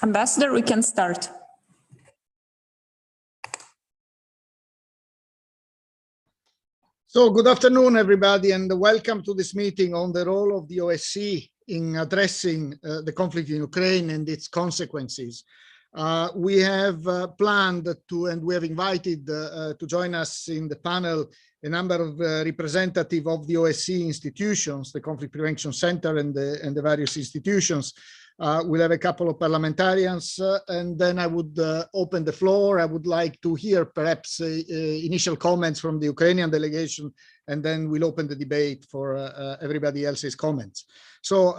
Ambassador, we can start. So good afternoon, everybody, and welcome to this meeting on the role of the OSCE in addressing the conflict in Ukraine and its consequences. We have planned to, and we have invited to join us in the panel a number of representatives of the OSCE institutions, the Conflict Prevention Center and the various institutions. We'll have a couple of parliamentarians, and then I would open the floor. I would like to hear perhaps initial comments from the Ukrainian delegation, and then we'll open the debate for everybody else's comments. So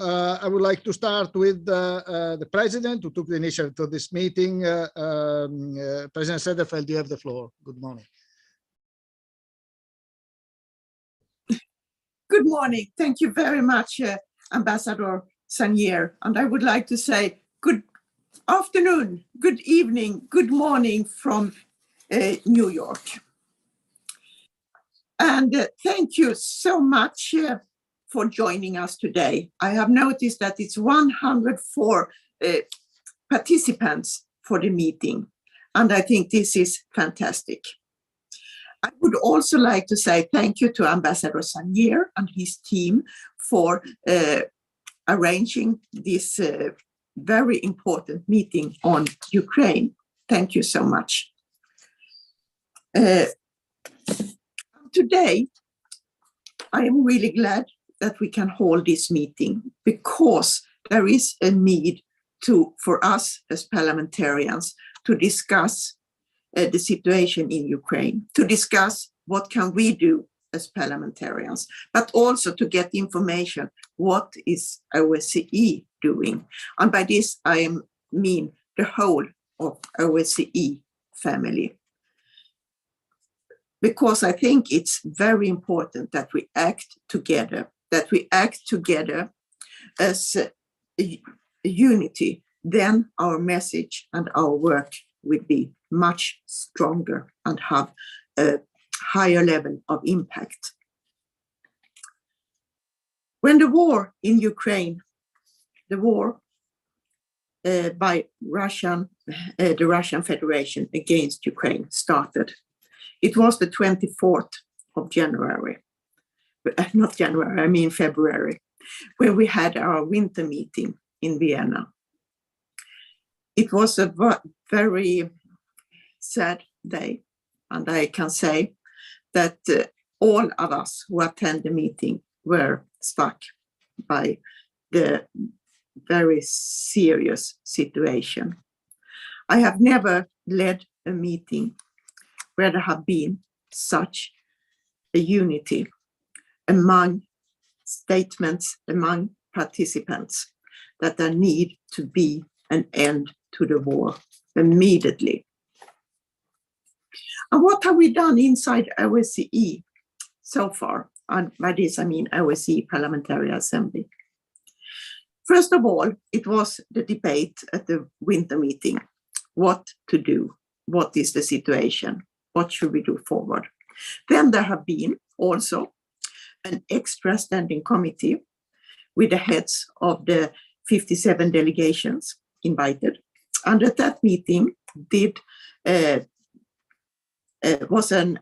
I would like to start with the President who took the initiative to this meeting. President Sederfeld, you have the floor. Good morning. Good morning. Thank you very much, Ambassador Sanier. And I would like to say good afternoon, good evening, good morning from New York. And thank you so much for joining us today. I have noticed that it's 104 participants for the meeting, and I think this is fantastic. I would also like to say thank you to Ambassador Sanier and his team for arranging this very important meeting on Ukraine. Thank you so much. Today, I am really glad that we can hold this meeting because there is a need for us as parliamentarians to discuss the situation in Ukraine, to discuss what can we do as parliamentarians, but also to get information, what is OSCE doing? And by this, I mean the whole of OSCE family. Because I think it's very important that we act together, as a unity, then our message and our work will be much stronger and have a higher level of impact. When the war in Ukraine, the war by the Russian Federation against Ukraine started, it was the 24th of January, not January, I mean February, where we had our winter meeting in Vienna. It was a very sad day, and I can say that all of us who attend the meeting were struck by the very serious situation. I have never led a meeting where there have been such a unity among statements, among participants, that there need to be an end to the war immediately. And what have we done inside OSCE so far? And by this, I mean OSCE Parliamentary Assembly. First of all, it was the debate at the winter meeting. What to do? What is the situation? What should we do forward? Then there have been also an extra standing committee with the heads of the 57 delegations invited. And at that meeting was a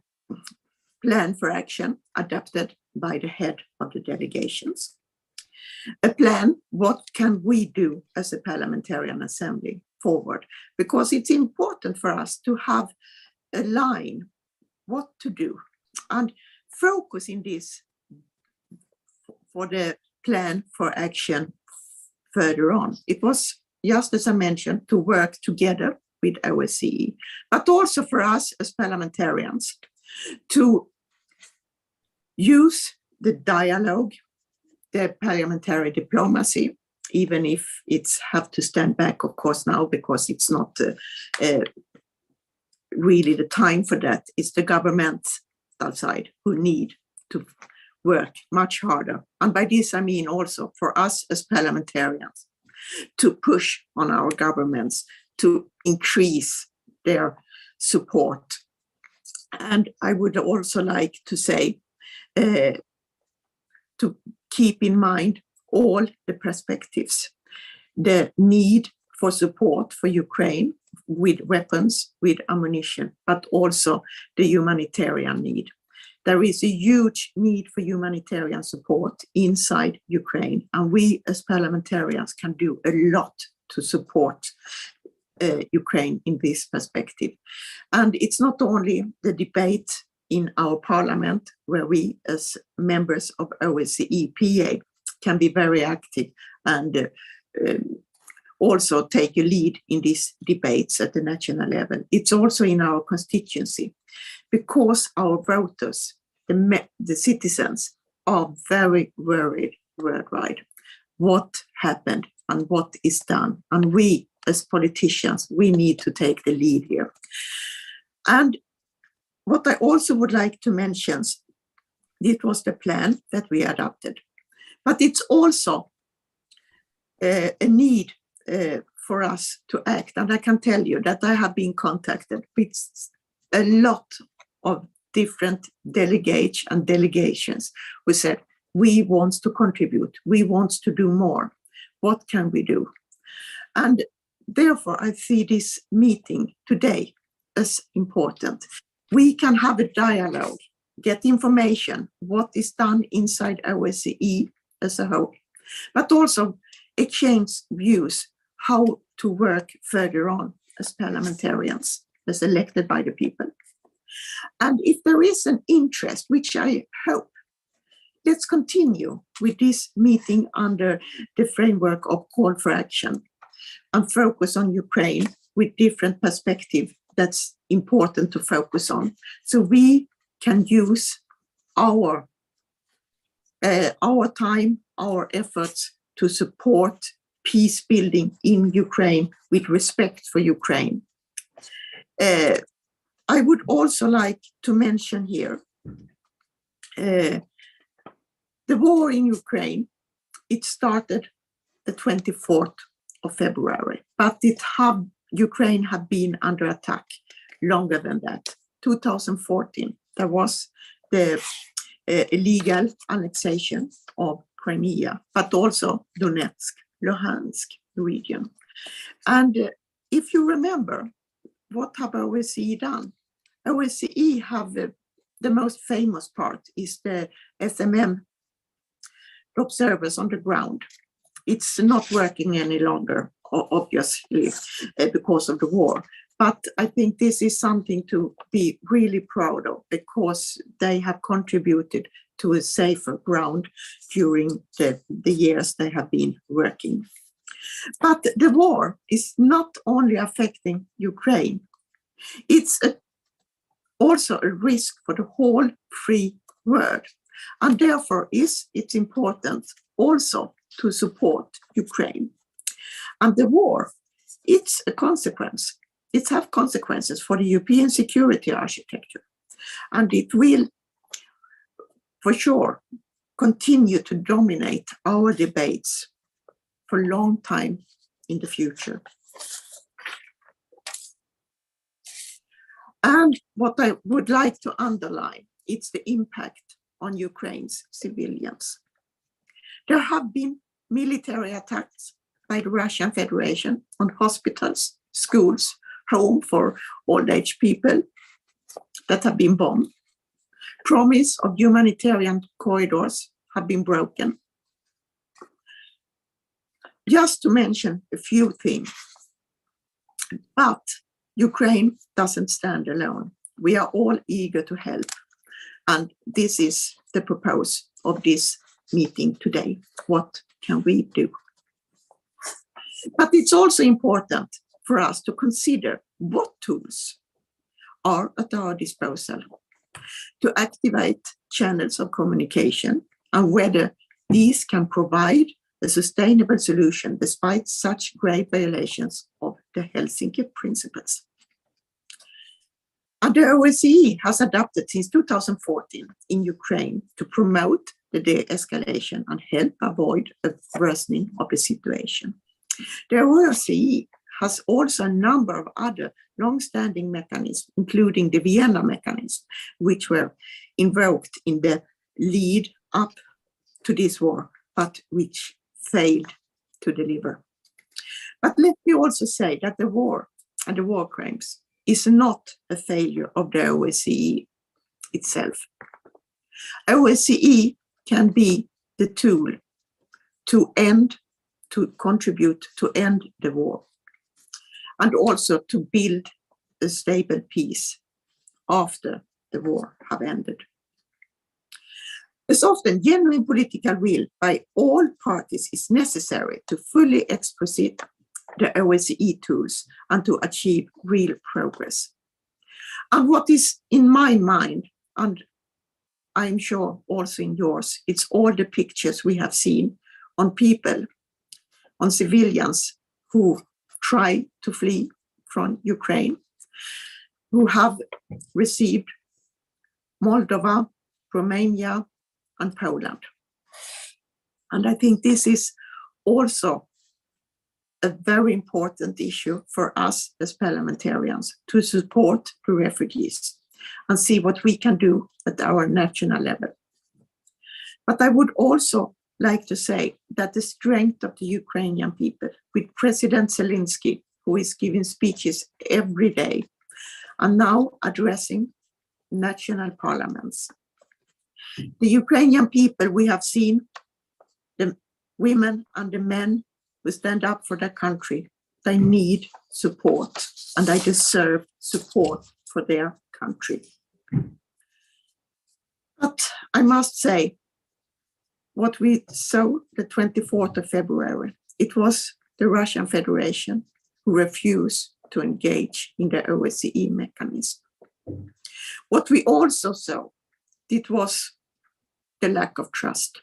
plan for action adopted by the head of the delegations. A plan, what can we do as a parliamentarian assembly forward? Because it's important for us to have a line, what to do, and focus in this for the plan for action further on. It was just as I mentioned, to work together with OSCE, but also for us as parliamentarians to use the dialogue, the parliamentary diplomacy, even if it's have to stand back, of course, now, because it's not really the time for that. It's the governments outside who need to work much harder. And by this, I mean also for us as parliamentarians to push on our governments to increase their support. And I would also like to say, to keep in mind all the perspectives, the need for support for Ukraine with weapons, with ammunition, but also the humanitarian need. There is a huge need for humanitarian support inside Ukraine, and we as parliamentarians can do a lot to support Ukraine in this perspective. And it's not only the debate in our parliament, where we as members of OSCE PA can be very active and also take a lead in these debates at the national level. It's also in our constituency, because our voters, the citizens, are very worried worldwide what happened and what is done. And we as politicians, we need to take the lead here. And what I also would like to mention, it was the plan that we adopted, but it's also a need for us to act. And I can tell you that I have been contacted with a lot of different delegates and delegations who said, we want to contribute, we want to do more. What can we do? And therefore, I see this meeting today as important. We can have a dialogue, get information, what is done inside OSCE as a whole, but also exchange views how to work further on as parliamentarians, as elected by the people. And if there is an interest, which I hope, let's continue with this meeting under the framework of call for action and focus on Ukraine with different perspectives that's important to focus on. So we can use our time, our efforts to support peace building in Ukraine with respect for Ukraine. I would also like to mention here the war in Ukraine. It started the 24th of February, but Ukraine had been under attack longer than that. 2014, there was the illegal annexation of Crimea, but also Donetsk, Luhansk region. And if you remember, what have OSCE done? OSCE have the most famous part is the SMM observers on the ground. It's not working any longer, obviously, because of the war. But I think this is something to be really proud of, because they have contributed to a safer ground during the years they have been working. But the war is not only affecting Ukraine, it's also a risk for the whole free world. And therefore it's important also to support Ukraine. And the war, it's a consequence. It has consequences for the European security architecture. And it will, for sure, continue to dominate our debates for a long time in the future. And what I would like to underline, it's the impact on Ukraine's civilians. There have been military attacks by the Russian Federation on hospitals, schools, home for old age people that have been bombed. Promise of humanitarian corridors have been broken. Just to mention a few things, but Ukraine doesn't stand alone. We are all eager to help. And this is the purpose of this meeting today. What can we do? But it's also important for us to consider what tools are at our disposal to activate channels of communication and whether these can provide a sustainable solution despite such grave violations of the Helsinki principles. And the OSCE has adopted since 2014 in Ukraine to promote the de-escalation and help avoid a worsening of the situation. The OSCE has also a number of other long-standing mechanisms, including the Vienna mechanism, which were invoked in the lead up to this war, but which failed to deliver. But let me also say that the war and the war crimes is not a failure of the OSCE itself. OSCE can be the tool to contribute to end the war and also to build a stable peace after the war have ended. As often, genuine political will by all parties is necessary to fully explicit the OSCE tools and to achieve real progress. And what is in my mind, and I'm sure also in yours, it's all the pictures we have seen on people, on civilians who try to flee from Ukraine, who have received Moldova, Romania, and Poland. And I think this is also a very important issue for us as parliamentarians to support the refugees and see what we can do at our national level. But I would also like to say that the strength of the Ukrainian people, with President Zelensky, who is giving speeches every day, and now addressing national parliaments. The Ukrainian people, we have seen the women and the men who stand up for their country. They need support and they deserve support for their country. But I must say, what we saw the 24th of February, it was the Russian Federation who refused to engage in the OSCE mechanism. What we also saw, it was the lack of trust.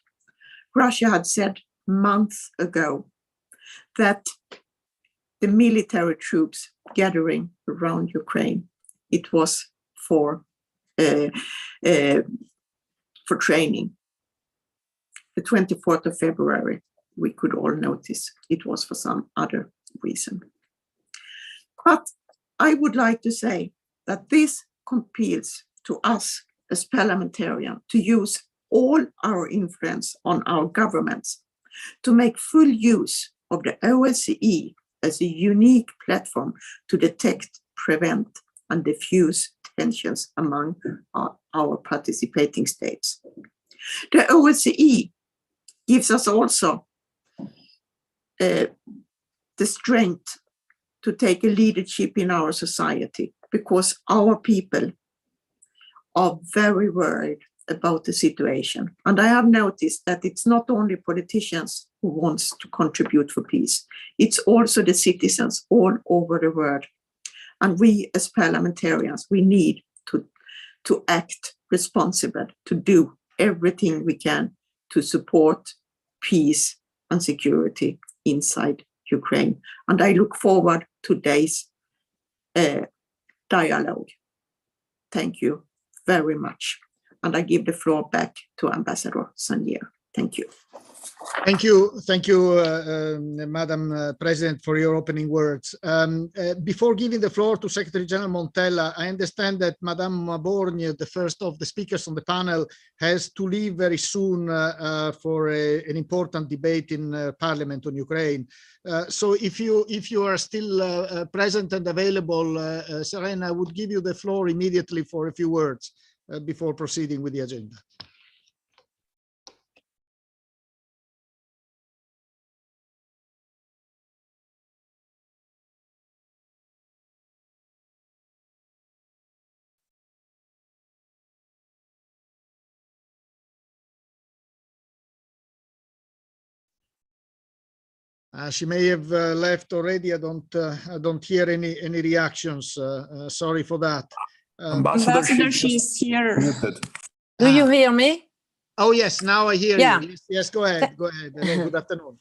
Russia had said months ago that the military troops gathering around Ukraine, it was for training. The 24th of February, we could all notice it was for some other reason. But I would like to say that this compels to us as parliamentarians to use all our influence on our governments to make full use of the OSCE as a unique platform to detect, prevent, and diffuse tensions among our participating states. The OSCE gives us also the strength to take a leadership in our society, because our people are very worried about the situation. And I have noticed that it's not only politicians who wants to contribute for peace, it's also the citizens all over the world. And we as parliamentarians, we need to act responsible, to do everything we can to support peace and security inside Ukraine. And I look forward to today's dialogue. Thank you very much. And I give the floor back to Ambassador Sanier. Thank you. Thank you, Madam President, for your opening words. Before giving the floor to Secretary General Montella, I understand that Madame Borgne, the first of the speakers on the panel, has to leave very soon for an important debate in Parliament on Ukraine. So if you are still present and available, Serena, I would give you the floor immediately for a few words before proceeding with the agenda. She may have left already. I don't hear any reactions. Sorry for that. Ambassador, she's here. Muted. Do you hear me? Oh yes, now I hear Yeah. you. Yes, go ahead. Go ahead. Hello, good afternoon.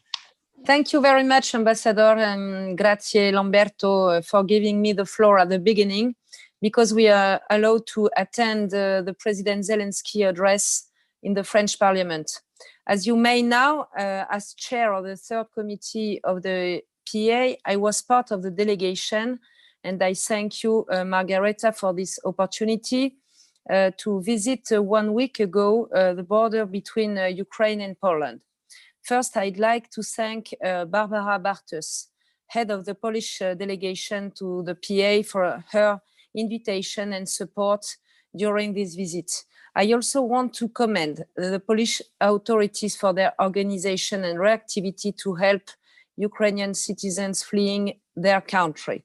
Thank you very much, Ambassador, and grazie Lamberto for giving me the floor at the beginning, because we are allowed to attend the President Zelensky address in the French Parliament. As you may know, as chair of the third committee of the PA, I was part of the delegation, and I thank you, Margareta, for this opportunity to visit 1 week ago the border between Ukraine and Poland. First, I'd like to thank Barbara Bartos, head of the Polish delegation to the PA, for her invitation and support during this visit. I also want to commend the Polish authorities for their organization and reactivity to help Ukrainian citizens fleeing their country.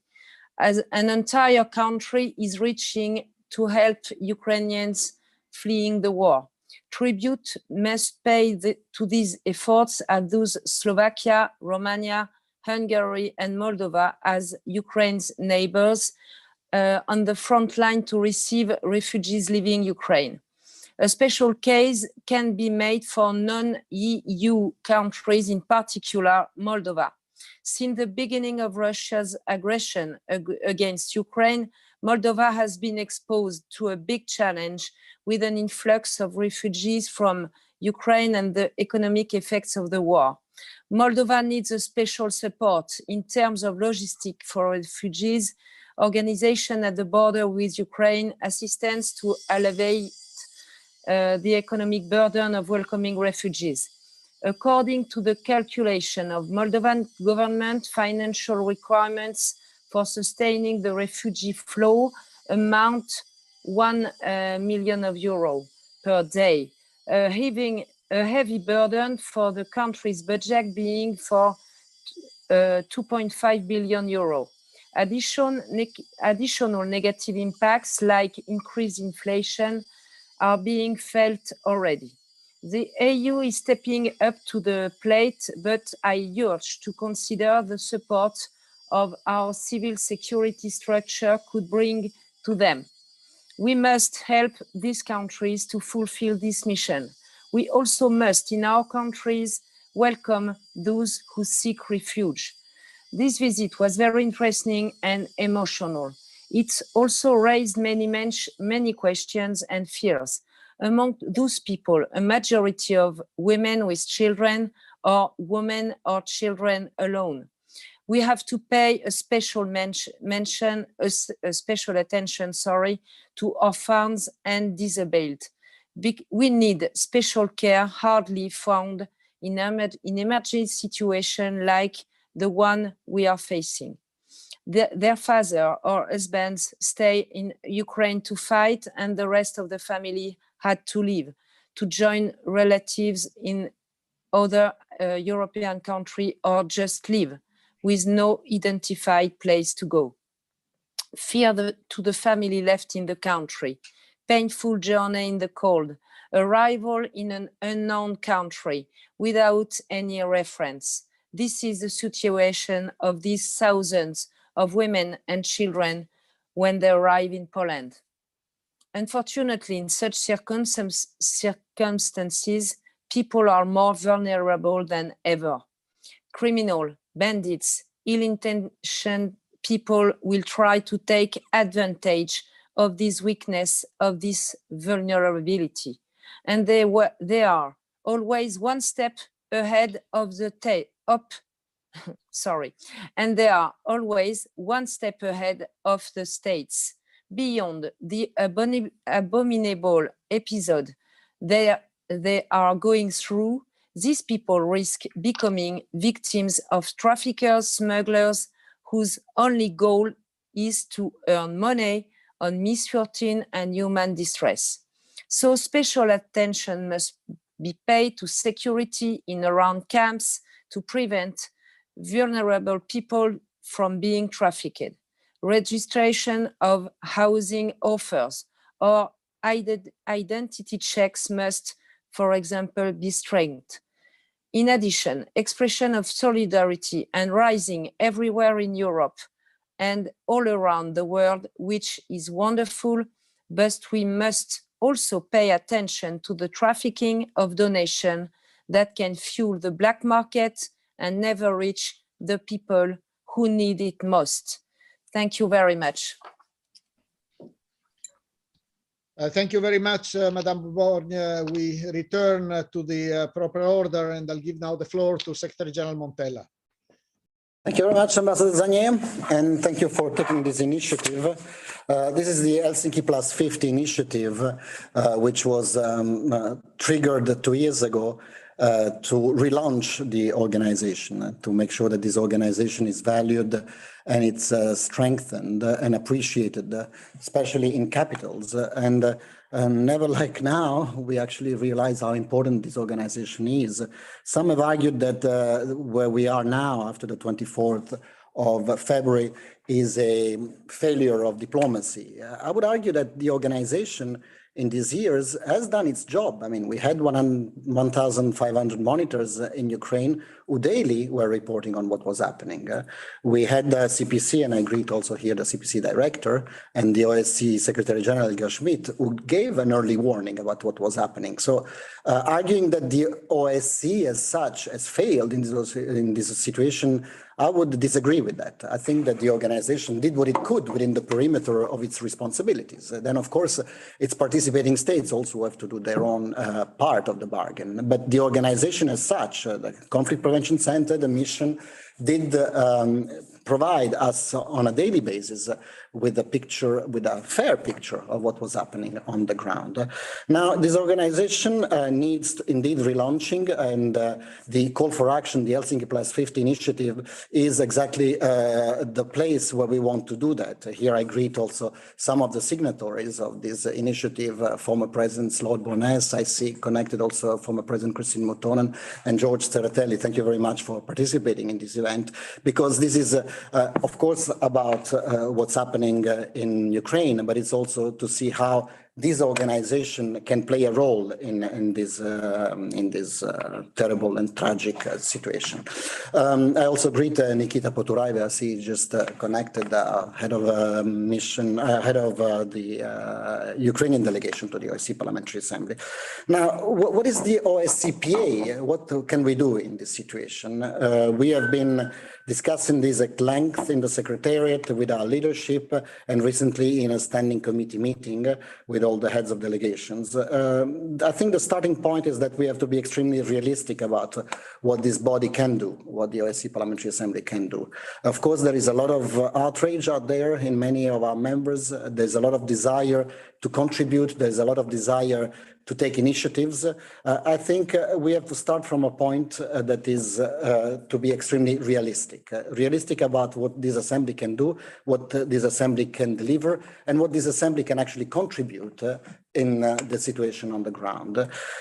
As an entire country is reaching to help Ukrainians fleeing the war. Tribute must pay to these efforts at those Slovakia, Romania, Hungary, and Moldova as Ukraine's neighbors on the front line to receive refugees leaving Ukraine. A special case can be made for non-EU countries, in particular Moldova. Since the beginning of Russia's aggression against Ukraine, Moldova has been exposed to a big challenge with an influx of refugees from Ukraine and the economic effects of the war. Moldova needs a special support in terms of logistics for refugees, organization at the border with Ukraine, assistance to alleviate the economic burden of welcoming refugees. According to the calculation of Moldovan government, financial requirements for sustaining the refugee flow amount €1 million per day, a heavy burden for the country's budget being for €2.5 billion. Additional negative impacts like increased inflation are being felt already. The EU is stepping up to the plate, but I urge to consider the support of our civil security structure could bring to them. We must help these countries to fulfill this mission. We also must, in our countries, welcome those who seek refuge. This visit was very interesting and emotional. It also raised many questions and fears. Among those people, a majority of women with children or women or children alone. We have to pay a special attention to orphans and disabled. We need special care hardly found in emergency situations like the one we are facing. Their father or husbands stay in Ukraine to fight, and the rest of the family had to leave to join relatives in other European country or just live with no identified place to go. Fear to the family left in the country, painful journey in the cold, arrival in an unknown country without any reference. This is the situation of these thousands of women and children when they arrive in Poland. Unfortunately, in such circumstances, people are more vulnerable than ever. Criminal, bandits, ill-intentioned people will try to take advantage of this weakness, of this vulnerability. And they are always one step ahead of the and they are always one step ahead of the states. Beyond the abominable episode they are going through, these people risk becoming victims of traffickers, smugglers, whose only goal is to earn money on misfortune and human distress. So special attention must be paid to security in around camps to prevent vulnerable people from being trafficked. Registration of housing offers or identity checks must, for example, be strengthened. In addition, expression of solidarity and rising everywhere in Europe and all around the world, which is wonderful, but we must also pay attention to the trafficking of donation that can fuel the black market and never reach the people who need it most. Thank you very much. Thank you very much, Madame Born. We return to the proper order, and I'll give now the floor to Secretary General Montella. Thank you very much, Ambassador Zanier, and thank you for taking this initiative. This is the Helsinki Plus 50 initiative, which was triggered 2 years ago to relaunch the organization, to make sure that this organization is valued and it's strengthened and appreciated, especially in capitals. And never like now, we actually realize how important this organization is. Some have argued that where we are now, after the 24th of February, is a failure of diplomacy. I would argue that the organization in these years has done its job. I mean, we had 1,500 monitors in Ukraine who daily were reporting on what was happening. We had the CPC, and I greet also here the CPC director and the OSCE Secretary General Helga Schmidt, who gave an early warning about what was happening. So arguing that the OSCE as such has failed in this situation, I would disagree with that. I think that the organization did what it could within the perimeter of its responsibilities. Then, of course, its participating states also have to do their own part of the bargain. But the organization as such, the Conflict Prevention Center, the mission, did provide us on a daily basis with a picture, with a fair picture of what was happening on the ground. Now, this organization needs indeed relaunching, and the call for action, the Helsinki Plus 50 initiative, is exactly the place where we want to do that. Here I greet also some of the signatories of this initiative, former President Lord Bournes. I see connected also former President Christine Mutonen and George Steratelli. Thank you very much for participating in this event, because this is, of course, about what's happening in Ukraine, but it's also to see how this organization can play a role in this terrible and tragic situation. I also greet Nikita Poturaeva. I see just connected, head of mission, head of the Ukrainian delegation to the OSCE Parliamentary Assembly. Now, what is the OSCPA? What can we do in this situation? We have been discussing this at length in the Secretariat with our leadership, and recently in a standing committee meeting with all the heads of delegations. I think the starting point is that we have to be extremely realistic about what this body can do, what the OSCE Parliamentary Assembly can do. Of course, there is a lot of outrage out there in many of our members. There's a lot of desire to contribute. There's a lot of desire to take initiatives. I think we have to start from a point that is to be extremely realistic about what this assembly can do, what this assembly can deliver, and what this assembly can actually contribute in the situation on the ground.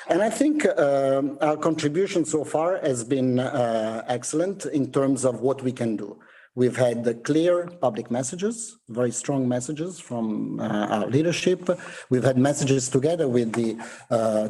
And I think our contribution so far has been excellent in terms of what we can do. We've had clear public messages, very strong messages from our leadership. We've had messages together with the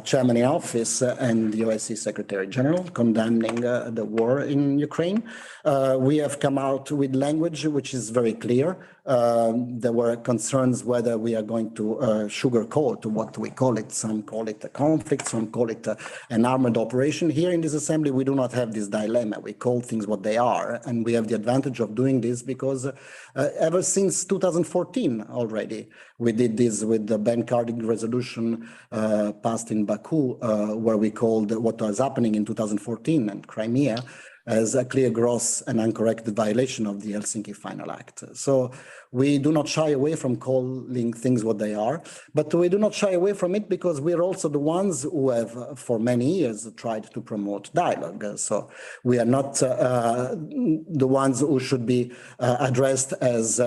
chairman in office and the OSCE Secretary General condemning the war in Ukraine. We have come out with language which is very clear. There were concerns whether we are going to sugarcoat what we call it. Some call it a conflict, some call it an armored operation. Here in this assembly, we do not have this dilemma. We call things what they are, and we have the advantage of doing this because ever since 2014 already, we did this with the Ben Cardin resolution passed in Baku, where we called what was happening in 2014 and Crimea as a clear, gross and uncorrected violation of the Helsinki Final Act. So we do not shy away from calling things what they are, but we do not shy away from it because we're also the ones who have for many years tried to promote dialogue. So we are not the ones who should be addressed as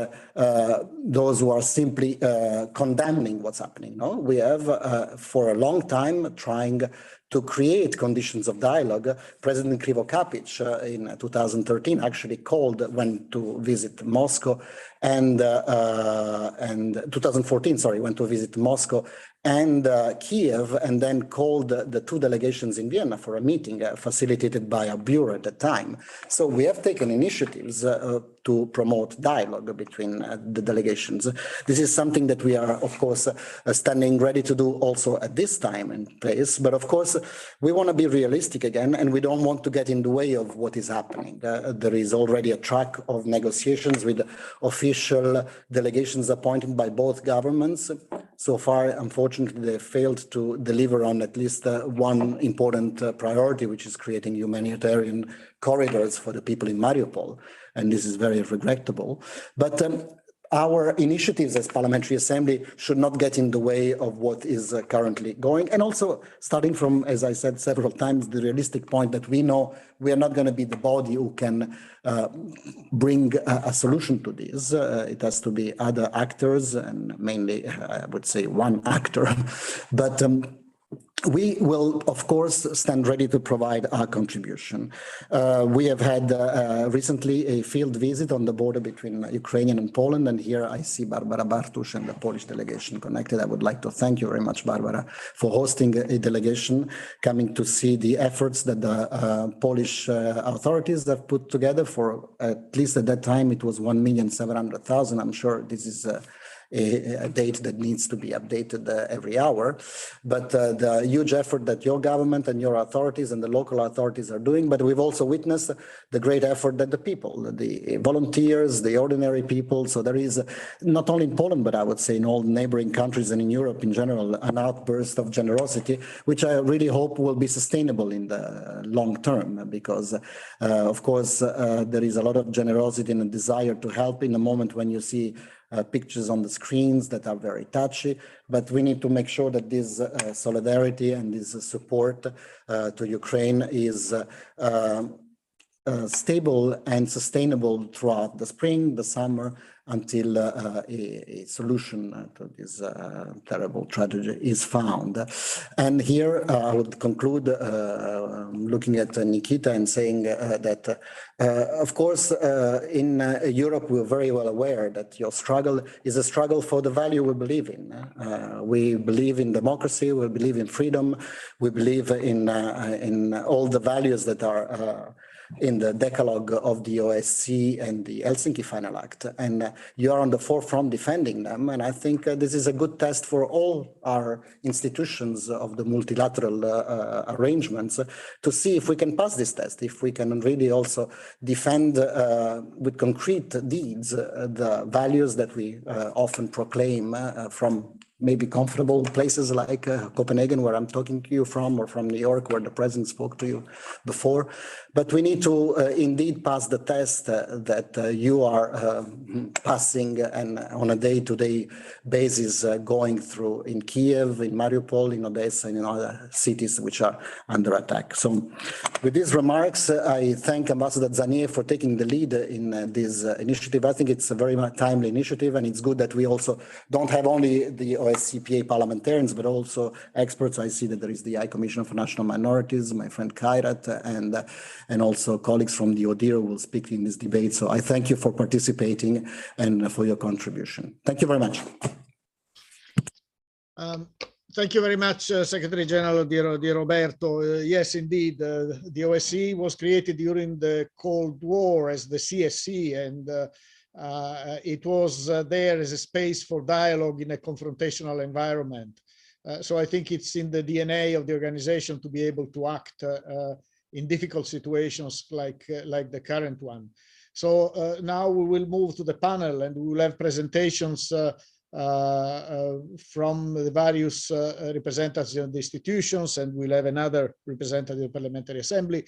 those who are simply condemning what's happening. No, we have for a long time trying to create conditions of dialogue. President Krivo Kapic in 2013 actually went to visit Moscow and 2014, sorry, went to visit Moscow and Kiev, and then called the two delegations in Vienna for a meeting facilitated by a bureau at the time. So we have taken initiatives to promote dialogue between the delegations. This is something that we are, of course, standing ready to do also at this time and place. But of course, we want to be realistic again, and we don't want to get in the way of what is happening. There is already a track of negotiations with official delegations appointed by both governments. So far, unfortunately, they failed to deliver on at least one important priority, which is creating humanitarian corridors for the people in Mariupol. And this is very regrettable. But our initiatives as Parliamentary Assembly should not get in the way of what is currently going. And also starting from, as I said several times, the realistic point that we know we are not going to be the body who can bring a solution to this. It has to be other actors, and mainly, I would say, one actor. But we will, of course, stand ready to provide our contribution. We have had recently a field visit on the border between Ukrainian and Poland, and here I see Barbara Bartusz and the Polish delegation connected. I would like to thank you very much, Barbara, for hosting a delegation coming to see the efforts that the Polish authorities have put together for, at least at that time, it was 1,700,000. I'm sure this is a date that needs to be updated every hour, but the huge effort that your government and your authorities and the local authorities are doing. But we've also witnessed the great effort that the people, the volunteers, the ordinary people. So there is not only in Poland, but I would say in all neighboring countries and in Europe in general, an outburst of generosity, which I really hope will be sustainable in the long term, because of course there is a lot of generosity and a desire to help in a moment when you see pictures on the screens that are very touchy, but we need to make sure that this solidarity and this support to Ukraine is stable and sustainable throughout the spring, the summer, until a solution to this terrible tragedy is found. And here I would conclude looking at Nikita and saying that, of course, in Europe, we're very well aware that your struggle is a struggle for the value we believe in. We believe in democracy, we believe in freedom, we believe in all the values that are in the decalogue of the OSCE and the Helsinki Final Act, and you are on the forefront defending them. And I think this is a good test for all our institutions of the multilateral arrangements to see if we can pass this test, if we can really also defend with concrete deeds the values that we often proclaim from maybe comfortable places like Copenhagen, where I'm talking to you from, or from New York, where the president spoke to you before. But we need to indeed pass the test that you are passing and on a day-to-day basis going through in Kiev, in Mariupol, in Odessa, and in other cities which are under attack. So with these remarks, I thank Ambassador Zanier for taking the lead in this initiative. I think it's a very timely initiative, and it's good that we also don't have only the OSCE parliamentarians, but also experts. I see that there is the High Commissioner for National Minorities, my friend Kairat, and also colleagues from the ODIHR who will speak in this debate. So I thank you for participating and for your contribution. Thank you very much. Thank you very much, Secretary General Di Roberto. Yes, indeed, the OSCE was created during the Cold War as the CSC, and it was there as a space for dialogue in a confrontational environment. So I think it's in the DNA of the organization to be able to act in difficult situations like the current one. So now we will move to the panel, and we will have presentations from the various representatives of the institutions, and we'll have another representative of the Parliamentary Assembly.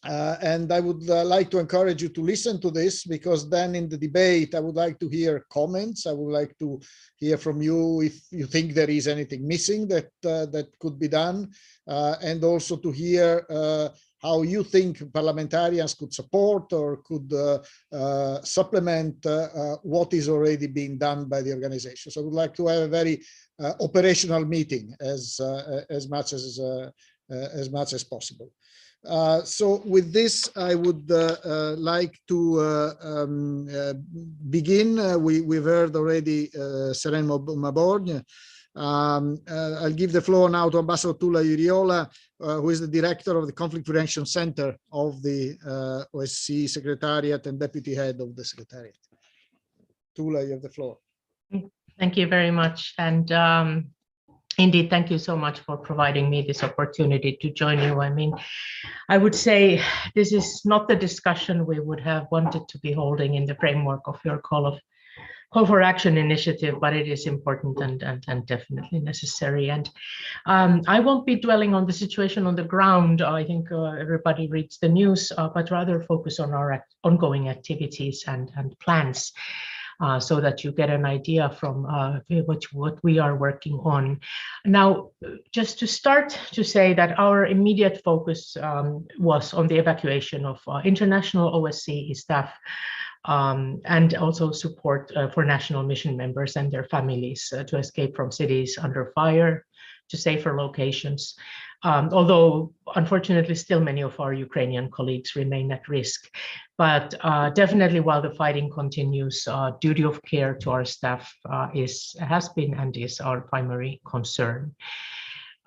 And I would like to encourage you to listen to this, because then in the debate, I would like to hear comments. I would like to hear from you if you think there is anything missing that could be done, and also to hear how you think parliamentarians could support or could supplement what is already being done by the organization. So I would like to have a very operational meeting as much as possible. So with this, I would like to begin. We've heard already Seren Maborgne. I'll give the floor now to Ambassador Tula Uriola, who is the director of the Conflict Prevention Center of the OSCE Secretariat and Deputy Head of the Secretariat. Tula, you have the floor. Thank you very much. And indeed, thank you so much for providing me this opportunity to join you. I mean, I would say this is not the discussion we would have wanted to be holding in the framework of your call for action initiative, but it is important and definitely necessary. And I won't be dwelling on the situation on the ground. I think everybody reads the news, but rather focus on our ongoing activities and plans. So that you get an idea from what we are working on. Now, just to start to say that our immediate focus was on the evacuation of international OSCE staff and also support for national mission members and their families to escape from cities under fire to safer locations. Although, unfortunately, still many of our Ukrainian colleagues remain at risk. But definitely, while the fighting continues, duty of care to our staff has been and is our primary concern.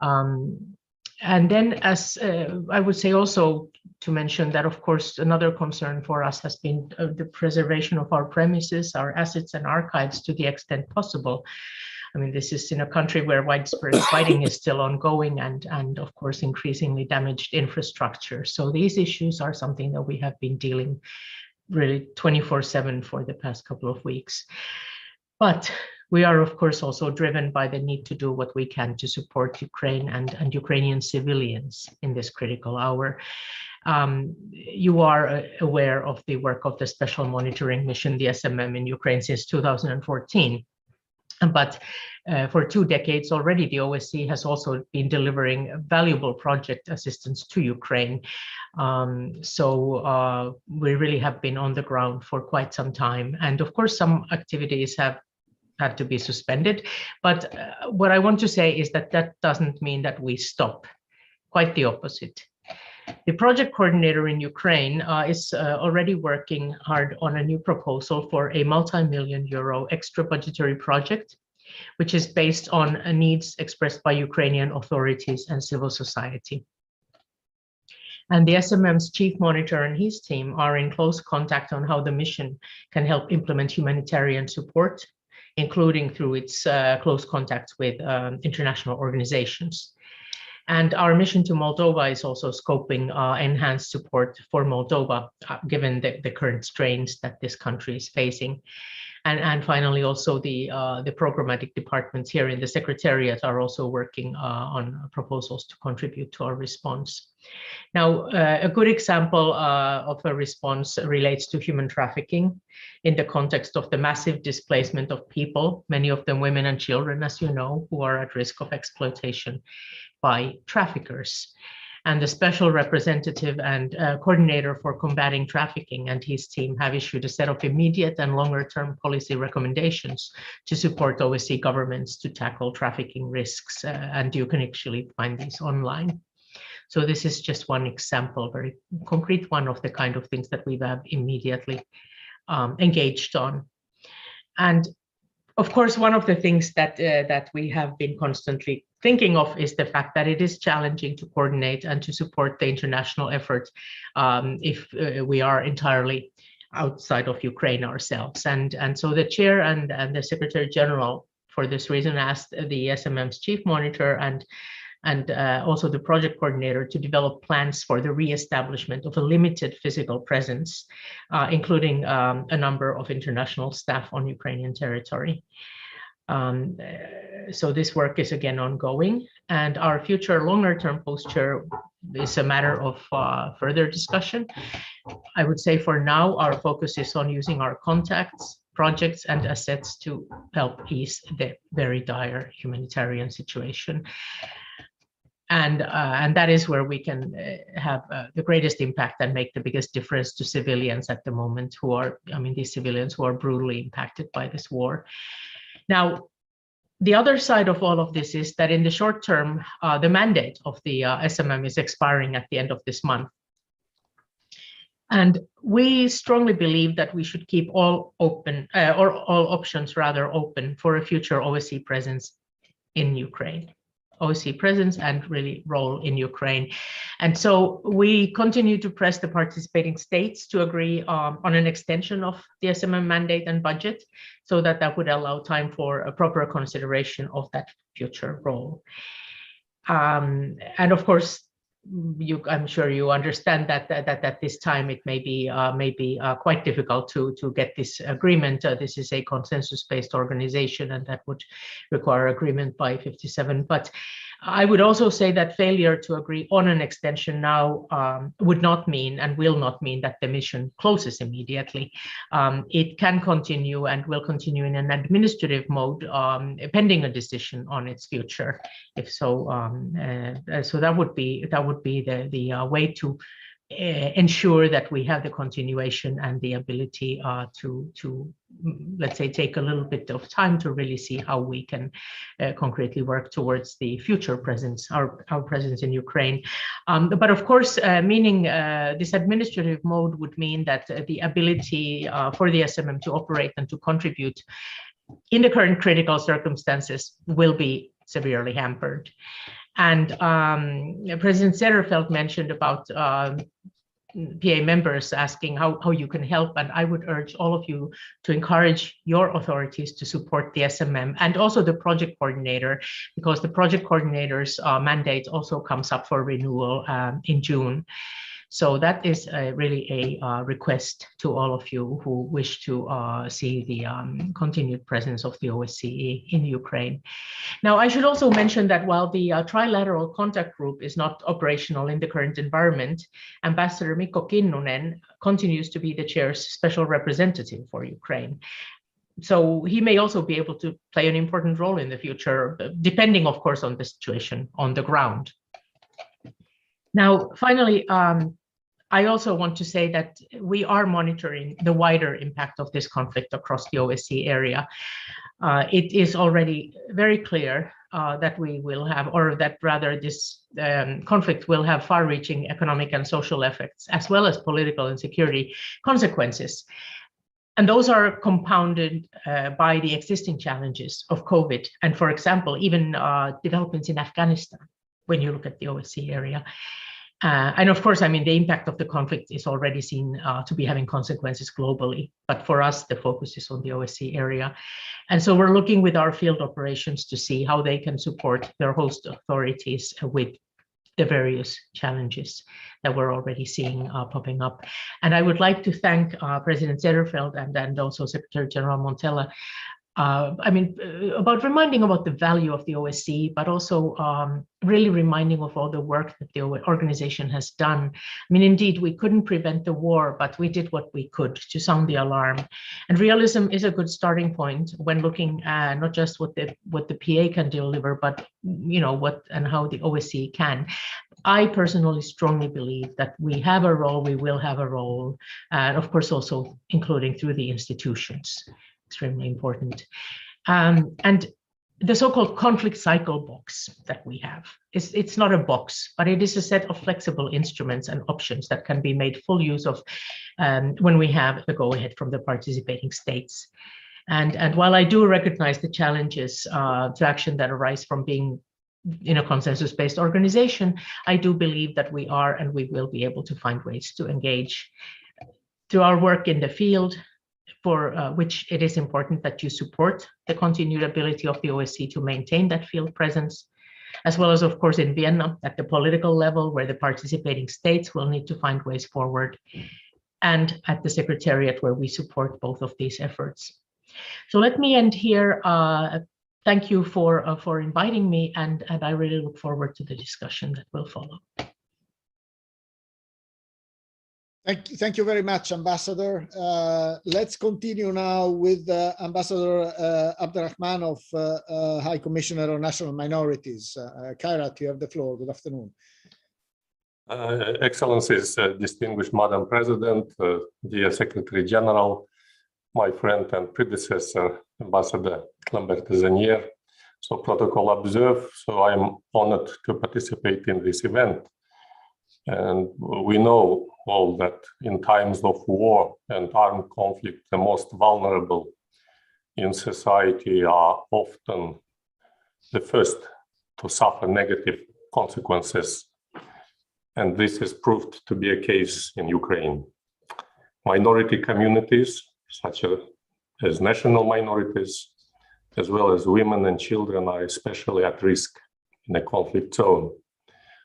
And then, as I would say also to mention that, of course, another concern for us has been the preservation of our premises, our assets and archives to the extent possible. I mean, this is in a country where widespread fighting is still ongoing and of course, increasingly damaged infrastructure. So these issues are something that we have been dealing really 24/7 for the past couple of weeks. But we are, of course, also driven by the need to do what we can to support Ukraine and Ukrainian civilians in this critical hour. You are aware of the work of the Special Monitoring Mission, the SMM, in Ukraine since 2014. But for 2 decades already, the OSCE has also been delivering valuable project assistance to Ukraine. So we really have been on the ground for quite some time. And of course, some activities have had to be suspended. But what I want to say is that that doesn't mean that we stop. Quite the opposite. The project coordinator in Ukraine is already working hard on a new proposal for a multi-million euro extra budgetary project, which is based on needs expressed by Ukrainian authorities and civil society. And the SMM's chief monitor and his team are in close contact on how the mission can help implement humanitarian support, including through its close contacts with international organizations. And our mission to Moldova is also scoping enhanced support for Moldova, given the current strains that this country is facing. And finally, also the programmatic departments here in the Secretariat are also working on proposals to contribute to our response. Now, a good example of a response relates to human trafficking in the context of the massive displacement of people, many of them women and children, as you know, who are at risk of exploitation by traffickers. And the special representative and coordinator for combating trafficking and his team have issued a set of immediate and longer-term policy recommendations to support OSCE governments to tackle trafficking risks. And you can actually find these online. So this is just one example, very concrete one of the kind of things that we have immediately engaged on. And of course, one of the things that we have been constantly thinking of is the fact that it is challenging to coordinate and to support the international effort if we are entirely outside of Ukraine ourselves. And so the chair and the Secretary General, for this reason, asked the SMM's chief monitor and also the project coordinator to develop plans for the re-establishment of a limited physical presence, including a number of international staff on Ukrainian territory. So this work is again ongoing, and our future longer-term posture is a matter of further discussion. I would say for now, our focus is on using our contacts, projects, and assets to help ease the very dire humanitarian situation. And that is where we can have the greatest impact and make the biggest difference to civilians at the moment who are, these civilians who are brutally impacted by this war. Now, The other side of all of this is that in the short term, the mandate of the SMM is expiring at the end of this month. And we strongly believe that we should keep all open, or all options rather open for a future OSCE presence in Ukraine. OSCE presence and really role in Ukraine. And so we continue to press the participating states to agree on an extension of the SMM mandate and budget, so that that would allow time for a proper consideration of that future role. And of course, I'm sure you understand that at this time it may be quite difficult to get this agreement. This is a consensus-based organization, and that would require agreement by 57. But I would also say that failure to agree on an extension now would not mean and will not mean that the mission closes immediately. It can continue and will continue in an administrative mode pending a decision on its future. If so, so that would be the way to ensure that we have the continuation and the ability to let's say take a little bit of time to really see how we can concretely work towards the future presence, our presence in Ukraine. But of course, meaning this administrative mode would mean that the ability for the SMM to operate and to contribute in the current critical circumstances will be severely hampered. And President Sederfeld mentioned about PA members asking how you can help, and I would urge all of you to encourage your authorities to support the SMM and also the project coordinator, because the project coordinator's mandate also comes up for renewal in June. So that is really a request to all of you who wish to see the continued presence of the OSCE in Ukraine. Now, I should also mention that while the trilateral contact group is not operational in the current environment, Ambassador Mikko Kinnunen continues to be the chair's special representative for Ukraine. So he may also be able to play an important role in the future, depending, of course, on the situation on the ground. Now, finally, I also want to say that we are monitoring the wider impact of this conflict across the OSCE area. It is already very clear that we will have, or that rather this conflict will have far-reaching economic and social effects, as well as political and security consequences. And those are compounded by the existing challenges of COVID. And for example, even developments in Afghanistan, when you look at the OSCE area. And of course, I mean, the impact of the conflict is already seen to be having consequences globally. But for us, the focus is on the OSCE area. And so we're looking with our field operations to see how they can support their host authorities with the various challenges that we're already seeing popping up. And I would like to thank President Sederfeld and also Secretary General Montella, I mean, about reminding about the value of the OSCE, but also really reminding of all the work that the organization has done. I mean, indeed, we couldn't prevent the war, but we did what we could to sound the alarm. And realism is a good starting point when looking at not just what the PA can deliver, but you know what and how the OSCE can. I personally strongly believe that we have a role, we will have a role, and of course also including through the institutions. Extremely important. And the so-called conflict cycle box that we have, it's not a box, but it is a set of flexible instruments and options that can be made full use of when we have the go-ahead from the participating states. And while I do recognize the challenges to action that arise from being in a consensus-based organization, I do believe that we are and we will be able to find ways to engage through our work in the field, for which it is important that you support the continued ability of the OSCE to maintain that field presence, as well as, of course, in Vienna at the political level, where the participating states will need to find ways forward, and at the Secretariat, where we support both of these efforts. So let me end here. Thank you for inviting me, and I really look forward to the discussion that will follow. Thank you very much, Ambassador. Let's continue now with Ambassador Abderrahmanov, High Commissioner on National Minorities. Kairat, you have the floor. Good afternoon. Excellencies, distinguished Madam President, dear Secretary General, my friend and predecessor, Ambassador Lambert Zanier, So protocol observed, so I'm honored to participate in this event. And we know all that in times of war and armed conflict, the most vulnerable in society are often the first to suffer negative consequences. And this is proved to be a case in Ukraine. Minority communities, such as national minorities, as well as women and children, are especially at risk in a conflict zone.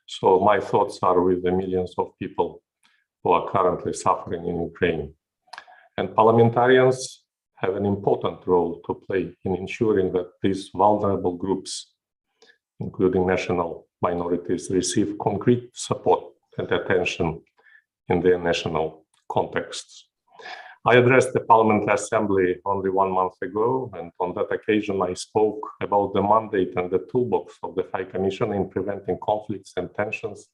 So my thoughts are with the millions of people who are currently suffering in Ukraine. And parliamentarians have an important role to play in ensuring that these vulnerable groups, including national minorities, receive concrete support and attention in their national contexts. I addressed the Parliamentary Assembly only 1 month ago, and on that occasion I spoke about the mandate and the toolbox of the High Commission in preventing conflicts and tensions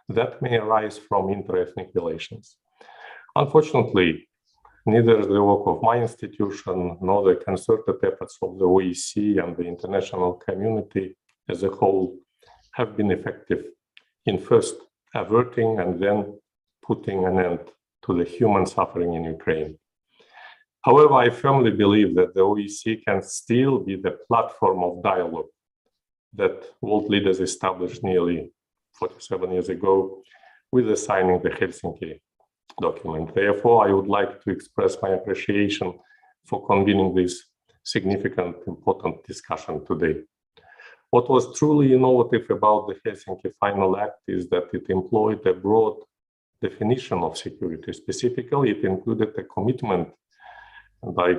that may arise from inter-ethnic relations. Unfortunately, neither the work of my institution nor the concerted efforts of the OSCE and the international community as a whole have been effective in first averting and then putting an end to the human suffering in Ukraine. However, I firmly believe that the OSCE can still be the platform of dialogue that world leaders established nearly 47 years ago with the signing of the Helsinki document. Therefore, I would like to express my appreciation for convening this significant, important discussion today. What was truly innovative about the Helsinki Final Act is that it employed a broad definition of security. Specifically, it included a commitment, and I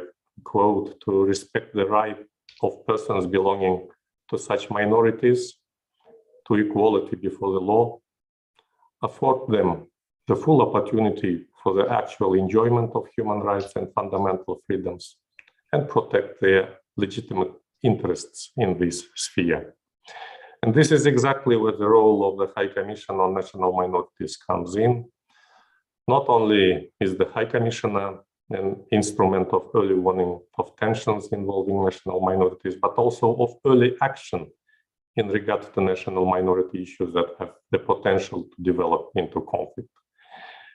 quote, to respect the right of persons belonging to such minorities to equality before the law, afford them the full opportunity for the actual enjoyment of human rights and fundamental freedoms, and protect their legitimate interests in this sphere. And this is exactly where the role of the High Commission on National Minorities comes in. Not only is the High Commissioner an instrument of early warning of tensions involving national minorities, but also of early action in regard to national minority issues that have the potential to develop into conflict.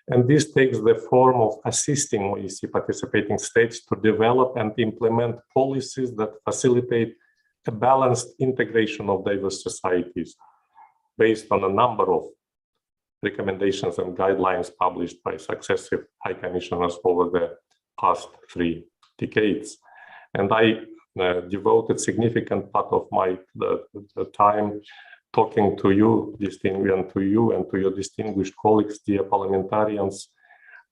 And this takes the form of assisting OSCE participating states to develop and implement policies that facilitate a balanced integration of diverse societies based on a number of recommendations and guidelines published by successive High Commissioners over the past 3 decades. And I devoted significant part of my time talking to you, and to your distinguished colleagues, dear parliamentarians,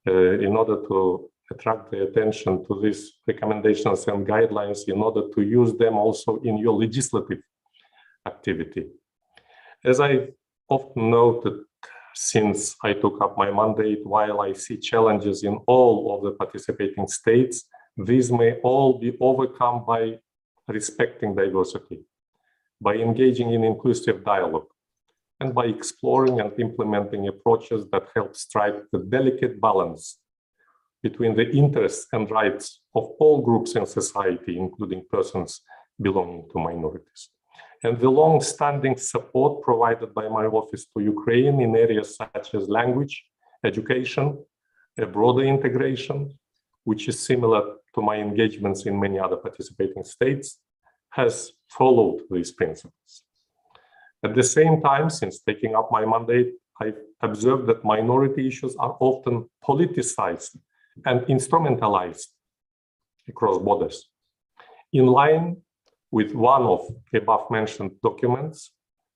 in order to attract the attention to these recommendations and guidelines, in order to use them also in your legislative activity. As I often noted, since I took up my mandate, while I see challenges in all of the participating states, these may all be overcome by respecting diversity, by engaging in inclusive dialogue, and by exploring and implementing approaches that help strike the delicate balance between the interests and rights of all groups in society, including persons belonging to minorities. And the long-standing support provided by my office to Ukraine in areas such as language, education, a broader integration, which is similar to my engagements in many other participating states, has followed these principles. At the same time, since taking up my mandate, I've observed that minority issues are often politicized and instrumentalized across borders. In line with one of the above-mentioned documents,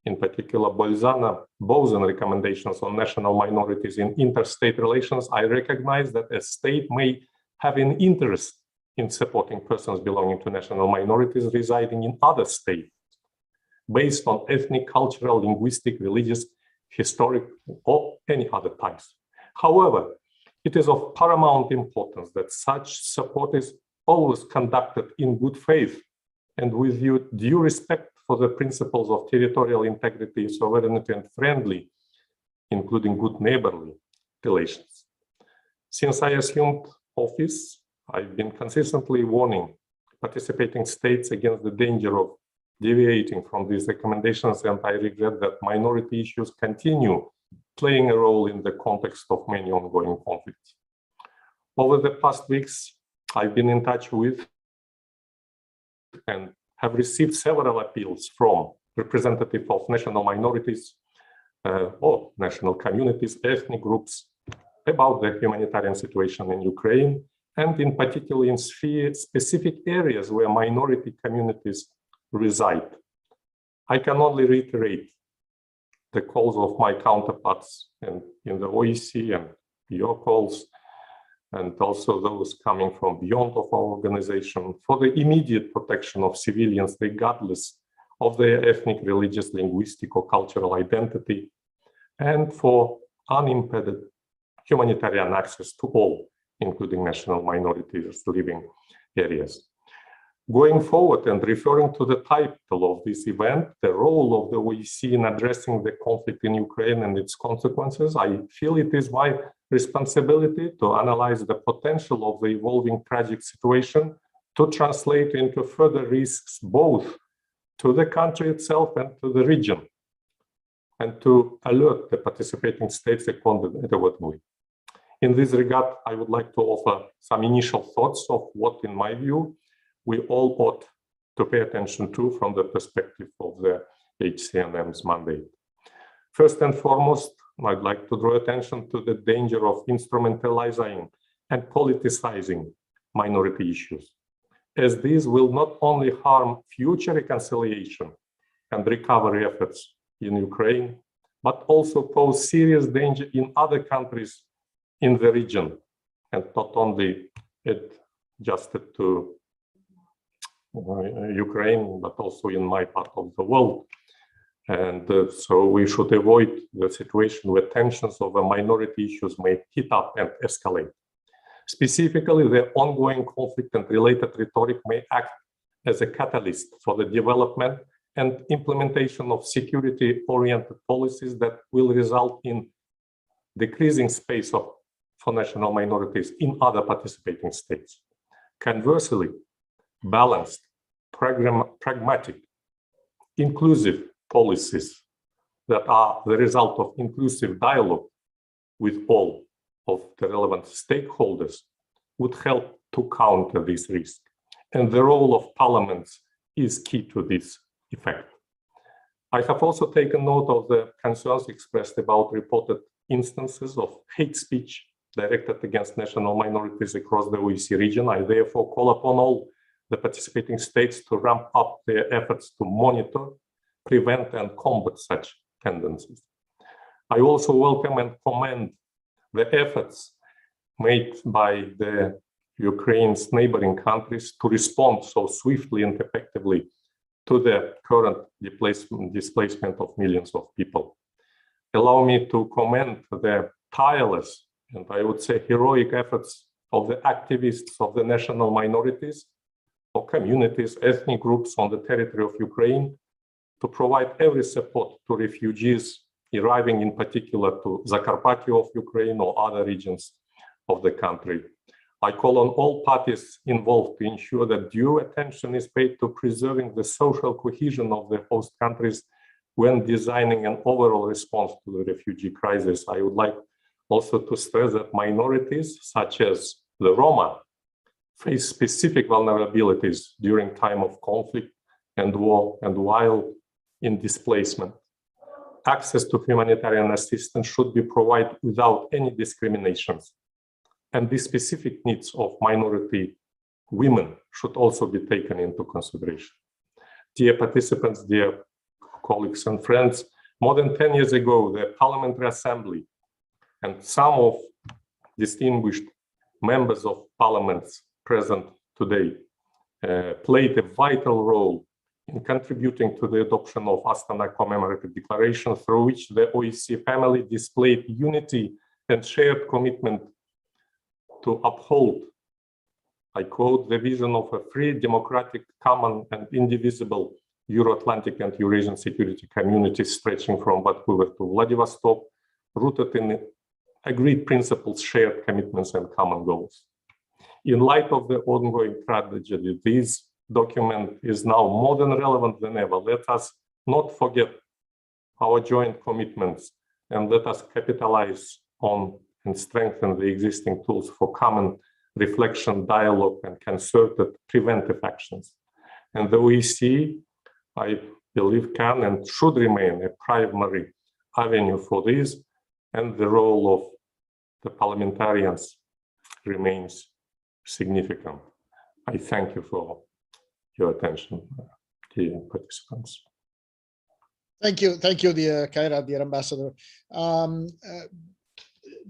in particular Bolzano recommendations on national minorities in interstate relations, I recognize that a state may have an interest in supporting persons belonging to national minorities residing in other states, based on ethnic, cultural, linguistic, religious, historic, or any other ties. However, it is of paramount importance that such support is always conducted in good faith and with due respect for the principles of territorial integrity, sovereignty, and friendly, including good neighborly relations. Since I assumed office, I've been consistently warning participating states against the danger of deviating from these recommendations, and I regret that minority issues continue playing a role in the context of many ongoing conflicts. Over the past weeks, I've been in touch with and have received several appeals from representatives of national minorities or national communities, ethnic groups about the humanitarian situation in Ukraine, and in particular in specific areas where minority communities reside. I can only reiterate the calls of my counterparts in the OSCE and your calls, and also those coming from beyond of our organization, for the immediate protection of civilians, regardless of their ethnic, religious, linguistic, or cultural identity, and for unimpeded humanitarian access to all, including national minorities living areas. Going forward and referring to the title of this event, the role of the OSCE in addressing the conflict in Ukraine and its consequences, I feel it is my responsibility to analyze the potential of the evolving tragic situation to translate into further risks both to the country itself and to the region, and to alert the participating states accordingly. In this regard, I would like to offer some initial thoughts of what, in my view, we all ought to pay attention to from the perspective of the HCNM's mandate. First and foremost, I'd like to draw attention to the danger of instrumentalizing and politicizing minority issues, as these will not only harm future reconciliation and recovery efforts in Ukraine, but also pose serious danger in other countries in the region, and not only adjusted to Ukraine, but also in my part of the world. And so we should avoid the situation where tensions over minority issues may heat up and escalate. Specifically, the ongoing conflict and related rhetoric may act as a catalyst for the development and implementation of security-oriented policies that will result in decreasing space for national minorities in other participating states. Conversely, balanced, pragmatic, inclusive policies that are the result of inclusive dialogue with all of the relevant stakeholders would help to counter this risk. And the role of parliaments is key to this effect. I have also taken note of the concerns expressed about reported instances of hate speech directed against national minorities across the OSCE region. I therefore call upon all the participating states to ramp up their efforts to monitor, prevent, and combat such tendencies. I also welcome and commend the efforts made by the Ukraine's neighboring countries to respond so swiftly and effectively to the current displacement of millions of people. Allow me to commend the tireless and I would say heroic efforts of the activists of the national minorities, or communities, ethnic groups on the territory of Ukraine to provide every support to refugees arriving in particular to Zakarpattia of Ukraine or other regions of the country. I call on all parties involved to ensure that due attention is paid to preserving the social cohesion of the host countries when designing an overall response to the refugee crisis. I would like also to stress that minorities such as the Roma face specific vulnerabilities during time of conflict and war and while in displacement. Access to humanitarian assistance should be provided without any discriminations. And the specific needs of minority women should also be taken into consideration. Dear participants, dear colleagues and friends, more than 10 years ago, the Parliamentary Assembly and some of distinguished members of parliaments present today played a vital role in contributing to the adoption of Astana Commemorative Declaration, through which the OSCE family displayed unity and shared commitment to uphold, I quote, the vision of a free, democratic, common and indivisible Euro-Atlantic and Eurasian security community stretching from Vancouver to Vladivostok, rooted in agreed principles, shared commitments and common goals. In light of the ongoing tragedy, these document is now more than relevant than ever. Let us not forget our joint commitments, and let us capitalize on and strengthen the existing tools for common reflection, dialogue, and concerted preventive actions. And the OSCE, I believe, can and should remain a primary avenue for this, and the role of the parliamentarians remains significant. I thank you for your attention, dear participants. Thank you, dear Kaira, dear Ambassador.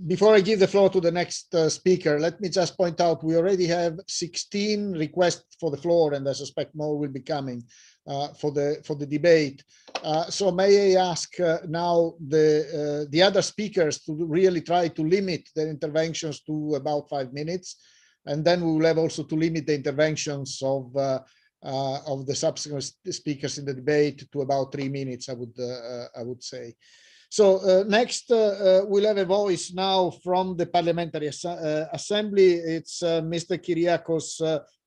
Before I give the floor to the next speaker, let me just point out we already have 16 requests for the floor, and I suspect more will be coming for the debate. So may I ask now the other speakers to really try to limit their interventions to about 5 minutes, and then we will have also to limit the interventions of the subsequent speakers in the debate to about 3 minutes, I would say. So next, we'll have a voice now from the Parliamentary Assembly. It's Mr. Kyriakos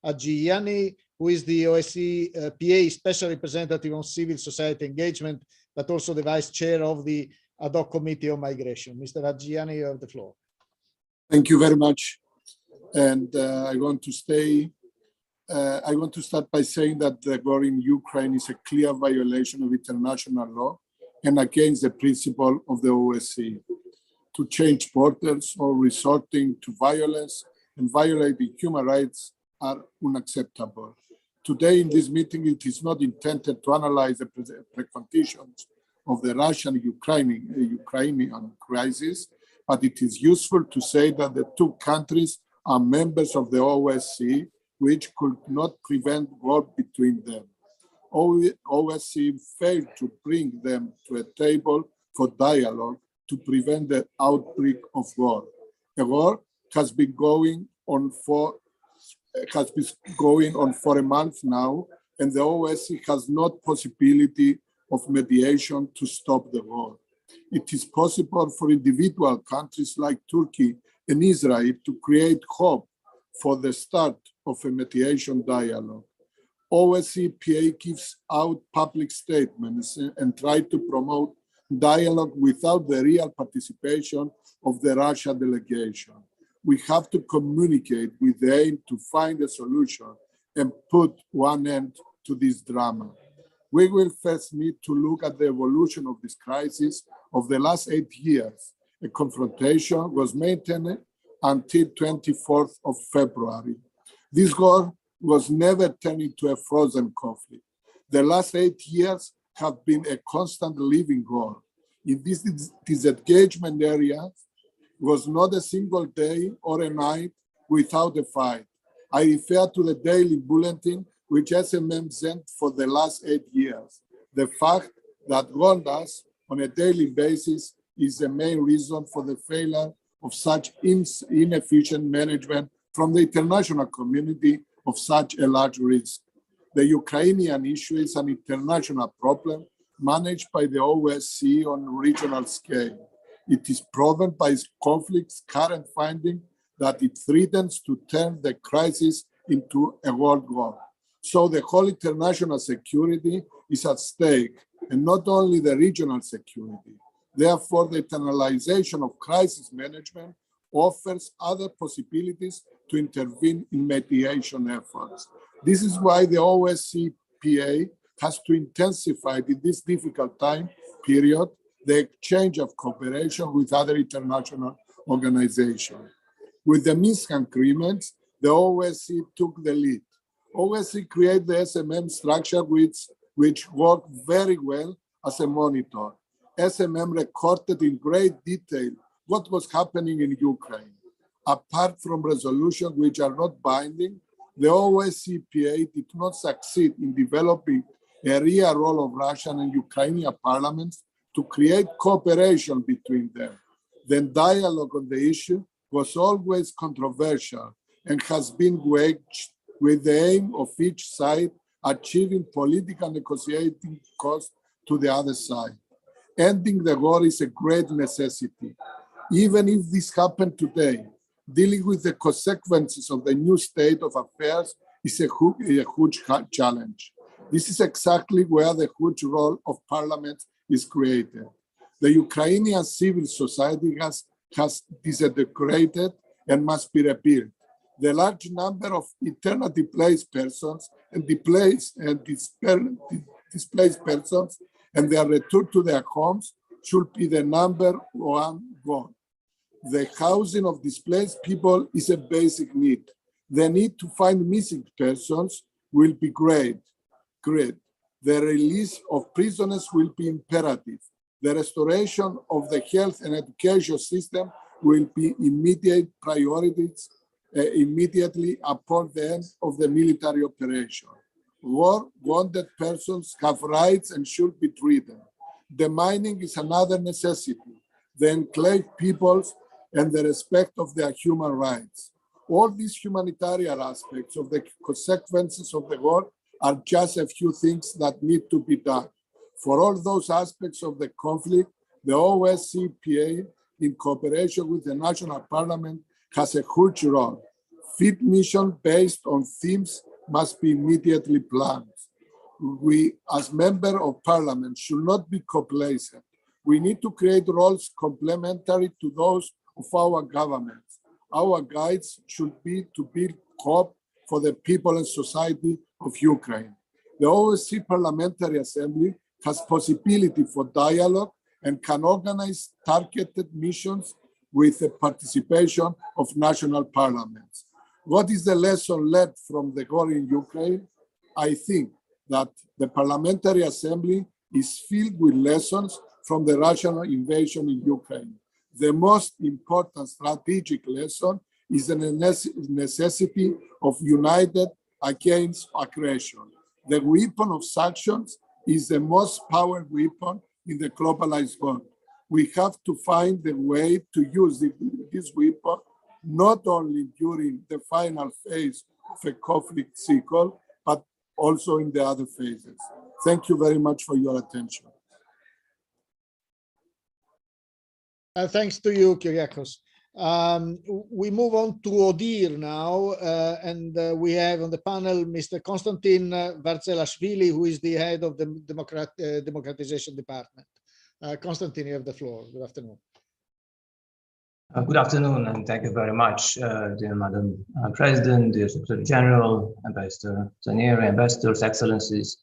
Agiani, who is the OSCE PA Special Representative on Civil Society Engagement, but also the Vice Chair of the Ad hoc Committee on Migration. Mr. Agiani, you have the floor. Thank you very much. And I want to start by saying that the war in Ukraine is a clear violation of international law and against the principle of the OSCE. To change borders or resorting to violence and violating human rights are unacceptable. Today in this meeting, it is not intended to analyze the preconditions of the Russian-Ukrainian crisis, but it is useful to say that the two countries are members of the OSCE, which could not prevent war between them. OSCE failed to bring them to a table for dialogue to prevent the outbreak of war. A war has been going on for a month now, and the OSCE has no possibility of mediation to stop the war. It is possible for individual countries like Turkey and Israel to create hope for the start of a mediation dialogue. OSCE PA gives out public statements and tries to promote dialogue without the real participation of the Russia delegation. We have to communicate with the aim to find a solution and put one end to this drama. We will first need to look at the evolution of this crisis of the last 8 years. A confrontation was maintained until 24th of February. This war was never turned into a frozen conflict. The last 8 years have been a constant living war. In this disengagement area was not a single day or a night without a fight. I refer to the daily bulletin which SMM sent for the last 8 years. The fact that warned us on a daily basis is the main reason for the failure of such inefficient management from the international community of such a large risk. The Ukrainian issue is an international problem managed by the OSCE on a regional scale. It is proven by its conflict's current finding that it threatens to turn the crisis into a world war. So the whole international security is at stake, and not only the regional security. Therefore, the internalization of crisis management offers other possibilities to intervene in mediation efforts. This is why the OSCE PA has to intensify in this difficult time period the exchange of cooperation with other international organizations. With the Minsk agreements, the OSCE took the lead. OSCE created the SMM structure which worked very well as a monitor. SMM recorded in great detail what was happening in Ukraine. Apart from resolutions which are not binding, the OSCE PA did not succeed in developing a real role of Russian and Ukrainian parliaments to create cooperation between them. Then dialogue on the issue was always controversial and has been waged with the aim of each side achieving political negotiating cost to the other side. Ending the war is a great necessity. Even if this happened today, dealing with the consequences of the new state of affairs is a huge challenge. This is exactly where the huge role of Parliament is created. The Ukrainian civil society has disintegrated and must be rebuilt. The large number of internally displaced persons and displaced persons and their return to their homes should be the number one goal. The housing of displaced people is a basic need. The need to find missing persons will be great. The release of prisoners will be imperative. The restoration of the health and education system will be immediate priorities immediately upon the end of the military operation. War-wounded persons have rights and should be treated. Demining is another necessity. The enclave peoples and the respect of their human rights. All these humanitarian aspects of the consequences of the war are just a few things that need to be done. For all those aspects of the conflict, the OSCE, in cooperation with the National Parliament, has a huge role. Fit mission based on themes must be immediately planned. We, as members of Parliament, should not be complacent. We need to create roles complementary to those of our governments. Our guides should be to build hope for the people and society of Ukraine. The OSCE Parliamentary Assembly has possibility for dialogue and can organize targeted missions with the participation of national parliaments. What is the lesson learned from the war in Ukraine? I think that the Parliamentary Assembly is filled with lessons from the Russian invasion in Ukraine. The most important strategic lesson is the necessity of united against aggression. The weapon of sanctions is the most powerful weapon in the globalized world. We have to find the way to use this weapon not only during the final phase of a conflict cycle, but also in the other phases. Thank you very much for your attention. Thanks to you, Kyriakos. We move on to ODIHR now, and we have on the panel Mr. Konstantin Varzelashvili, who is the head of the Democratization Department. Konstantin, you have the floor. Good afternoon. Good afternoon, and thank you very much, dear Madam President, dear Secretary General, Ambassador Zanieri, Ambassadors, Excellencies,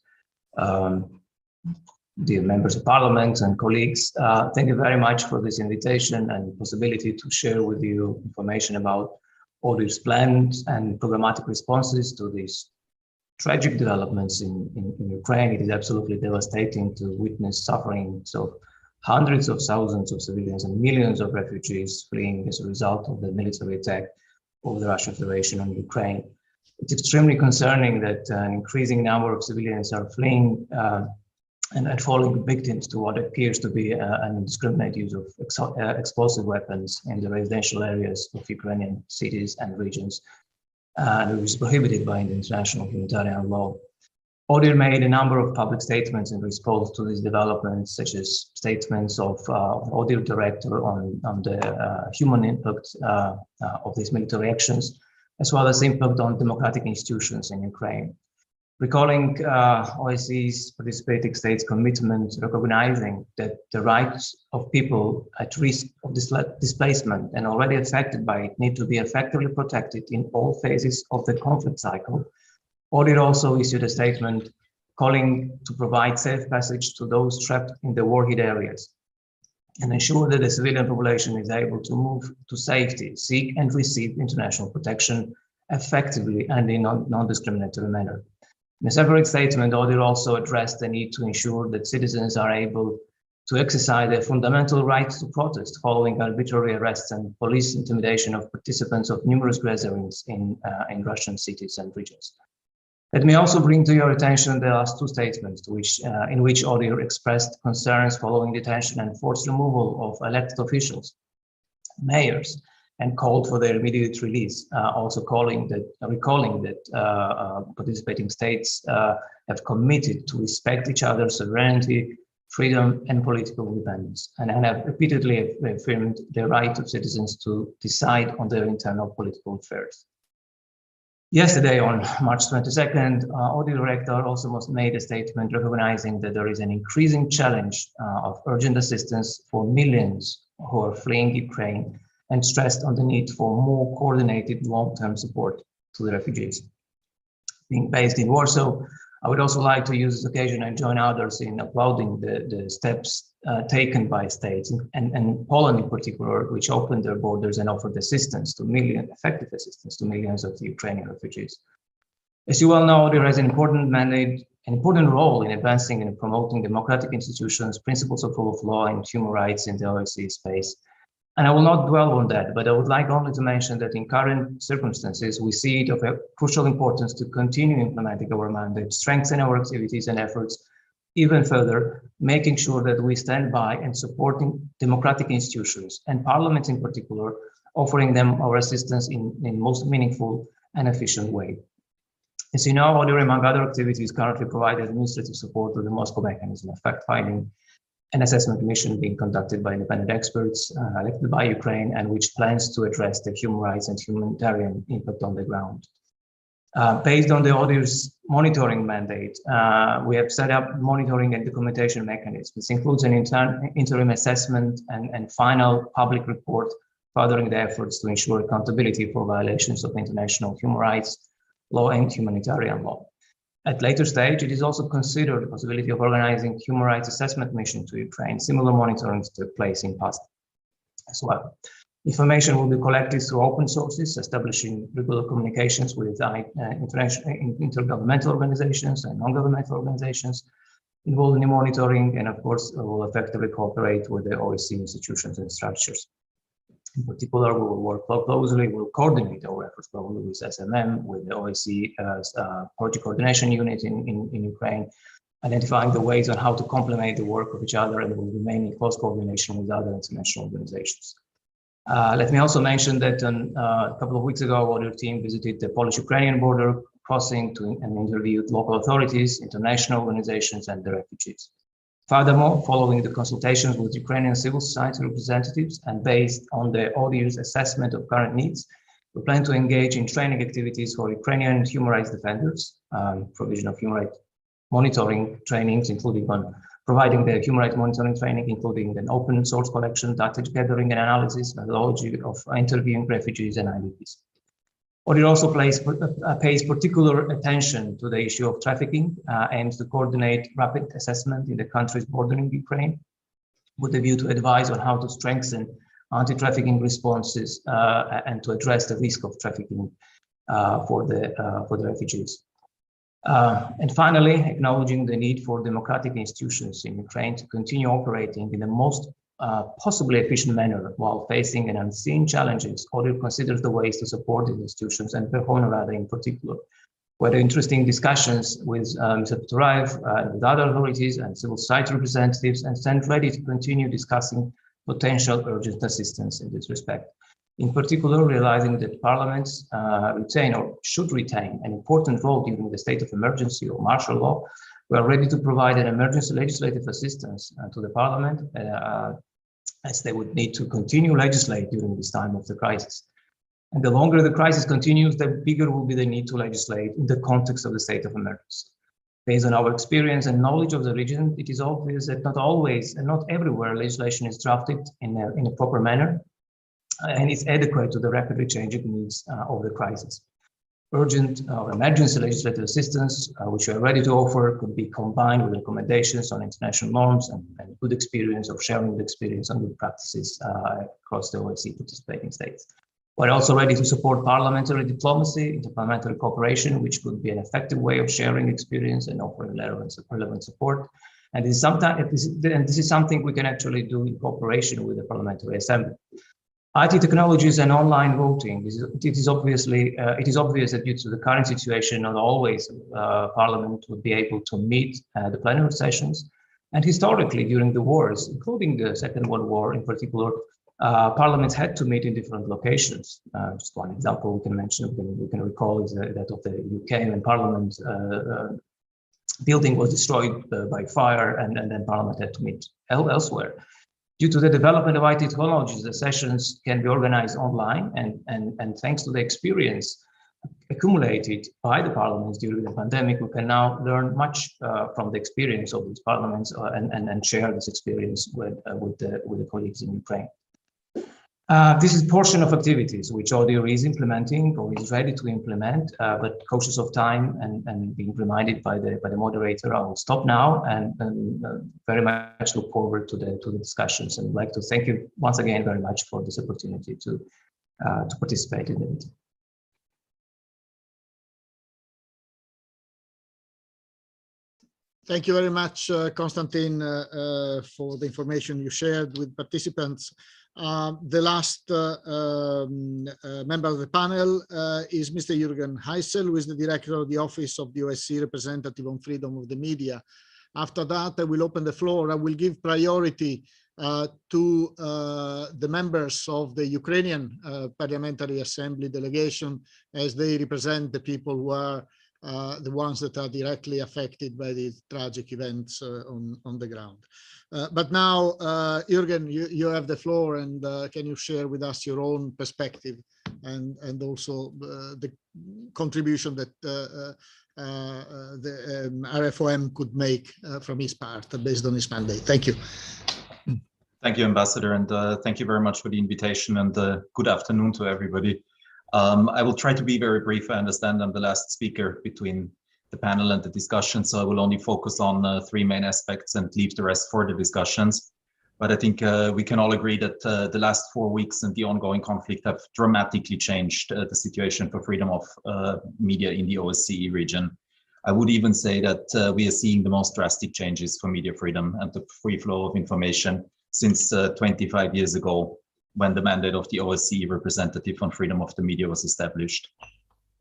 dear members of Parliament and colleagues. Thank you very much for this invitation and possibility to share with you information about ODIHR's plans and programmatic responses to these tragic developments in Ukraine. It is absolutely devastating to witness suffering of hundreds of thousands of civilians and millions of refugees fleeing as a result of the military attack of the Russian Federation on Ukraine. It's extremely concerning that an increasing number of civilians are fleeing and falling victims to what appears to be an indiscriminate use of explosive weapons in the residential areas of Ukrainian cities and regions, which is prohibited by the international humanitarian law. ODIHR made a number of public statements in response to these developments, such as statements of ODIHR director on the human impact of these military actions, as well as impact on democratic institutions in Ukraine. Recalling OSCE's participating states' commitment, recognizing that the rights of people at risk of displacement and already affected by it need to be effectively protected in all phases of the conflict cycle, ODIHR also issued a statement calling to provide safe passage to those trapped in the war-hit areas and ensure that the civilian population is able to move to safety, seek and receive international protection effectively and in a non-discriminatory manner. In a separate statement, ODIHR also addressed the need to ensure that citizens are able to exercise their fundamental right to protest following arbitrary arrests and police intimidation of participants of numerous gatherings in Russian cities and regions. Let me also bring to your attention the last two statements in which ODIHR expressed concerns following detention and forced removal of elected officials, mayors, and called for their immediate release, also recalling that participating states have committed to respect each other's sovereignty, freedom, and political independence, and have repeatedly affirmed the right of citizens to decide on their internal political affairs. Yesterday, on March 22nd, ODIHR Director also made a statement recognizing that there is an increasing challenge of urgent assistance for millions who are fleeing Ukraine, and stressed on the need for more coordinated long-term support to the refugees. Being based in Warsaw, I would also like to use this occasion and join others in applauding the steps taken by states, and Poland in particular, which opened their borders and offered effective assistance to millions of the Ukrainian refugees. As you well know, there is an important mandate, an important role in advancing and promoting democratic institutions, principles of rule of law, and human rights in the OSCE space. And I will not dwell on that, but I would like only to mention that in current circumstances, we see it of a crucial importance to continue implementing our mandate, strengthen our activities and efforts even further, making sure that we stand by and supporting democratic institutions and parliaments in particular, offering them our assistance in most meaningful and efficient way. As you know, ODIHR, among other activities, currently provide administrative support to the Moscow mechanism of fact-finding and assessment mission being conducted by independent experts elected by Ukraine, and which plans to address the human rights and humanitarian impact on the ground. Based on the ODIHR's monitoring mandate, we have set up monitoring and documentation mechanisms. This includes an interim assessment and final public report, furthering the efforts to ensure accountability for violations of international human rights law and humanitarian law. At later stage, it is also considered the possibility of organizing human rights assessment mission to Ukraine. Similar monitoring took place in past as well. Information will be collected through open sources, establishing regular communications with intergovernmental organizations and non-governmental organizations involved in the monitoring, and of course, will effectively cooperate with the OSCE institutions and structures. In particular, we will work closely, we'll coordinate our efforts closely with SMM, with the OSCE project coordination unit in Ukraine, identifying the ways on how to complement the work of each other, and will remain in close coordination with other international organizations. Let me also mention that a couple of weeks ago, our ODIHR team visited the Polish-Ukrainian border crossing and interviewed local authorities, international organizations, and the refugees. Furthermore, following the consultations with Ukrainian civil society representatives and based on the ODIHR's assessment of current needs, we plan to engage in training activities for Ukrainian human rights defenders, provision of human rights monitoring trainings, including on providing the human rights monitoring training, including an open source collection, data gathering and analysis, methodology of interviewing refugees and IDPs. ODIHR also pays particular attention to the issue of trafficking and to coordinate rapid assessment in the countries bordering Ukraine, with a view to advise on how to strengthen anti-trafficking responses and to address the risk of trafficking for the refugees. And finally, acknowledging the need for democratic institutions in Ukraine to continue operating in the most possibly efficient manner while facing an unseen challenges, ODIHR considers the ways to support these institutions and Verkhovna Rada in particular. We had interesting discussions with Mr. Peturaev and with other authorities and civil society representatives, and stand ready to continue discussing potential urgent assistance in this respect. In particular, realizing that parliaments retain or should retain an important role during the state of emergency or martial law, we are ready to provide an emergency legislative assistance to the parliament as they would need to continue legislate during this time of the crisis. And the longer the crisis continues, the bigger will be the need to legislate in the context of the state of emergency. Based on our experience and knowledge of the region, it is obvious that not always and not everywhere legislation is drafted in a proper manner and is adequate to the rapidly changing needs of the crisis. Urgent or emergency legislative assistance, which we are ready to offer, could be combined with recommendations on international norms and good experience of sharing the experience and good practices across the OSCE participating states. We're also ready to support parliamentary diplomacy, interparliamentary cooperation, which could be an effective way of sharing experience and offering relevant support. And this is something we can actually do in cooperation with the Parliamentary Assembly. IT technologies and online voting. It is obvious that due to the current situation, not always Parliament would be able to meet the plenary sessions. And historically, during the wars, including the Second World War in particular, parliaments had to meet in different locations. Just one example we can mention, we can recall is that of the UK when Parliament building was destroyed by fire, and then Parliament had to meet elsewhere. Due to the development of IT technologies, the sessions can be organized online, and thanks to the experience accumulated by the parliaments during the pandemic, we can now learn much from the experience of these parliaments and share this experience with the colleagues in Ukraine. This is a portion of activities which ODIHR is implementing or is ready to implement, but cautious of time and being reminded by the moderator, I will stop now and very much look forward to the discussions, and I'd like to thank you once again very much for this opportunity to participate in the meeting. Thank you very much, Konstantin, for the information you shared with participants. The last member of the panel is Mr. Jürgen Heissel, who is the director of the Office of the OSCE Representative on Freedom of the Media. After that, I will open the floor. I will give priority to the members of the Ukrainian Parliamentary Assembly delegation, as they represent the people who are the ones that are directly affected by these tragic events on the ground. But now, Jürgen, you have the floor, and can you share with us your own perspective and also the contribution that the RFOM could make from his part based on his mandate? Thank you. Thank you, Ambassador, and thank you very much for the invitation, and good afternoon to everybody. I will try to be very brief. I understand I'm the last speaker between the panel and the discussion, so I will only focus on 3 main aspects and leave the rest for the discussions. But I think we can all agree that the last 4 weeks and the ongoing conflict have dramatically changed the situation for freedom of media in the OSCE region. I would even say that we are seeing the most drastic changes for media freedom and the free flow of information since 25 years ago, when the mandate of the OSCE representative on freedom of the media was established.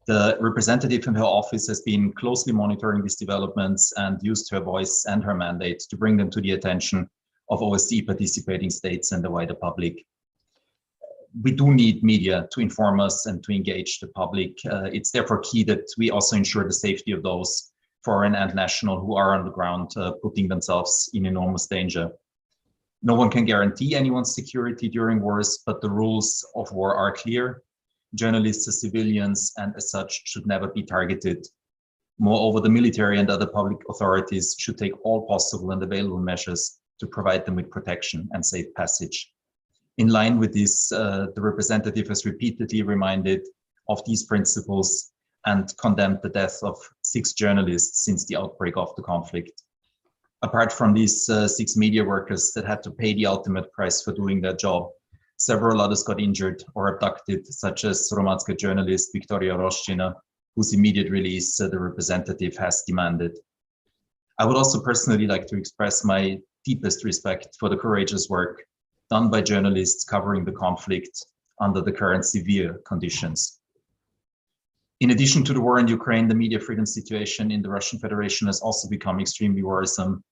The representative in her office has been closely monitoring these developments and used her voice and her mandate to bring them to the attention of OSCE participating states and the wider public. We do need media to inform us and to engage the public. It's therefore key that we also ensure the safety of those foreign and national who are on the ground, putting themselves in enormous danger. No one can guarantee anyone's security during wars, but the rules of war are clear. Journalists as civilians and as such should never be targeted. Moreover, the military and other public authorities should take all possible and available measures to provide them with protection and safe passage. In line with this, the representative has repeatedly reminded of these principles and condemned the death of 6 journalists since the outbreak of the conflict. Apart from these 6 media workers that had to pay the ultimate price for doing their job, several others got injured or abducted, such as Hromadska journalist Victoria Roshchina, whose immediate release the representative has demanded. I would also personally like to express my deepest respect for the courageous work done by journalists covering the conflict under the current severe conditions. In addition to the war in Ukraine, the media freedom situation in the Russian Federation has also become extremely worrisome.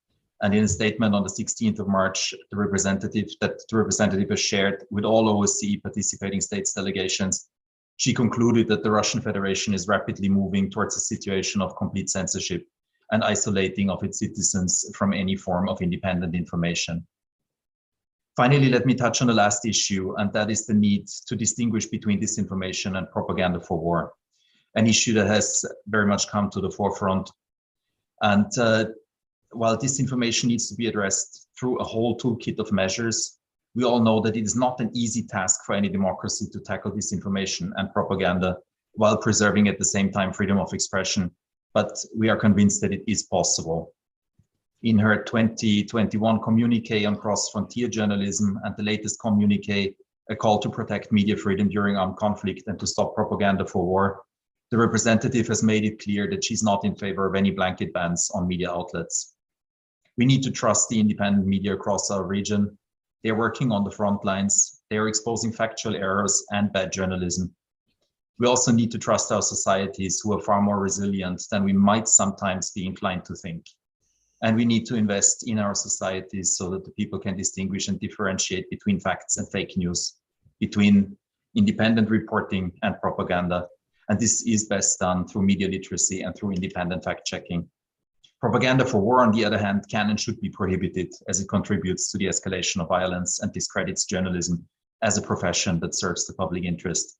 And in a statement on the 16th of March, the representative has shared with all OSCE participating states delegations, she concluded that the Russian Federation is rapidly moving towards a situation of complete censorship and isolating of its citizens from any form of independent information. Finally, let me touch on the last issue, and that is the need to distinguish between disinformation and propaganda for war, an issue that has very much come to the forefront. And while disinformation needs to be addressed through a whole toolkit of measures, we all know that it is not an easy task for any democracy to tackle disinformation and propaganda while preserving at the same time freedom of expression, but we are convinced that it is possible. In her 2021 communique on cross-frontier journalism and the latest communique, a call to protect media freedom during armed conflict and to stop propaganda for war, the representative has made it clear that she's not in favor of any blanket bans on media outlets. We need to trust the independent media across our region. They're working on the front lines. They are exposing factual errors and bad journalism. We also need to trust our societies, who are far more resilient than we might sometimes be inclined to think. And we need to invest in our societies so that the people can distinguish and differentiate between facts and fake news, between independent reporting and propaganda. And this is best done through media literacy and through independent fact-checking. Propaganda for war, on the other hand, can and should be prohibited, as it contributes to the escalation of violence and discredits journalism as a profession that serves the public interest.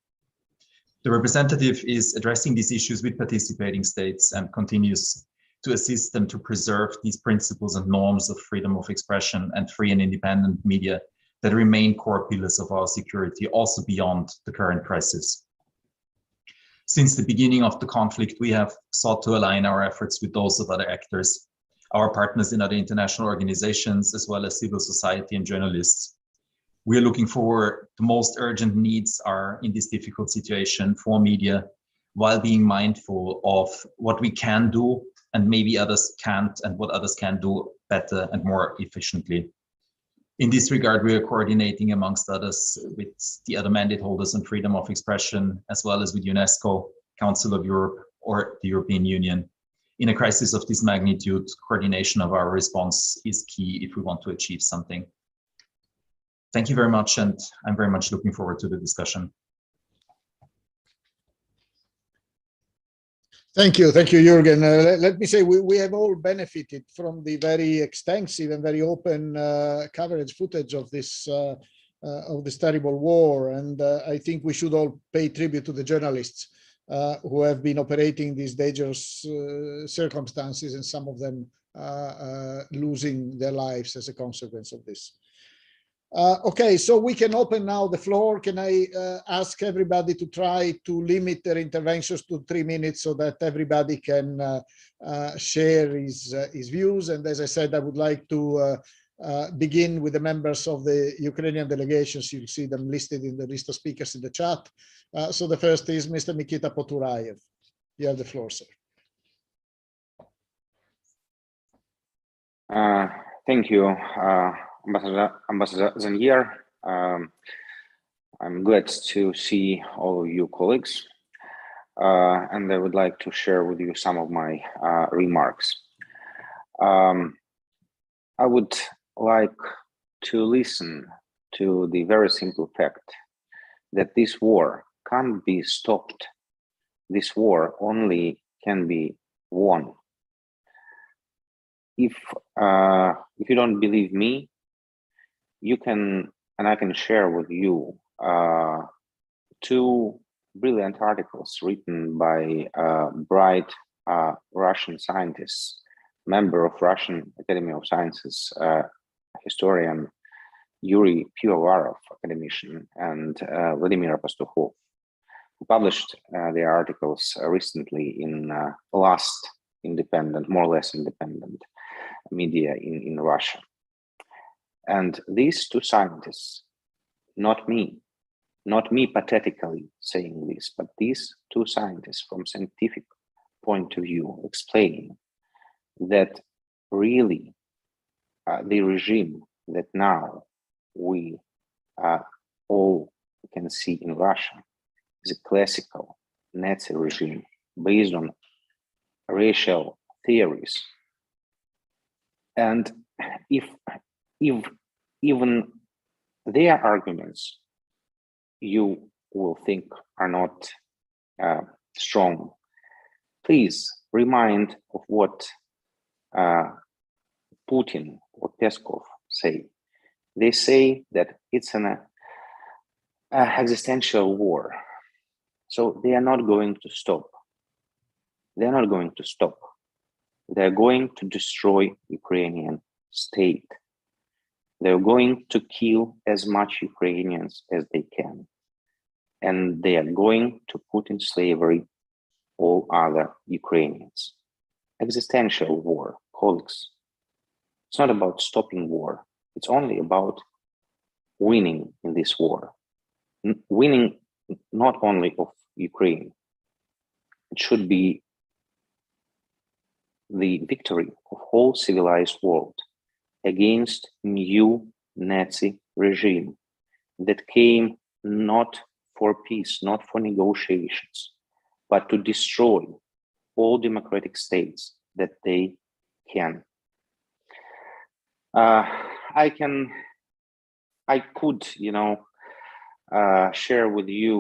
The representative is addressing these issues with participating states and continues to assist them to preserve these principles and norms of freedom of expression and free and independent media that remain core pillars of our security, also beyond the current crisis. Since the beginning of the conflict, we have sought to align our efforts with those of other actors, our partners in other international organizations, as well as civil society and journalists. We are looking for the most urgent needs are in this difficult situation for media, while being mindful of what we can do and maybe others can't, and what others can do better and more efficiently. In this regard, we are coordinating, amongst others, with the other mandate holders on freedom of expression, as well as with UNESCO, Council of Europe, or the European Union. In a crisis of this magnitude, coordination of our response is key if we want to achieve something. Thank you very much, and I'm very much looking forward to the discussion. Thank you, Jürgen. Let me say we have all benefited from the very extensive and very open coverage footage of this terrible war, and I think we should all pay tribute to the journalists who have been operating these dangerous circumstances, and some of them losing their lives as a consequence of this. Okay, so we can open now the floor. Can I ask everybody to try to limit their interventions to 3 minutes so that everybody can share his views? And as I said, I would like to begin with the members of the Ukrainian delegations. You'll see them listed in the list of speakers in the chat. So the first is Mr. Nikita Poturayev. You have the floor, sir. Thank you. Ambassador Zanier, I'm glad to see all of you colleagues, and I would like to share with you some of my remarks. I would like to listen to the very simple fact that this war can't be stopped. This war only can be won. If you don't believe me, you can, and I can share with you 2 brilliant articles written by bright Russian scientists, member of Russian Academy of Sciences, historian Yuri Pivovarov, academician, and Vladimir Pastukhov, who published their articles recently in last independent, more or less independent media in Russia. And these 2 scientists, not me pathetically saying this, but these 2 scientists from scientific point of view explaining that really the regime that now we all can see in Russia is a classical Nazi regime based on racial theories. And if even their arguments you will think are not strong, please remind of what Putin or Peskov say. They say that it's an existential war. So they are not going to stop. They're not going to stop. They're going to destroy Ukrainian state. They're going to kill as much Ukrainians as they can. And they are going to put in slavery all other Ukrainians. Existential war, colleagues. It's not about stopping war. It's only about winning in this war. Winning not only of Ukraine. It should be the victory of whole civilized world against new Nazi regime that came not for peace, not for negotiations, but to destroy all democratic states that they can. I could, share with you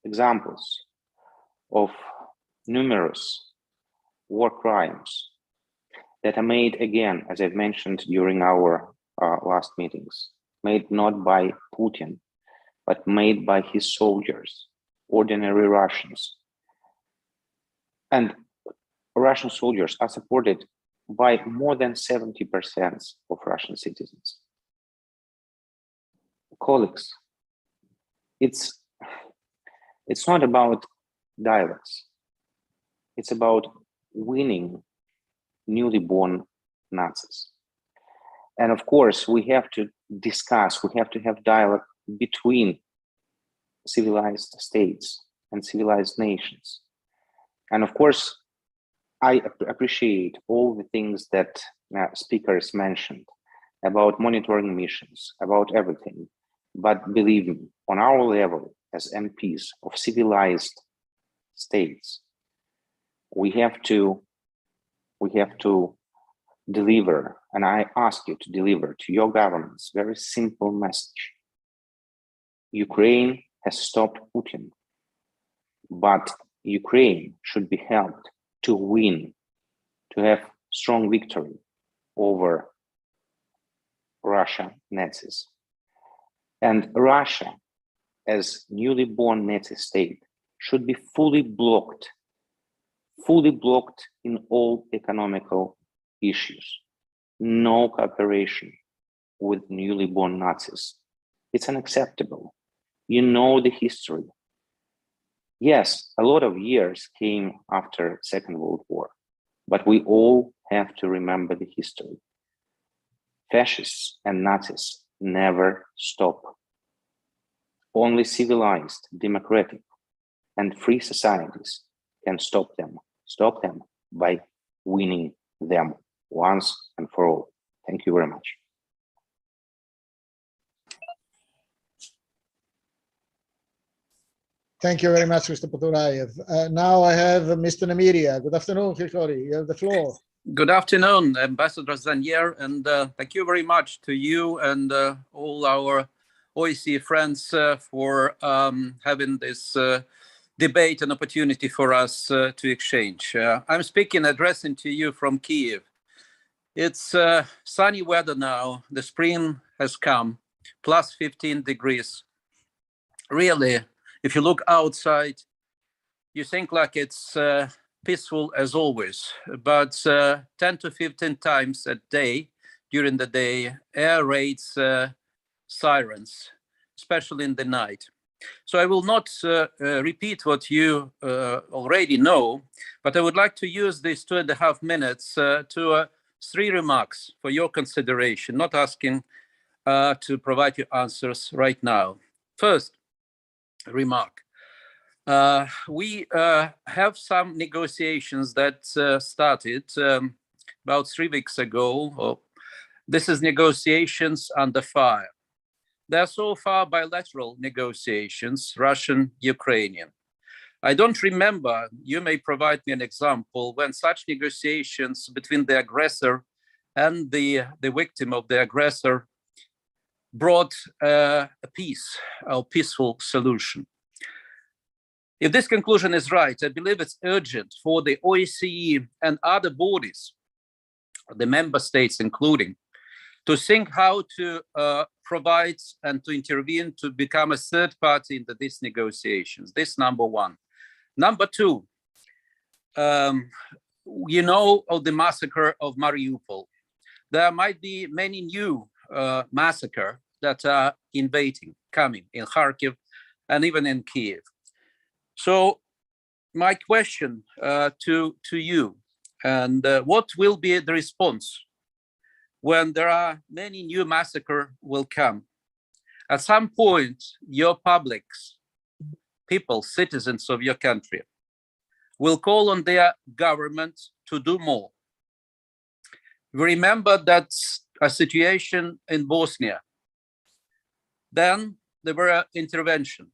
examples of numerous war crimes that are made, again, as I've mentioned during our last meetings, made not by Putin, but made by his soldiers ordinary Russians. And Russian soldiers are supported by more than 70% of Russian citizens. Colleagues, it's not about dialogues. It's about winning newly born Nazis. And of course, we have to discuss, we have to have dialogue between civilized states and civilized nations. And of course, I appreciate all the things that speakers mentioned about monitoring missions, about everything. But believe me, on our level as MPs of civilized states, we have to deliver, and I ask you to deliver to your governments very simple message. Ukraine has stopped Putin, but Ukraine should be helped to win, to have strong victory over Russia Nazis. And Russia, as newly born Nazi state, should be fully blocked in all economical issues. No cooperation with newly born Nazis. It's unacceptable. You know the history. Yes, a lot of years came after Second World War, but we all have to remember the history. Fascists and Nazis never stop. Only civilized, democratic, and free societies can stop them by winning them once and for all. Thank you very much. Thank you very much, Mr. Potorayev. Now I have Mr. Nemiria. Good afternoon, Grigori. You have the floor. Good afternoon, Ambassador Zanier, and thank you very much to you and all our OSCE friends for having this debate and opportunity for us to exchange. I'm addressing to you from Kiev. It's sunny weather now. The spring has come, plus 15 degrees. Really, if you look outside, you think like it's peaceful as always, but 10 to 15 times a day during the day, air raids, sirens, especially in the night. So I will not repeat what you already know, but I would like to use these 2.5 minutes to 3 remarks for your consideration, not asking to provide you answers right now. First remark. We have some negotiations that started about 3 weeks ago. This is negotiations under fire. They are so far bilateral negotiations, Russian-Ukrainian. I don't remember, you may provide me an example, when such negotiations between the aggressor and the victim of the aggressor brought a peace, a peaceful solution. If this conclusion is right, I believe it's urgent for the OSCE and other bodies, the member states including, to think how to provide and to intervene to become a third party in these negotiations. This number one. Number two, you know of the massacre of Mariupol. There might be many new massacres that are coming in Kharkiv and even in Kiev. So my question to you, and what will be the response when there are many new massacres will come? At some point, your publics, people, citizens of your country, will call on their government to do more. We remember that's a situation in Bosnia. Then there were intervention.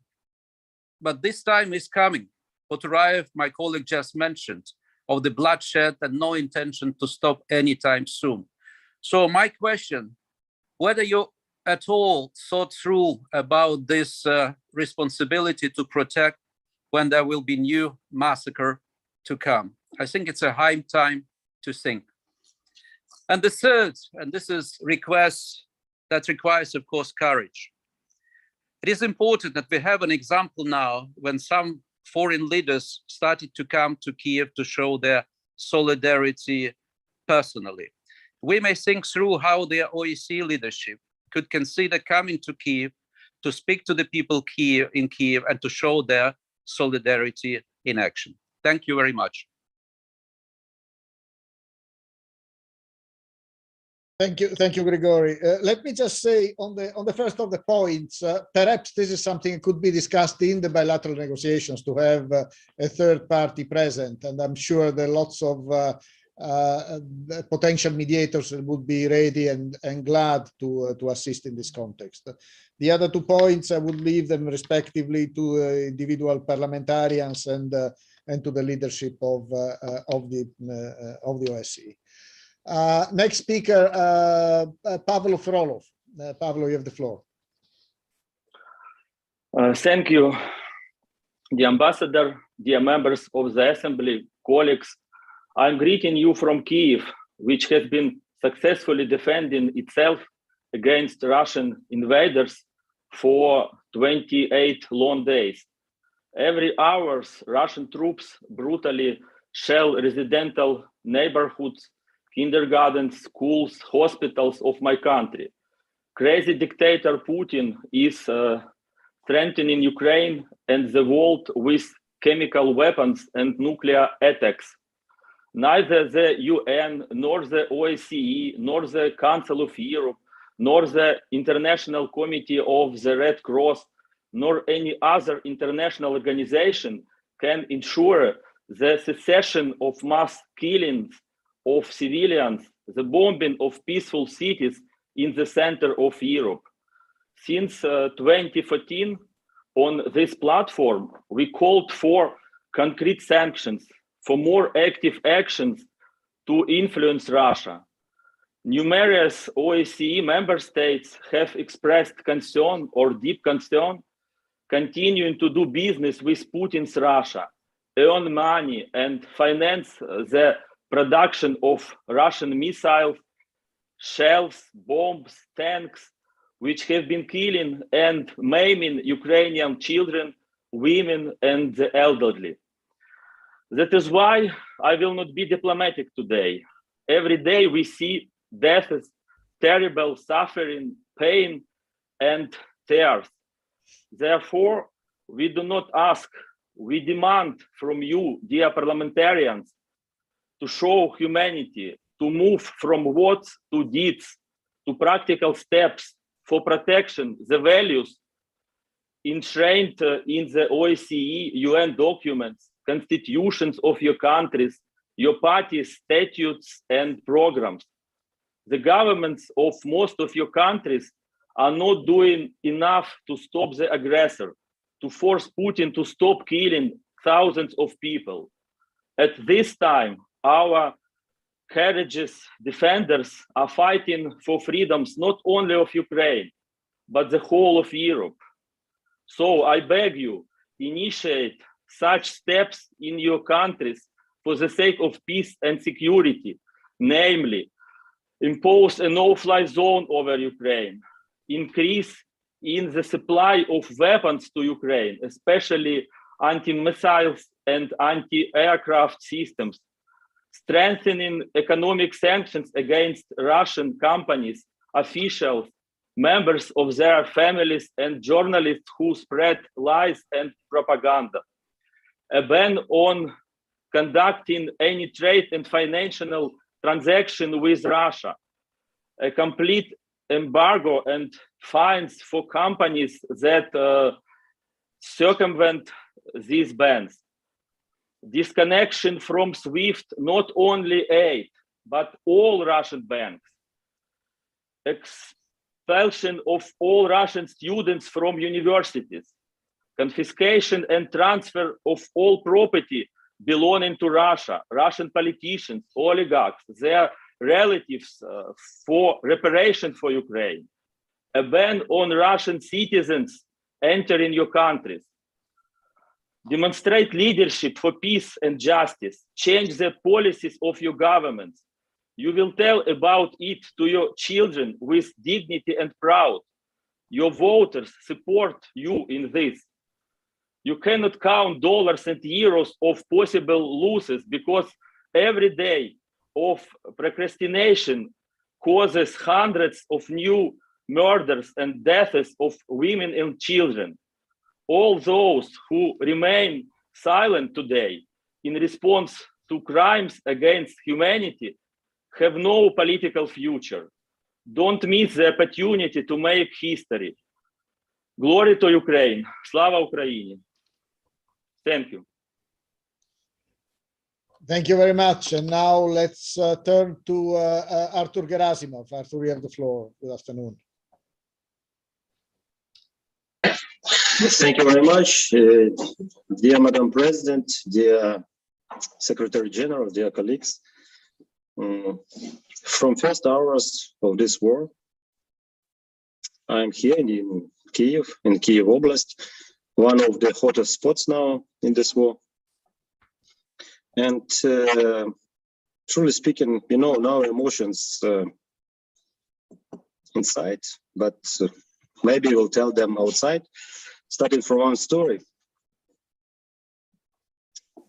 But this time is coming. Potorayev, my colleague, just mentioned of the bloodshed and no intention to stop anytime soon. So my question, whether you at all thought through about this responsibility to protect when there will be new massacre to come. I think it's a high time to think. And the third, and this is request that requires, of course, courage. It is important that we have an example now when some foreign leaders started to come to Kiev to show their solidarity personally. We may think through how the OSCE leadership could consider coming to Kiev to speak to the people in Kiev and to show their solidarity in action. Thank you very much. Thank you, Grigori. Let me just say on the first of the points, perhaps this is something that could be discussed in the bilateral negotiations to have a third party present, and I'm sure there are lots of potential mediators that would be ready and glad to assist in this context. The other 2 points, I would leave them respectively to individual parliamentarians and to the leadership of the OSCE. Next speaker, Pavlo Frolov. Pavlo, you have the floor. Thank you, the ambassador, dear members of the assembly, colleagues. I'm greeting you from Kiev, which has been successfully defending itself against Russian invaders for 28 long days. Every hour, Russian troops brutally shell residential neighborhoods, kindergartens, schools, hospitals of my country. Crazy dictator Putin is threatening Ukraine and the world with chemical weapons and nuclear attacks. Neither the UN, nor the OSCE, nor the Council of Europe, nor the International Committee of the Red Cross, nor any other international organization can ensure the cessation of mass killings of civilians, the bombing of peaceful cities in the center of Europe. Since 2014, on this platform, we called for concrete sanctions, for more active actions to influence Russia. Numerous OSCE member states have expressed concern or deep concern, continuing to do business with Putin's Russia, earn money and finance the production of Russian missiles, shells, bombs, tanks, which have been killing and maiming Ukrainian children, women, and the elderly. That is why I will not be diplomatic today. Every day we see deaths, terrible suffering, pain, and tears. Therefore, we do not ask, we demand from you, dear parliamentarians, to show humanity, to move from words to deeds, to practical steps for protection, the values enshrined in the OSCE UN documents, constitutions of your countries, your parties, statutes, and programs. The governments of most of your countries are not doing enough to stop the aggressor, to force Putin to stop killing thousands of people. At this time, our courageous defenders are fighting for freedoms not only of Ukraine, but the whole of Europe. So I beg you, initiate such steps in your countries for the sake of peace and security, namely, impose a no-fly zone over Ukraine, increase in the supply of weapons to Ukraine, especially anti-missiles and anti-aircraft systems, strengthening economic sanctions against Russian companies, officials, members of their families, and journalists who spread lies and propaganda. A ban on conducting any trade and financial transaction with Russia, a complete embargo and fines for companies that circumvent these bans. Disconnection from SWIFT, not only aid, but all Russian banks. Expulsion of all Russian students from universities. Confiscation and transfer of all property belonging to Russia, Russian politicians, oligarchs, their relatives for reparation for Ukraine. A ban on Russian citizens entering your countries. Demonstrate leadership for peace and justice. Change the policies of your governments. You will tell about it to your children with dignity and proud. Your voters support you in this. You cannot count dollars and euros of possible losses because every day of procrastination causes hundreds of new murders and deaths of women and children. All those who remain silent today in response to crimes against humanity have no political future. Don't miss the opportunity to make history. Glory to Ukraine. Slava Ukraini. Thank you. Thank you very much. And now let's turn to Artur Gerasimov. Artur, you have the floor. Good afternoon. Thank you very much. Dear Madam President, dear Secretary General, dear colleagues. From first hours of this war, I'm here in Kiev Oblast, one of the hottest spots now in this war. And truly speaking, you know, now emotions inside, but maybe we'll tell them outside, starting from one story.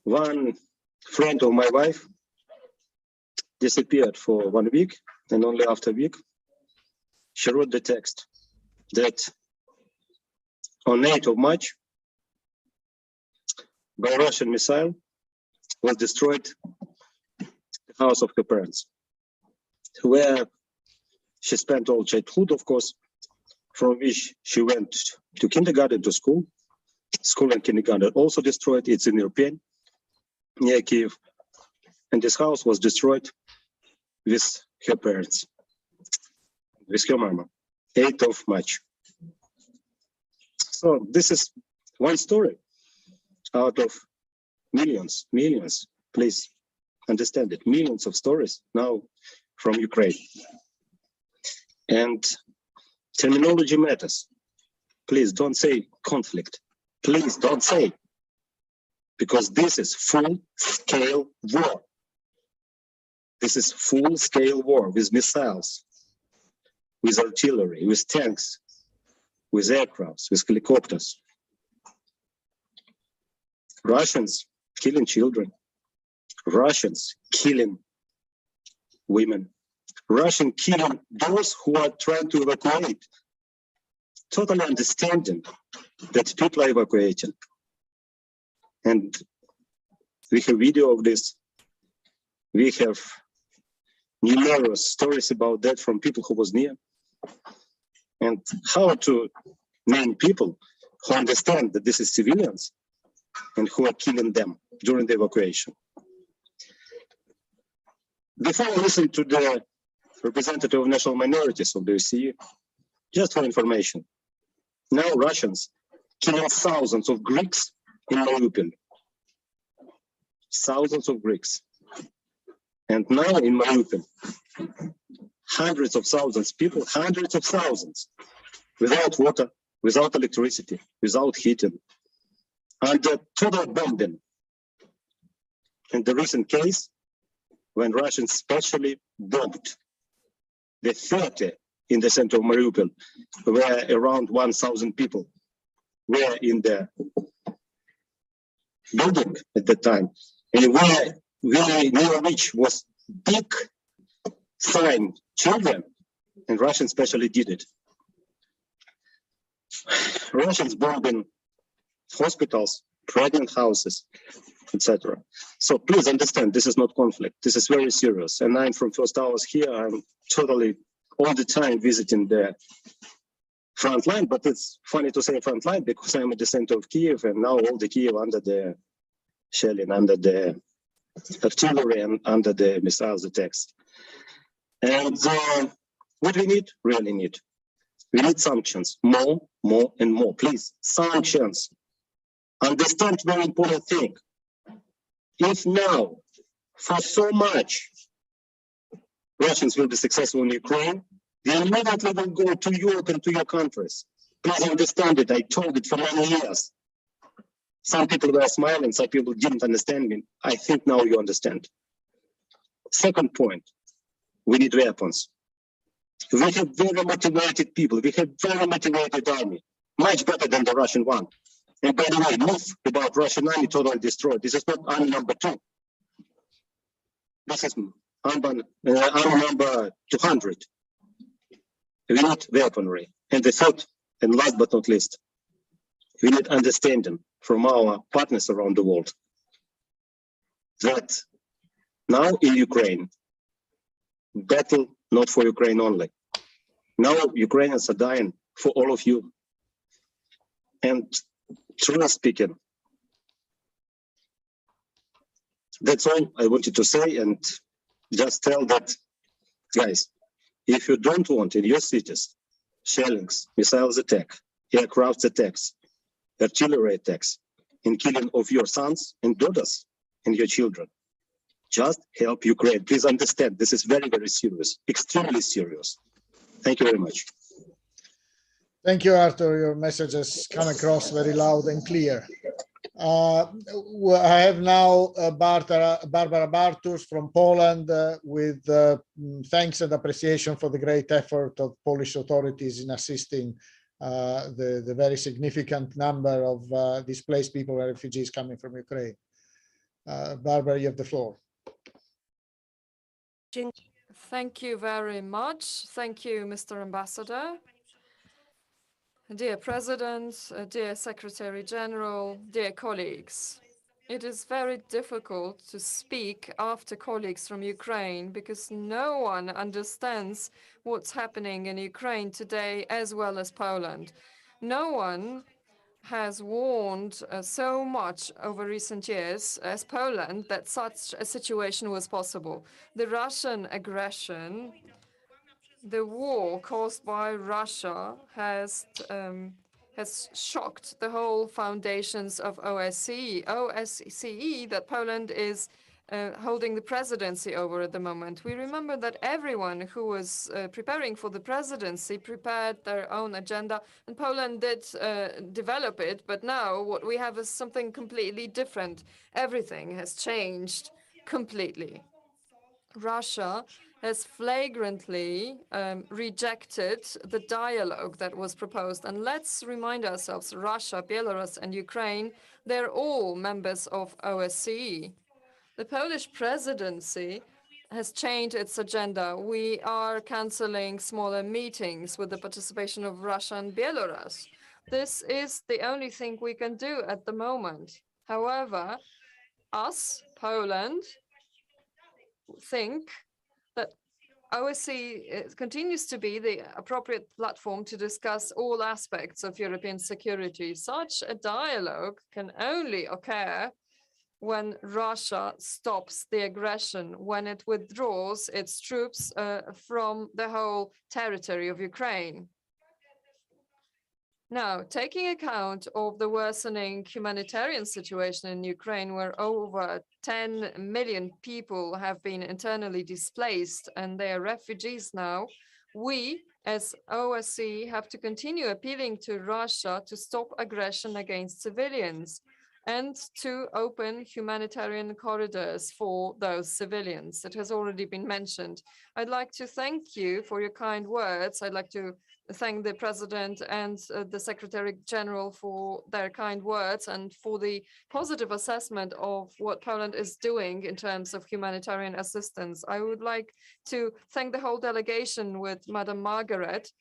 One friend of my wife disappeared for 1 week, and only after a week, she wrote the text that on 8th of March, by Russian missile, was destroyed the house of her parents, where she spent all childhood, of course, from which she went to kindergarten, to school and kindergarten also destroyed. It's in European, near Kiev. And this house was destroyed with her parents, with her mama, 8th of March. So this is one story out of millions, please understand it, millions of stories now from Ukraine. And terminology matters. Please don't say conflict. Please don't say, because this is full-scale war. This is full-scale war with missiles, with artillery, with tanks, with aircrafts, with helicopters. Russians killing children, Russians killing women, Russian killing those who are trying to evacuate, totally understanding that people are evacuating. And we have video of this. We have numerous stories about that from people who was near. And how to name people who understand that this is civilians and who are killing them during the evacuation. Before I listen to the representative of national minorities of the OSCE, just for information, now Russians killing thousands of Greeks in Mariupol. Thousands of Greeks. And now in Mariupol, hundreds of thousands people, hundreds of thousands, without water, without electricity, without heating, under total bombing. In the recent case, when Russians specially bombed the theater in the center of Mariupol, where around 1,000 people were in the building at that time, and where near which was big sign children, and Russians specially did it. Russians bombing hospitals, pregnant houses, etc. So please understand, this is not conflict. This is very serious. And I'm from first hours here. I'm totally all the time visiting the front line, but it's funny to say front line because I'm at the center of Kiev, and now all the Kiev under the shelling, under the artillery, and under the missiles attacks. And what we need, really need, we need sanctions, more and more. Please, sanctions. Understand very important thing. If now, for so much, Russians will be successful in Ukraine, they immediately will go to Europe and to your countries. Please understand it. I told it for many years. Some people were smiling, some people didn't understand me. I think now you understand. Second point, we need weapons. We have very motivated people. We have very motivated army, much better than the Russian one. And by the way, myth about Russian army totally destroyed. This is not army number 2. This is army number 200. We need weaponry. And the third, and last but not least, we need understanding from our partners around the world that now in Ukraine, battle not for Ukraine only. Now Ukrainians are dying for all of you. And truly speaking, that's all I wanted to say, and just tell that, guys, if you don't want in your cities shellings, missiles attack, aircraft attacks, artillery attacks, and killing of your sons and daughters and your children, just help Ukraine. Please understand, this is very, very serious, extremely serious. Thank you very much. Thank you, Arthur. Your message has come across very loud and clear. I have now Barbara Bartusz from Poland with thanks and appreciation for the great effort of Polish authorities in assisting the very significant number of displaced people and refugees coming from Ukraine. Barbara, you have the floor. Thank you very much. Thank you, Mr. Ambassador. Dear President, dear Secretary General, dear colleagues, it is very difficult to speak after colleagues from Ukraine because no one understands what's happening in Ukraine today as well as Poland. No one has warned so much over recent years as Poland that such a situation was possible. The Russian aggression, the war caused by Russia has shocked the whole foundations of OSCE that Poland is holding the presidency over at the moment. We remember that everyone who was preparing for the presidency prepared their own agenda, and Poland did develop it, but now what we have is something completely different. Everything has changed completely. Russia has flagrantly rejected the dialogue that was proposed. And let's remind ourselves, Russia, Belarus, and Ukraine, they're all members of OSCE. The Polish presidency has changed its agenda. We are canceling smaller meetings with the participation of Russia and Belarus. This is the only thing we can do at the moment. However, us, Poland, think that OSCE continues to be the appropriate platform to discuss all aspects of European security. Such a dialogue can only occur when Russia stops the aggression, when it withdraws its troops from the whole territory of Ukraine. Now, taking account of the worsening humanitarian situation in Ukraine, where over 10 million people have been internally displaced and they are refugees now, we as OSCE have to continue appealing to Russia to stop aggression against civilians and to open humanitarian corridors for those civilians. It has already been mentioned. I'd like to thank you for your kind words. I'd like to thank the President and the Secretary General for their kind words and for the positive assessment of what Poland is doing in terms of humanitarian assistance. I would like to thank the whole delegation with Madam Margaret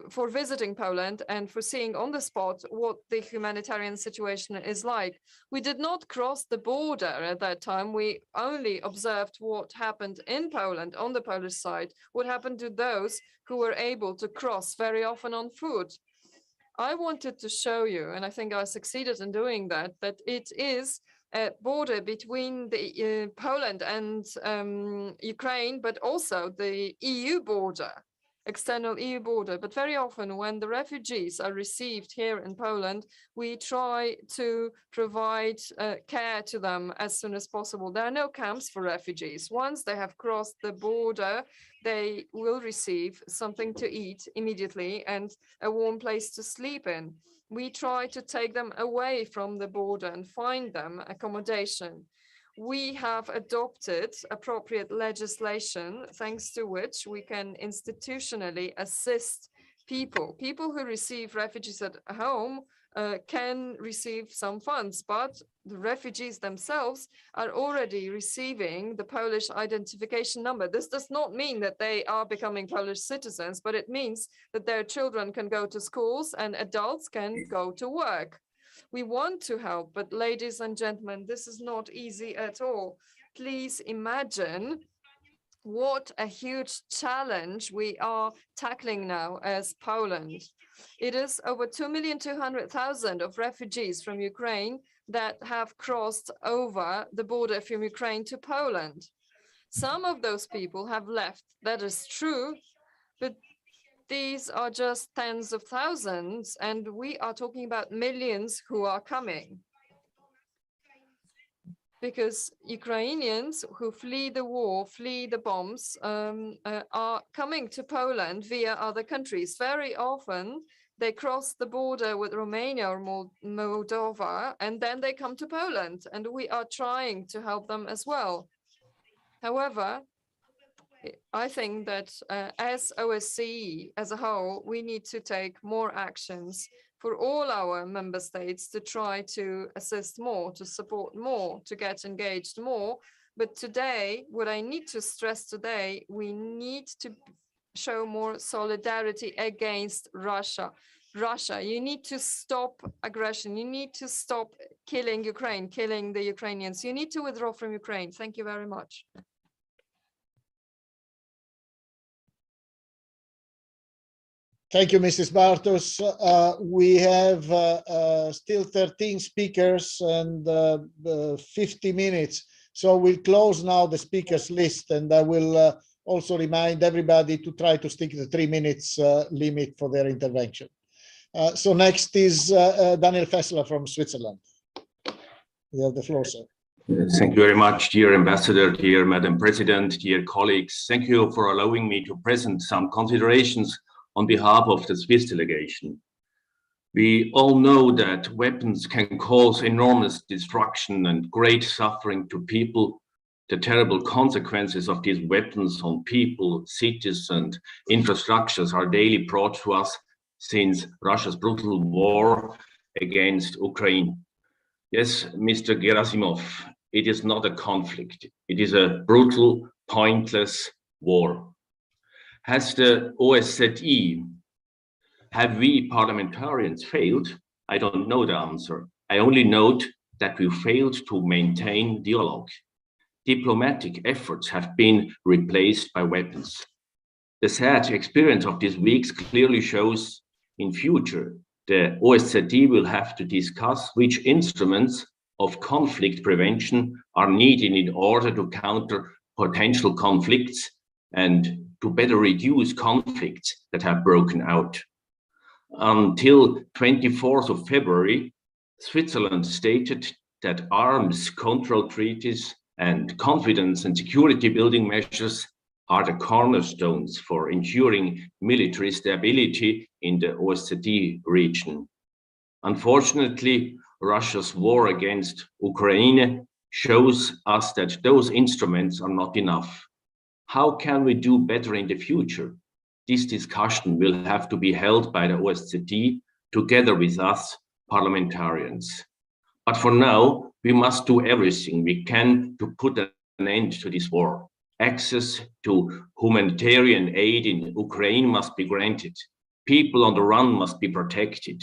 for visiting Poland and for seeing on the spot what the humanitarian situation is like. We did not cross the border at that time. We only observed what happened in Poland on the Polish side, what happened to those who were able to cross very often on foot. I wanted to show you, and I think I succeeded in doing that, that it is a border between the Poland and Ukraine, but also the EU border. External EU border. But very often when the refugees are received here in Poland, we try to provide care to them as soon as possible. There are no camps for refugees. Once they have crossed the border, they will receive something to eat immediately and a warm place to sleep in. We try to take them away from the border and find them accommodation. we have adopted appropriate legislation, thanks to which we can institutionally assist people. People who receive refugees at home can receive some funds, but the refugees themselves are already receiving the Polish identification number. This does not mean that they are becoming Polish citizens, but it means that their children can go to schools and adults can go to work. We want to help, but ladies and gentlemen, this is not easy at all. Please imagine what a huge challenge we are tackling now as Poland. It is over 2,200,000 of refugees from Ukraine that have crossed over the border from Ukraine to Poland. Some of those people have left, that is true, but these are just tens of thousands, and we are talking about millions who are coming. Because Ukrainians who flee the war, flee the bombs, are coming to Poland via other countries. Very often, they cross the border with Romania or Moldova, and then they come to Poland, and we are trying to help them as well. However, I think that as OSCE as a whole, we need to take more actions for all our member states to try to assist more, to support more, to get engaged more. But today, what I need to stress today, we need to show more solidarity against Russia. Russia, you need to stop aggression. You need to stop killing Ukraine, killing the Ukrainians. You need to withdraw from Ukraine. Thank you very much. Thank you, Mrs. Bartos. We have still 13 speakers and 50 minutes. So we'll close now the speakers list, and I will also remind everybody to try to stick to the 3 minutes limit for their intervention. So next is Daniel Fessler from Switzerland. You have the floor, sir. Thank you very much, dear Ambassador, dear Madam President, dear colleagues. Thank you for allowing me to present some considerations on behalf of the Swiss delegation. We all know that weapons can cause enormous destruction and great suffering to people. The terrible consequences of these weapons on people, cities, and infrastructures are daily brought to us since Russia's brutal war against Ukraine. Yes, Mr. Gerasimov, it is not a conflict. It is a brutal, pointless war. Has the OSCE, have we parliamentarians failed? I don't know the answer. I only note that we failed to maintain dialogue. Diplomatic efforts have been replaced by weapons. The sad experience of these weeks clearly shows in future the OSCE will have to discuss which instruments of conflict prevention are needed in order to counter potential conflicts and to better reduce conflicts that have broken out. Until 24th of February, Switzerland stated that arms control treaties and confidence and security building measures are the cornerstones for ensuring military stability in the OSCE region. Unfortunately, Russia's war against Ukraine shows us that those instruments are not enough. How can we do better in the future? This discussion will have to be held by the OSCE together with us parliamentarians. But for now, we must do everything we can to put an end to this war. Access to humanitarian aid in Ukraine must be granted. People on the run must be protected.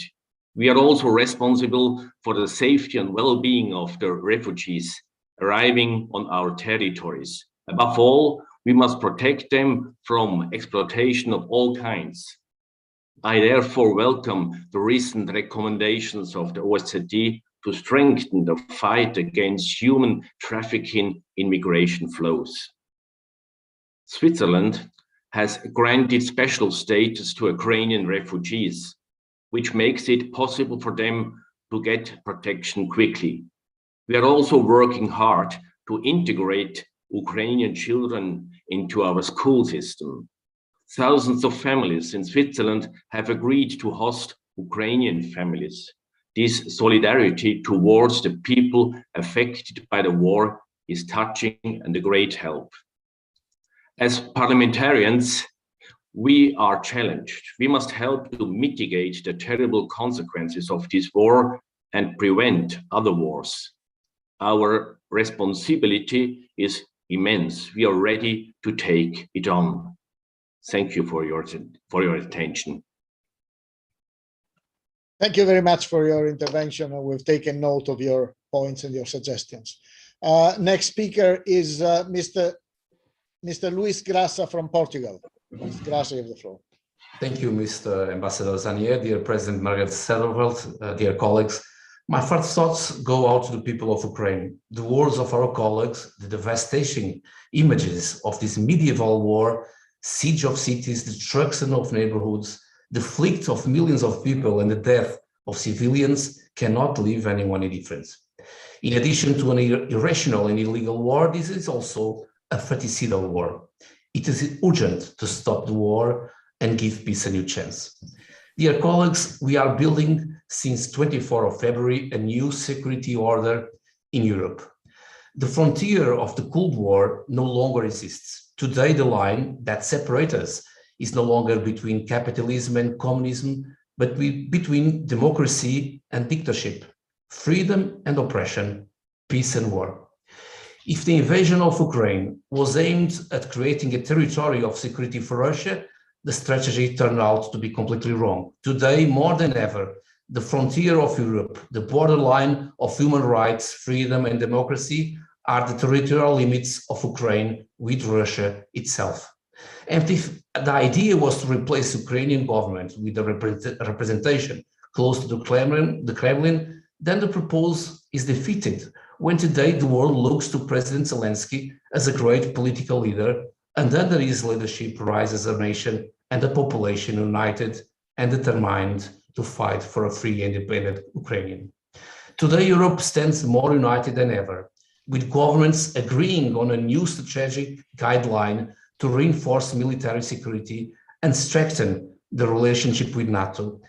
We are also responsible for the safety and well-being of the refugees arriving on our territories. Above all, we must protect them from exploitation of all kinds. I therefore welcome the recent recommendations of the OSCE to strengthen the fight against human trafficking in migration flows. Switzerland has granted special status to Ukrainian refugees, which makes it possible for them to get protection quickly. We are also working hard to integrate Ukrainian children into our school system. Thousands of families in Switzerland have agreed to host Ukrainian families. This solidarity towards the people affected by the war is touching and a great help. As parliamentarians, we are challenged. We must help to mitigate the terrible consequences of this war and prevent other wars. Our responsibility is immense. We are ready to take it on. Thank you for your attention. Thank you very much for your intervention, and we've taken note of your points and your suggestions. Next speaker is Mr. Luis Grassa from Portugal. Mr. Grassa, you have the floor. Thank you, Mr. Ambassador Zanier, dear President Margaret Sederveld, dear colleagues. My first thoughts go out to the people of Ukraine. The words of our colleagues, the devastating images of this medieval war, siege of cities, destruction of neighborhoods, the flight of millions of people and the death of civilians cannot leave anyone indifferent. In addition to an irrational and illegal war, this is also a fratricidal war. It is urgent to stop the war and give peace a new chance. Dear colleagues, we are building since 24 of February a new security order in Europe. The frontier of the Cold War no longer exists. Today, the line that separates us is no longer between capitalism and communism, but between democracy and dictatorship, freedom and oppression, peace and war. If the invasion of Ukraine was aimed at creating a territory of security for Russia, the strategy turned out to be completely wrong. Today, more than ever, the frontier of Europe, the borderline of human rights, freedom and democracy are the territorial limits of Ukraine with Russia itself. And if the idea was to replace Ukrainian government with a representation close to the Kremlin, then the proposal is defeated when today the world looks to President Zelensky as a great political leader, and under his leadership rises a nation and a population united and determined to fight for a free and independent Ukrainian. Today, Europe stands more united than ever, with governments agreeing on a new strategic guideline to reinforce military security and strengthen the relationship with NATO,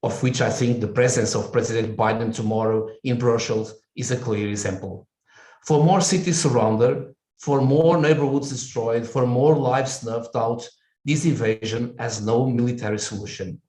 of which I think the presence of President Biden tomorrow in Brussels is a clear example. For more cities surrounded, for more neighborhoods destroyed, for more lives snuffed out, this invasion has no military solution.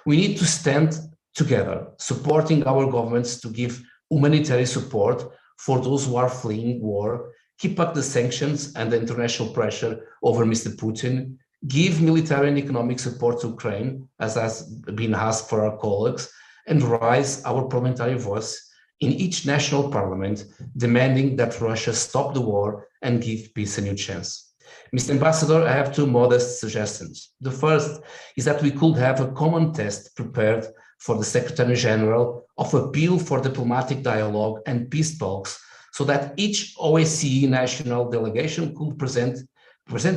We need to stand together, supporting our governments to give humanitarian support for those who are fleeing war, keep up the sanctions and the international pressure over Mr. Putin, give military and economic support to Ukraine, as has been asked for our colleagues, and raise our parliamentary voice in each national parliament, demanding that Russia stop the war and give peace a new chance. Mr. Ambassador, I have two modest suggestions. The first is that we could have a common test prepared for the Secretary General of appeal for diplomatic dialogue and peace talks, so that each OSCE national delegation could present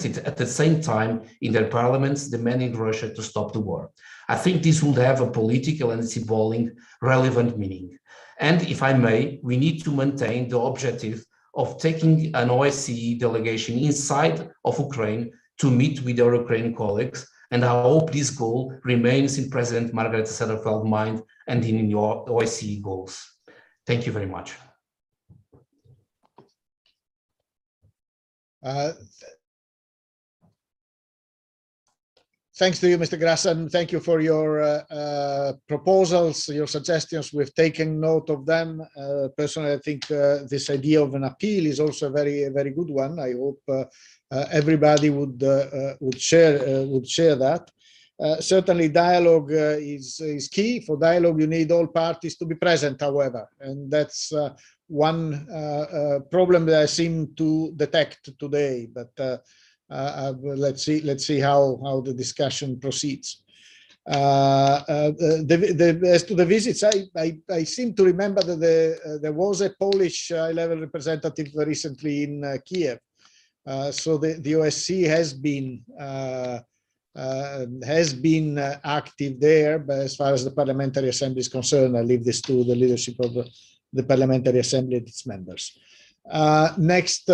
it at the same time in their parliaments, demanding Russia to stop the war. I think this would have a political and symbolic relevant meaning. And if I may, we need to maintain the objective of taking an OSCE delegation inside of Ukraine to meet with our Ukrainian colleagues. And I hope this goal remains in President Margaret Sederfeld's mind and in your OSCE goals. Thank you very much. Thanks to you, Mr. Grassa, and thank you for your proposals, your suggestions. We've taken note of them. Personally, I think this idea of an appeal is also a very good one. I hope everybody would share that. Certainly, dialogue is key. For dialogue, you need all parties to be present, however, and that's one problem that I seem to detect today. But let's see how the discussion proceeds. As to the visits, I seem to remember that there was a Polish high-level representative recently in Kiev. So the OSCE has been active there, but as far as the Parliamentary Assembly is concerned, I leave this to the leadership of the Parliamentary Assembly and its members. Next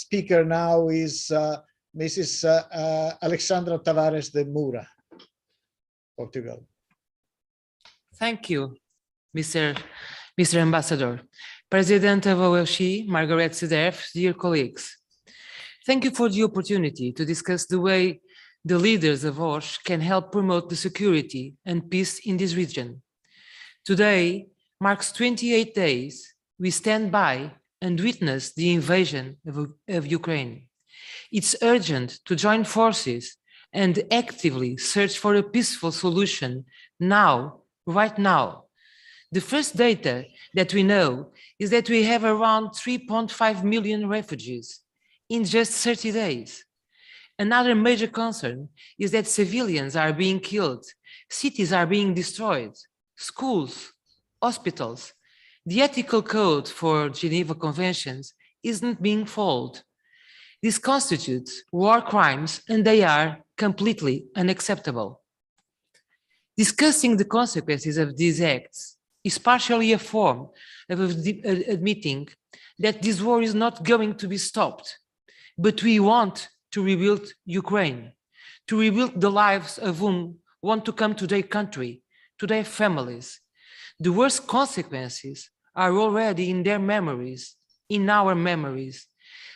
speaker now is Mrs. Alexandra Tavares de Moura, Portugal. Thank you, Mr. Ambassador. President of OSCE, Margaret Sedef, dear colleagues, thank you for the opportunity to discuss the way the leaders of OSCE can help promote the security and peace in this region. Today marks 28 days we stand by and witness the invasion of Ukraine. It's urgent to join forces and actively search for a peaceful solution now, right now. The first data that we know is that we have around 3.5 million refugees in just 30 days. Another major concern is that civilians are being killed, cities are being destroyed, schools, hospitals. The ethical code for Geneva Conventions isn't being followed. This constitutes war crimes and they are completely unacceptable. Discussing the consequences of these acts is partially a form of admitting that this war is not going to be stopped, but we want to rebuild Ukraine, to rebuild the lives of whom want to come to their country, to their families. The worst consequences are already in their memories, in our memories,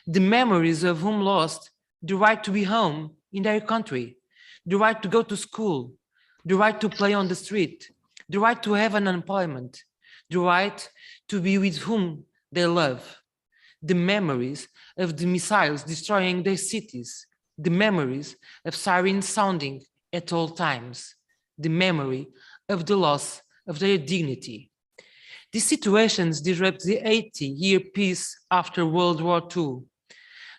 the memories of whom lost the right to be home in their country, the right to go to school, the right to play on the street, the right to have an employment, the right to be with whom they love, the memories of the missiles destroying their cities, the memories of sirens sounding at all times, the memory of the loss of their dignity. These situations disrupt the 80-year peace after World War II.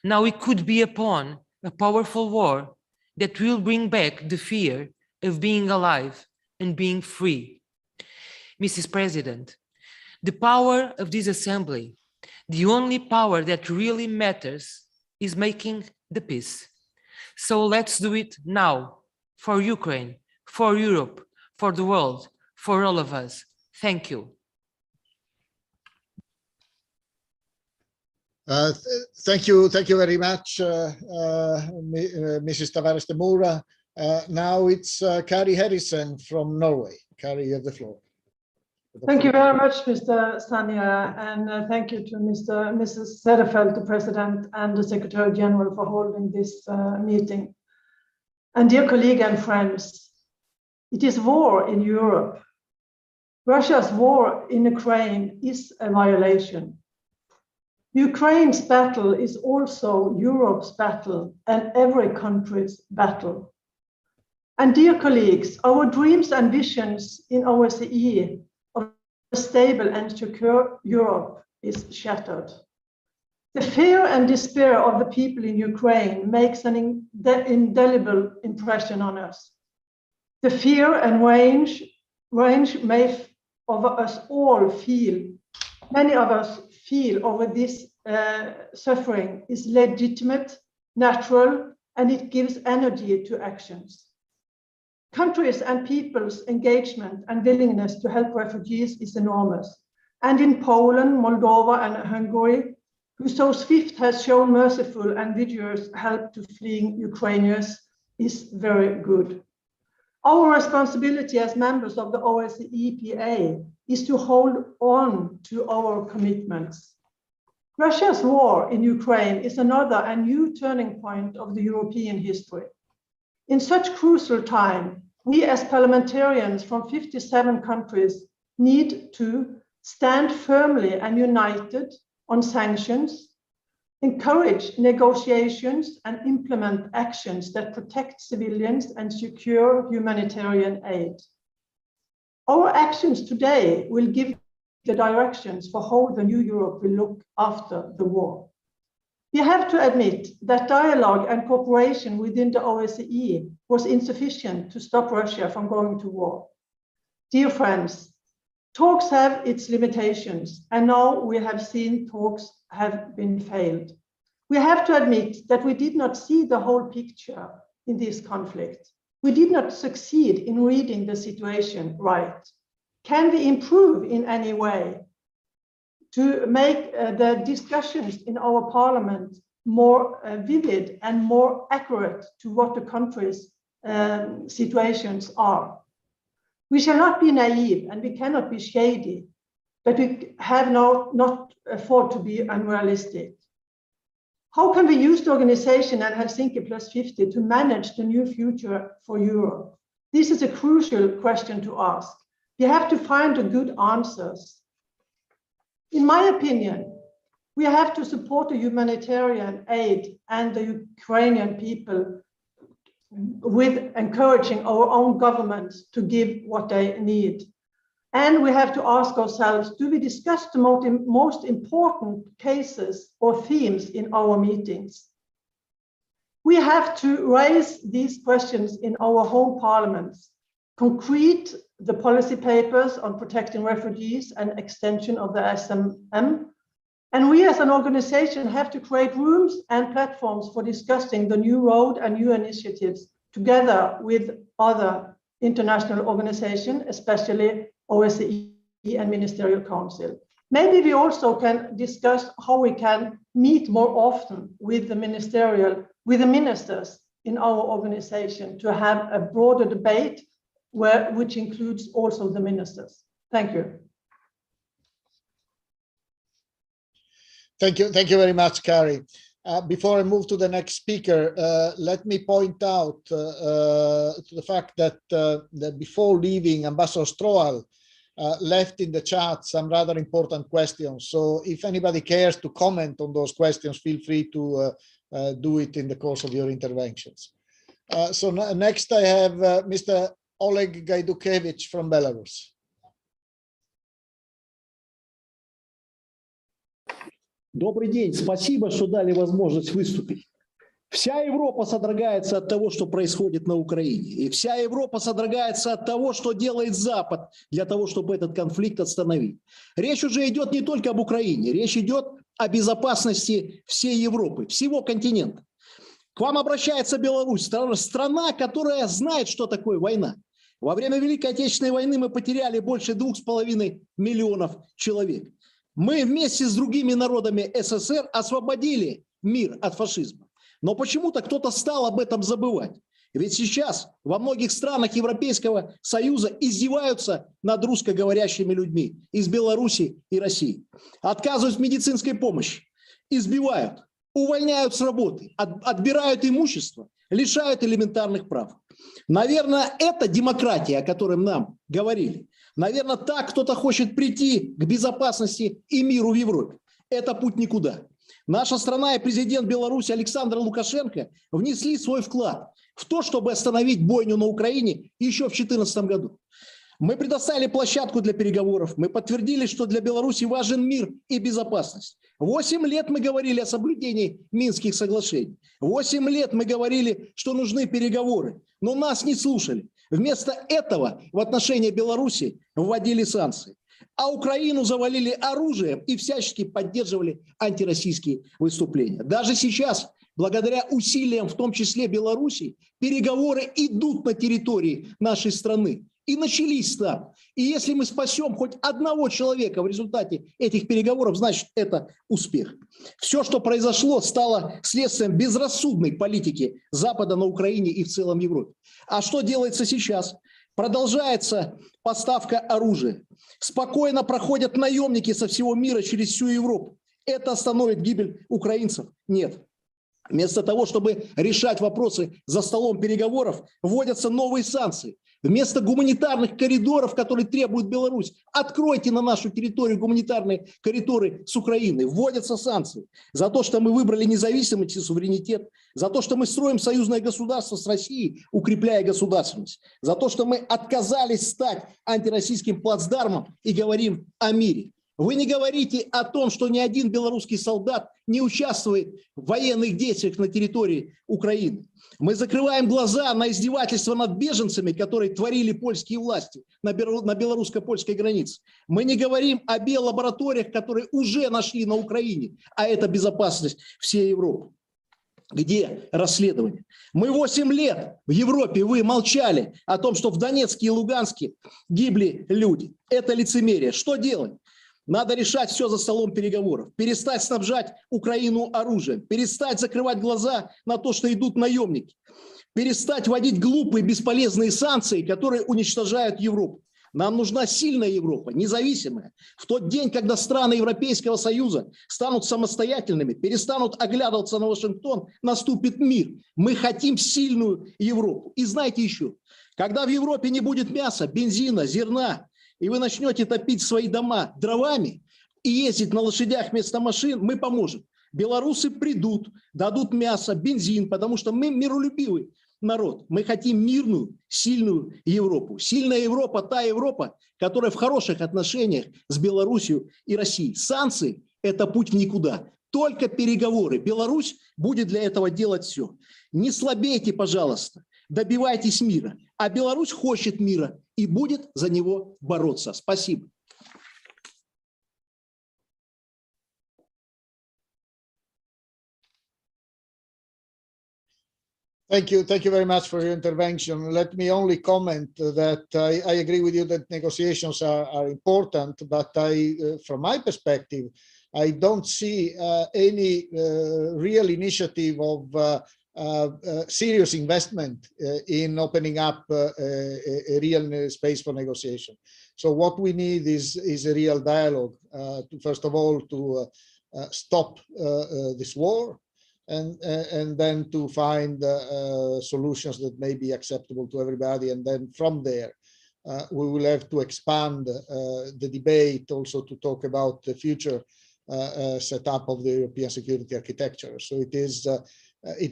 Now it could be upon a powerful war that will bring back the fear of being alive and being free. Mrs. President, the power of this assembly, the only power that really matters, is making the peace. So let's do it now, for Ukraine, for Europe, for the world, for all of us. Thank you. Thank you very much, Mrs. Tavares de Moura. Now it's Kari Harrison from Norway. Kari, you have the floor. Thank you very much, Mr. Stania, and thank you to Mrs. Sederfeld, the President, and the Secretary General for holding this meeting. And dear colleagues and friends, it is war in Europe. Russia's war in Ukraine is a violation. Ukraine's battle is also Europe's battle and every country's battle. And dear colleagues, our dreams and visions in OSCE of a stable and secure Europe is shattered. The fear and despair of the people in Ukraine makes an indelible impression on us. The fear and range may of us all feel, many of us feel over this suffering is legitimate, natural, and it gives energy to actions. Countries and people's engagement and willingness to help refugees is enormous. And in Poland, Moldova, and Hungary, who so swift has shown merciful and vigorous help to fleeing Ukrainians is very good. Our responsibility as members of the OSCE EPA is to hold on to our commitments. Russia's war in Ukraine is another and new turning point of the European history. In such crucial time, we as parliamentarians from 57 countries need to stand firmly and united on sanctions, encourage negotiations, and implement actions that protect civilians and secure humanitarian aid. Our actions today will give the directions for how the new Europe will look after the war. We have to admit that dialogue and cooperation within the OSCE was insufficient to stop Russia from going to war. Dear friends, talks have its limitations, and now we have seen talks have been failed. We have to admit that we did not see the whole picture in this conflict. We did not succeed in reading the situation right. Can we improve in any way to make the discussions in our parliament more vivid and more accurate to what the country's situations are? We shall not be naive and we cannot be shady. but we have not afford to be unrealistic. How can we use the organization and Helsinki Plus 50 to manage the new future for Europe? This is a crucial question to ask. We have to find the good answers. In my opinion, we have to support the humanitarian aid and the Ukrainian people with encouraging our own governments to give what they need. And we have to ask ourselves, do we discuss the most important cases or themes in our meetings? We have to raise these questions in our home parliaments, concrete the policy papers on protecting refugees and extension of the SMM. And we as an organization have to create rooms and platforms for discussing the new road and new initiatives together with other international organizations, especially OSCE and Ministerial Council. Maybe we also can discuss how we can meet more often with the ministers in our organization to have a broader debate which includes also the ministers. Thank you. Thank you very much, Kari. Before I move to the next speaker, let me point out to the fact that, before leaving, Ambassador Stroal left in the chat some rather important questions. So if anybody cares to comment on those questions, feel free to do it in the course of your interventions. So next I have Mr. Oleg Gaidukevich from Belarus. Добрый день, спасибо, что дали возможность выступить. Вся Европа содрогается от того, что происходит на Украине. И вся Европа содрогается от того, что делает Запад для того, чтобы этот конфликт остановить. Речь уже идет не только об Украине, речь идет о безопасности всей Европы, всего континента. К вам обращается Беларусь, страна, которая знает, что такое война. Во время Великой Отечественной войны мы потеряли больше 2,5 миллионов человек. Мы вместе с другими народами СССР освободили мир от фашизма. Но почему-то кто-то стал об этом забывать. Ведь сейчас во многих странах Европейского Союза издеваются над русскоговорящими людьми из Беларуси и России. Отказывают в медицинской помощи, избивают, увольняют с работы, отбирают имущество, лишают элементарных прав. Наверное, это демократия, о которой нам говорили. Наверное, так кто-то хочет прийти к безопасности и миру в Европе. Это путь никуда. Наша страна и президент Беларуси Александр Лукашенко внесли свой вклад в то, чтобы остановить бойню на Украине еще в 2014 году. Мы предоставили площадку для переговоров, мы подтвердили, что для Беларуси важен мир и безопасность. 8 лет мы говорили о соблюдении Минских соглашений. 8 лет мы говорили, что нужны переговоры, но нас не слушали. Вместо этого в отношении Беларуси вводили санкции, а Украину завалили оружием и всячески поддерживали антироссийские выступления. Даже сейчас, благодаря усилиям, в том числе Беларуси, переговоры идут на территории нашей страны. И начались там. И если мы спасем хоть одного человека в результате этих переговоров, значит, это успех. Все, что произошло, стало следствием безрассудной политики Запада на Украине и в целом Европе. А что делается сейчас? Продолжается поставка оружия. Спокойно проходят наемники со всего мира через всю Европу. Это остановит гибель украинцев? Нет. Вместо того, чтобы решать вопросы за столом переговоров, вводятся новые санкции. Вместо гуманитарных коридоров, которые требует Беларусь, откройте на нашу территорию гуманитарные коридоры с Украиной. Вводятся санкции за то, что мы выбрали независимость и суверенитет, за то, что мы строим союзное государство с Россией, укрепляя государственность, за то, что мы отказались стать антироссийским плацдармом и говорим о мире. Вы не говорите о том, что ни один белорусский солдат не участвует в военных действиях на территории Украины. Мы закрываем глаза на издевательства над беженцами, которые творили польские власти на белорусско-польской границе. Мы не говорим о биолабораториях, которые уже нашли на Украине, а это безопасность всей Европы. Где расследование? Мы 8 лет в Европе, вы молчали о том, что в Донецке и Луганске гибли люди. Это лицемерие. Что делать? Надо решать все за столом переговоров, перестать снабжать Украину оружием, перестать закрывать глаза на то, что идут наемники, перестать вводить глупые бесполезные санкции, которые уничтожают Европу. Нам нужна сильная Европа, независимая. В тот день, когда страны Европейского Союза станут самостоятельными, перестанут оглядываться на Вашингтон, наступит мир. Мы хотим сильную Европу. И знаете еще, когда в Европе не будет мяса, бензина, зерна, и вы начнете топить свои дома дровами и ездить на лошадях вместо машин, мы поможем. Белорусы придут, дадут мясо, бензин, потому что мы миролюбивый народ. Мы хотим мирную, сильную Европу. Сильная Европа – та Европа, которая в хороших отношениях с Белоруссией и Россией. Санкции – это путь в никуда. Только переговоры. Беларусь будет для этого делать все. Не слабейте, пожалуйста. Добивайтесь мира. А Беларусь хочет мира и будет за него бороться. Спасибо. Thank you very much for your intervention. Let me only comment that I agree with you that negotiations are important, but from my perspective, I don't see any real initiative of serious investment in opening up a real space for negotiation. So what we need is a real dialogue, first of all, to stop this war, and then to find solutions that may be acceptable to everybody. And then from there, we will have to expand the debate also to talk about the future setup of the European security architecture. So it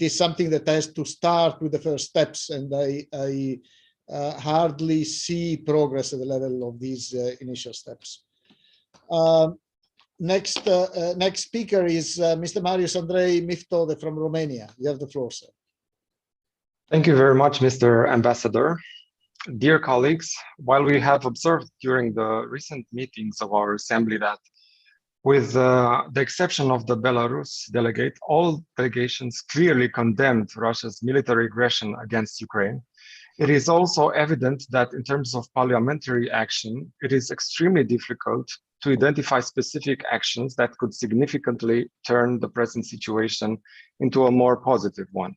is something that has to start with the first steps, and I hardly see progress at the level of these initial steps. Next speaker is Mr. Marius Andrei Miftode from Romania. You have the floor, sir. Thank you very much, Mr. Ambassador. Dear colleagues, while we have observed during the recent meetings of our assembly that, with the exception of the Belarus delegate, all delegations clearly condemned Russia's military aggression against Ukraine, it is also evident that in terms of parliamentary action, it is extremely difficult to identify specific actions that could significantly turn the present situation into a more positive one.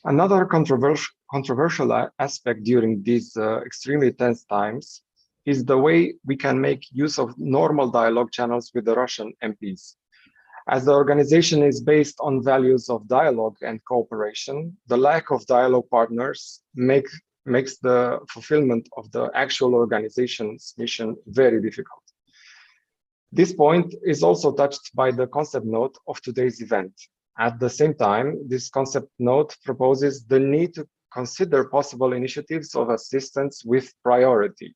Another controversial aspect during these extremely tense times is the way we can make use of normal dialogue channels with the Russian MPs. As the organization is based on values of dialogue and cooperation, the lack of dialogue partners makes the fulfillment of the actual organization's mission very difficult. This point is also touched by the concept note of today's event. At the same time, this concept note proposes the need to consider possible initiatives of assistance with priority.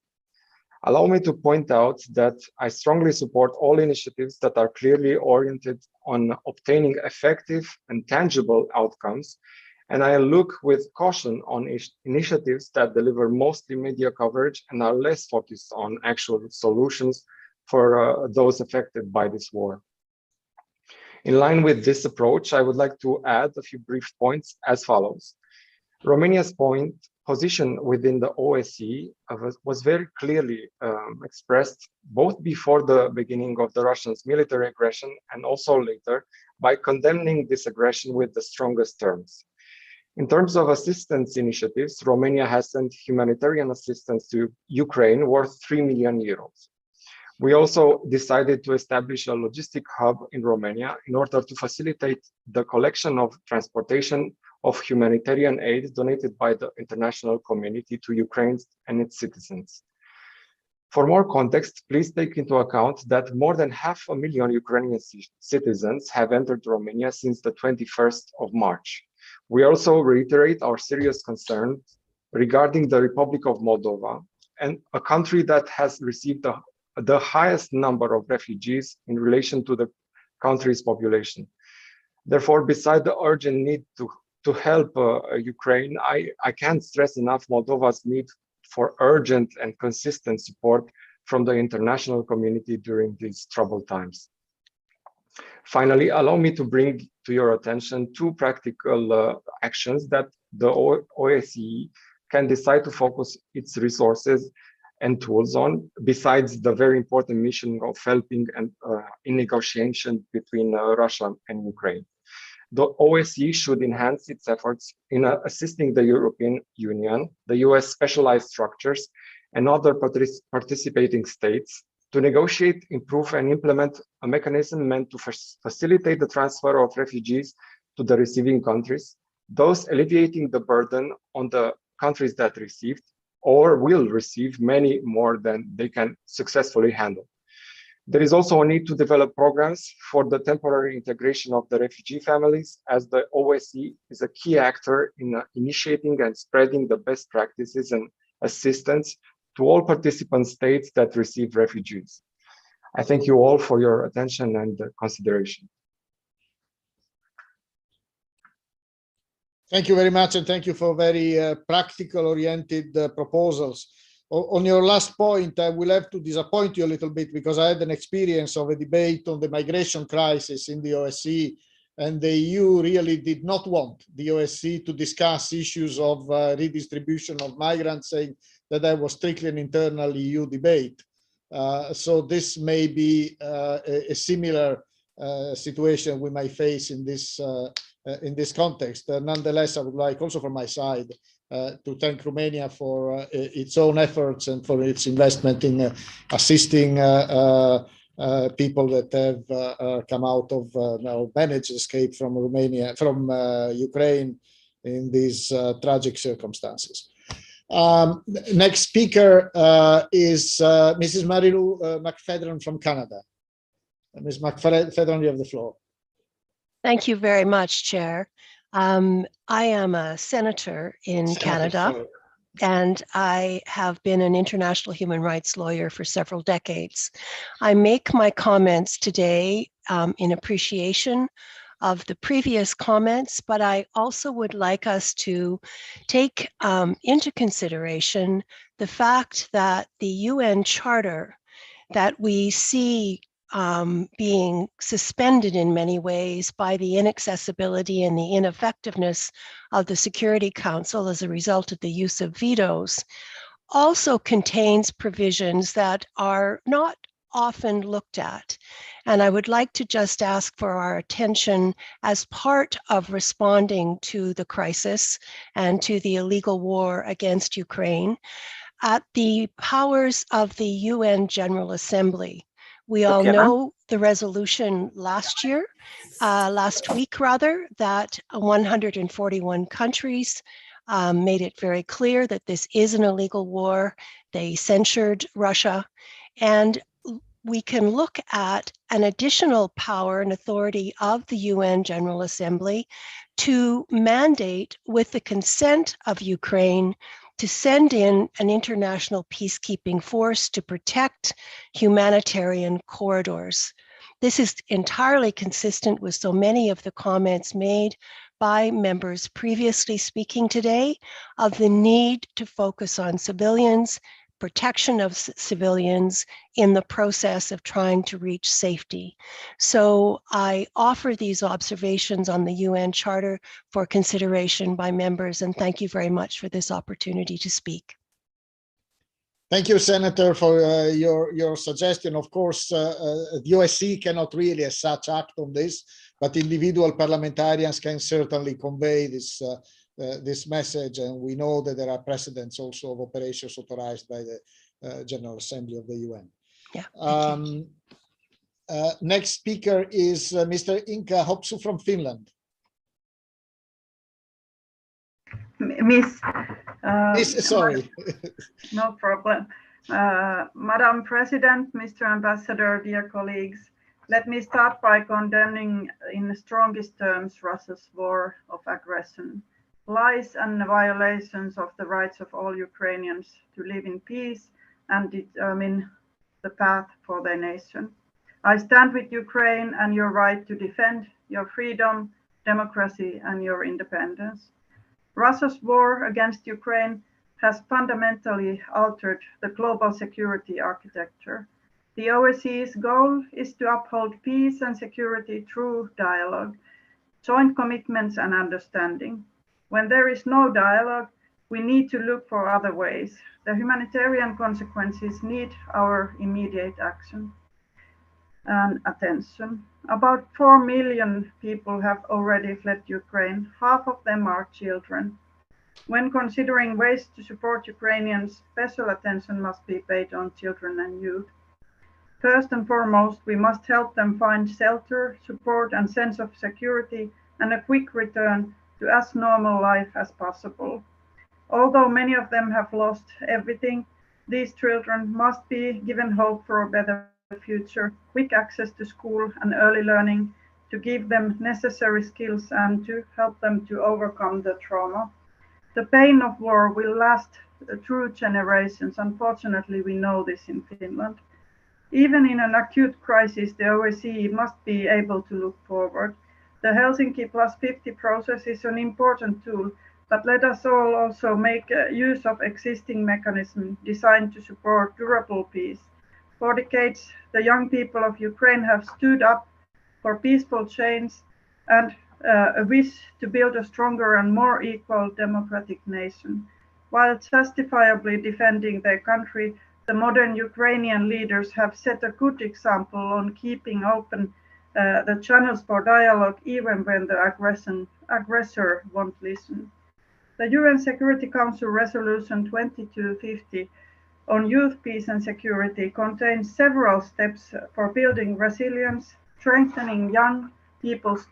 Allow me to point out that I strongly support all initiatives that are clearly oriented on obtaining effective and tangible outcomes, and I look with caution on initiatives that deliver mostly media coverage and are less focused on actual solutions for those affected by this war. In line with this approach, I would like to add a few brief points as follows. Romania's position within the OSCE was very clearly expressed both before the beginning of the Russians' military aggression and also later by condemning this aggression with the strongest terms. In terms of assistance initiatives, Romania has sent humanitarian assistance to Ukraine worth 3 million euros. We also decided to establish a logistic hub in Romania in order to facilitate the collection of transportation of humanitarian aid donated by the international community to Ukraine and its citizens. For more context, please take into account that more than 500,000 Ukrainian citizens have entered Romania since the 21st of March. We also reiterate our serious concern regarding the Republic of Moldova, and a country that has received the highest number of refugees in relation to the country's population. Therefore, beside the urgent need to help Ukraine, I can't stress enough Moldova's need for urgent and consistent support from the international community during these troubled times. Finally, allow me to bring to your attention two practical actions that the OSCE can decide to focus its resources and tools on, besides the very important mission of helping and in negotiation between Russia and Ukraine. The OSCE should enhance its efforts in assisting the European Union, the US specialized structures, and other participating states to negotiate, improve, and implement a mechanism meant to facilitate the transfer of refugees to the receiving countries, thus alleviating the burden on the countries that received or will receive many more than they can successfully handle. There is also a need to develop programs for the temporary integration of the refugee families, as the OSCE is a key actor in initiating and spreading the best practices and assistance to all participant states that receive refugees. I thank you all for your attention and consideration. Thank you very much, and thank you for very practical-oriented proposals. On your last point, I will have to disappoint you a little bit because I had an experience of a debate on the migration crisis in the OSCE, and the EU really did not want the OSCE to discuss issues of redistribution of migrants, saying that that was strictly an internal EU debate. So this may be a similar situation we might face in this context. Nonetheless, I would like also from my side to thank Romania for its own efforts and for its investment in assisting people that have come out of now managed escape from Romania, from Ukraine in these tragic circumstances. Next speaker is Mrs. Marilu McFedron from Canada. Ms. McFedron, you have the floor. Thank you very much, Chair. I am a senator in Canada, and I have been an international human rights lawyer for several decades. I make my comments today in appreciation of the previous comments, but I also would like us to take into consideration the fact that the UN Charter that we see being suspended in many ways by the inaccessibility and the ineffectiveness of the Security Council as a result of the use of vetoes, also contains provisions that are not often looked at. And I would like to just ask for our attention as part of responding to the crisis and to the illegal war against Ukraine at the powers of the UN General Assembly. We all know the resolution last week rather, that 141 countries made it very clear that this is an illegal war. They censured Russia. And we can look at an additional power and authority of the UN General Assembly to mandate, with the consent of Ukraine, to send in an international peacekeeping force to protect humanitarian corridors. This is entirely consistent with so many of the comments made by members previously speaking today of the need to focus on civilians, protection of civilians in the process of trying to reach safety. So I offer these observations on the UN Charter for consideration by members, and thank you very much for this opportunity to speak. Thank you, Senator, for your suggestion. Of course, the OSCE cannot really as such act on this, but individual parliamentarians can certainly convey this this message, and we know that there are precedents also of operations authorized by the General Assembly of the UN. Yeah. Next speaker is Mr. Inka Hopsu from Finland. Miss, sorry. No problem. Madam President, Mr. Ambassador, dear colleagues, let me start by condemning in the strongest terms Russia's war of aggression, lies and violations of the rights of all Ukrainians to live in peace and determine the path for their nation. I stand with Ukraine and your right to defend your freedom, democracy, and your independence. Russia's war against Ukraine has fundamentally altered the global security architecture. The OSCE's goal is to uphold peace and security through dialogue, joint commitments, and understanding. When there is no dialogue, we need to look for other ways. The humanitarian consequences need our immediate action and attention. About 4 million people have already fled Ukraine. Half of them are children. When considering ways to support Ukrainians, special attention must be paid on children and youth. First and foremost, we must help them find shelter, support, and sense of security, and a quick return to as normal life as possible. Although many of them have lost everything, these children must be given hope for a better future, quick access to school and early learning, to give them necessary skills and to help them to overcome the trauma. The pain of war will last through generations. Unfortunately, we know this in Finland. Even in an acute crisis, the OSCE must be able to look forward. The Helsinki +50 process is an important tool, but let us all also make use of existing mechanisms designed to support durable peace. For decades, the young people of Ukraine have stood up for peaceful change and a wish to build a stronger and more equal democratic nation. While justifiably defending their country, the modern Ukrainian leaders have set a good example on keeping open the channels for dialogue even when the aggressor won't listen. The UN Security Council Resolution 2250 on youth, peace and security contains several steps for building resilience, strengthening young people's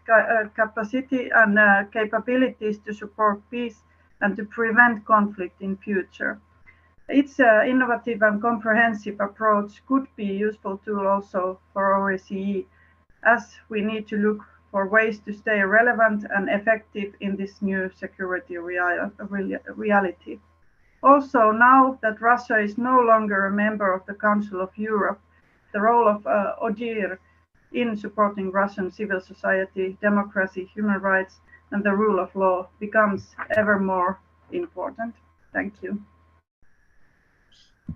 capacity and capabilities to support peace and to prevent conflict in future. Its innovative and comprehensive approach could be a useful tool also for OSCE, as we need to look for ways to stay relevant and effective in this new security reality. Also, now that Russia is no longer a member of the Council of Europe, the role of ODIHR in supporting Russian civil society, democracy, human rights, and the rule of law becomes ever more important. Thank you.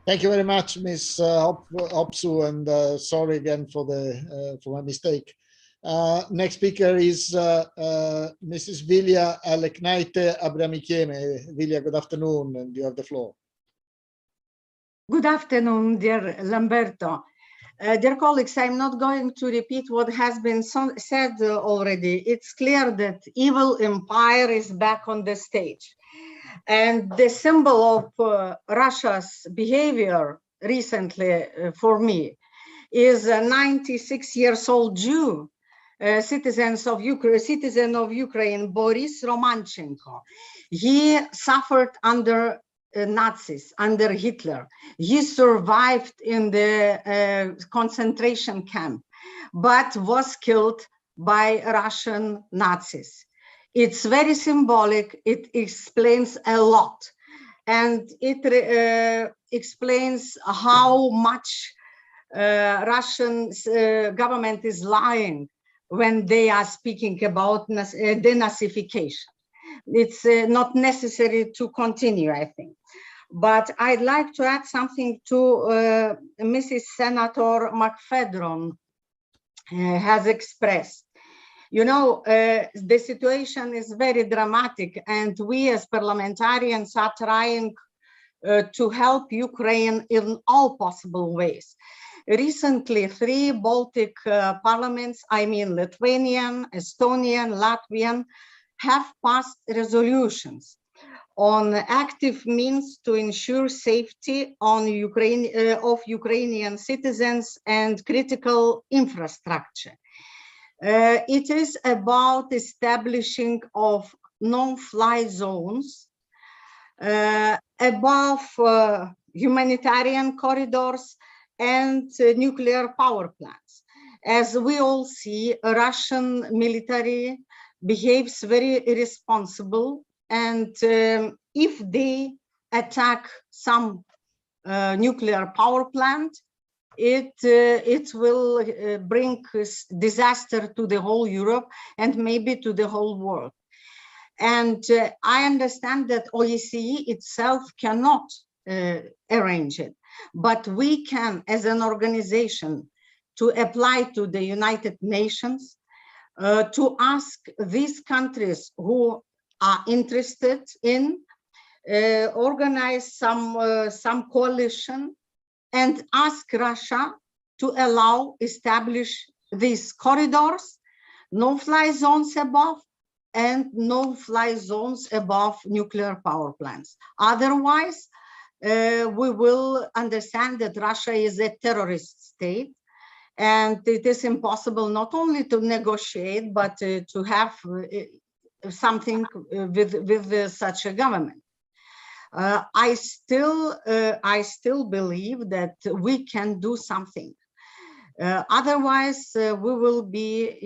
Thank you very much, Ms. Hopsu, and sorry again for my mistake. Next speaker is Mrs. Vilja Aleknaite Abramikieme. Vilja, good afternoon, and you have the floor. Good afternoon, dear Lamberto. Dear colleagues, I'm not going to repeat what has been said already. It's clear that evil empire is back on the stage. And the symbol of Russia's behavior recently for me is a 96-year-old Jew, citizen of Ukraine, Boris Romanchenko. He suffered under Nazis, under Hitler. He survived in the concentration camp, but was killed by Russian Nazis. It's very symbolic. It explains a lot. And it explains how much Russian government is lying when they are speaking about denazification. It's not necessary to continue, I think. But I'd like to add something to Mrs. Senator McFedron has expressed. You know, the situation is very dramatic, and we as parliamentarians are trying to help Ukraine in all possible ways. Recently, 3 Baltic parliaments, I mean Lithuanian, Estonian, Latvian, have passed resolutions on active means to ensure safety on of Ukrainian citizens and critical infrastructure. It is about establishing of no-fly zones, above humanitarian corridors and nuclear power plants. As we all see, Russian military behaves very irresponsible, and if they attack some nuclear power plant, it will bring disaster to the whole Europe and maybe to the whole world. And I understand that OSCE itself cannot arrange it, but we can, as an organization, to apply to the United Nations to ask these countries who are interested in organize some coalition and ask Russia to establish these corridors, no-fly zones above, and no-fly zones above nuclear power plants. Otherwise, we will understand that Russia is a terrorist state, and it is impossible not only to negotiate, but to have something with such a government. I still believe that we can do something. Otherwise, we will be,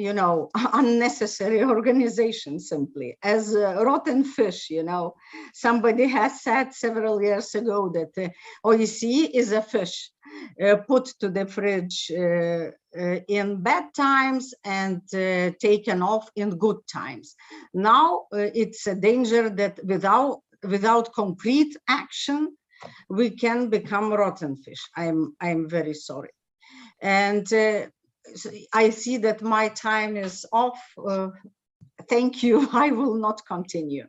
unnecessary organization simply, as rotten fish. Somebody has said several years ago that OSCE is a fish put to the fridge in bad times and taken off in good times. Now it's a danger that without concrete action, we can become rotten fish. I'm very sorry. And I see that my time is off. Thank you. I will not continue.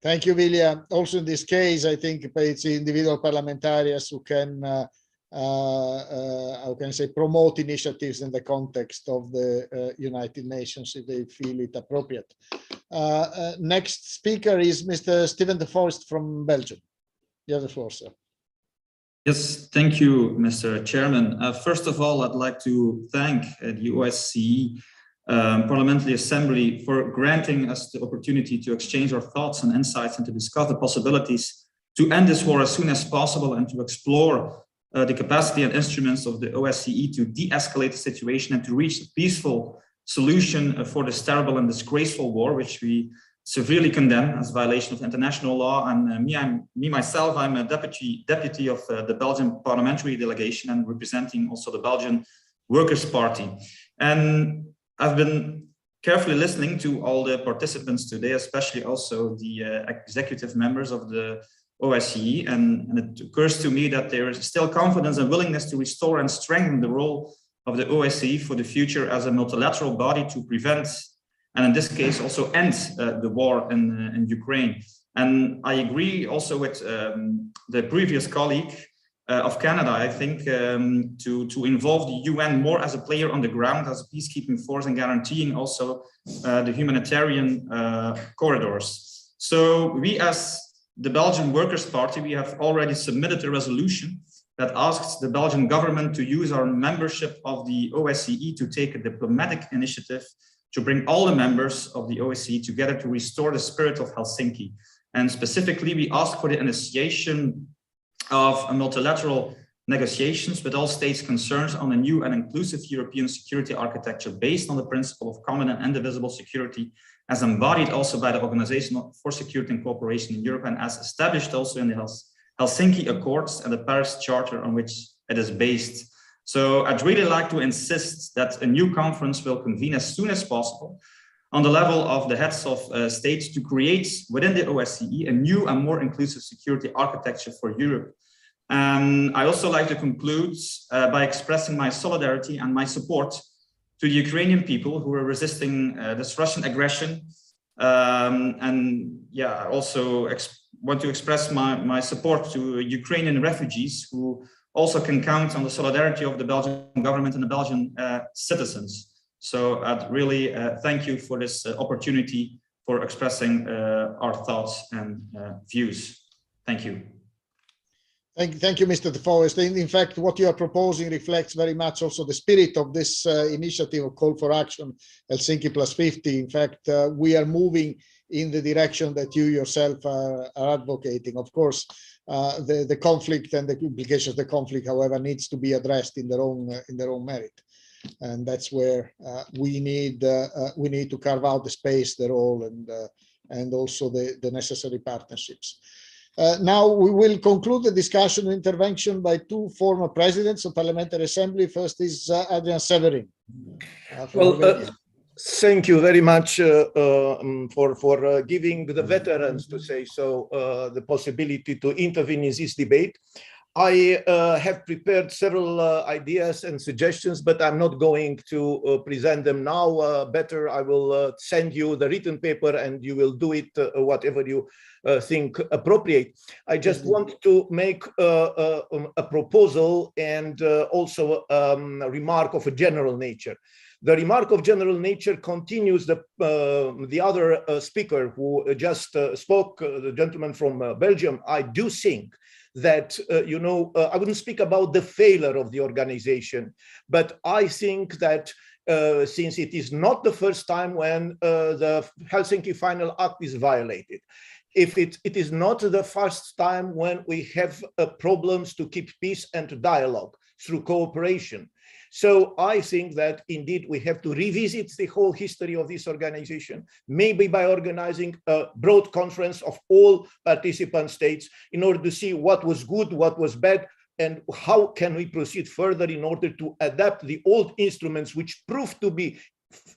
Thank you, Vilja. Also, in this case, I think it's individual parliamentarians who can, how can I say, promote initiatives in the context of the United Nations if they feel it appropriate. Next speaker is Mr. Steven de Forest from Belgium. You have the floor, sir. Yes, thank you, Mr. Chairman. First of all, I'd like to thank the OSCE Parliamentary Assembly for granting us the opportunity to exchange our thoughts and insights and to discuss the possibilities to end this war as soon as possible and to explore the capacity and instruments of the OSCE to de-escalate the situation and to reach a peaceful solution for this terrible and disgraceful war, which we severely condemn as a violation of international law. And myself, I'm a deputy of the Belgian Parliamentary delegation and representing also the Belgian Workers' Party. And I've been carefully listening to all the participants today, especially also the executive members of the OSCE. And it occurs to me that there is still confidence and willingness to restore and strengthen the role of the OSCE for the future as a multilateral body to prevent, and in this case also end the war in Ukraine. And I agree also with the previous colleague of Canada, I think, to involve the UN more as a player on the ground, as a peacekeeping force, and guaranteeing also the humanitarian corridors. So we as the Belgian Workers' Party, we have already submitted a resolution that asks the Belgian government to use our membership of the OSCE to take a diplomatic initiative to bring all the members of the OSCE together to restore the spirit of Helsinki. And specifically, we ask for the initiation of a multilateral negotiations with all states concerned on a new and inclusive European security architecture based on the principle of common and indivisible security, as embodied also by the Organization for Security and Cooperation in Europe and as established also in the Helsinki Accords and the Paris Charter on which it is based. So I'd really like to insist that a new conference will convene as soon as possible on the level of the heads of states to create within the OSCE a new and more inclusive security architecture for Europe. And I also like to conclude by expressing my solidarity and my support to the Ukrainian people who are resisting this Russian aggression. I also want to express my support to Ukrainian refugees who also can count on the solidarity of the Belgian government and the Belgian citizens. So I'd really thank you for this opportunity for expressing our thoughts and views. Thank you. Thank you, Mr. De Forest. In fact, what you are proposing reflects very much also the spirit of this initiative of Call for Action, Helsinki +50. In fact, we are moving in the direction that you yourself are advocating. Of course, the conflict and the implications of the conflict, however, needs to be addressed in their own merit, and that's where we need to carve out the space, the role, and also the necessary partnerships. Now we will conclude the discussion and intervention by two former presidents of Parliamentary Assembly. First is Adrian Severin. Thank you very much for giving the veterans, to say so, the possibility to intervene in this debate. I have prepared several ideas and suggestions, but I'm not going to present them now. Better, I will send you the written paper and you will do it whatever you think appropriate. I just want to make a proposal and also a remark of a general nature. The remark of general nature continues the other speaker who just spoke, the gentleman from Belgium. I do think that, I wouldn't speak about the failure of the organization, but I think that since it is not the first time when the Helsinki Final Act is violated, if it is not the first time when we have problems to keep peace and to dialogue through cooperation. So I think that indeed we have to revisit the whole history of this organization, maybe by organizing a broad conference of all participant states in order to see what was good, what was bad, and how can we proceed further in order to adapt the old instruments which proved to be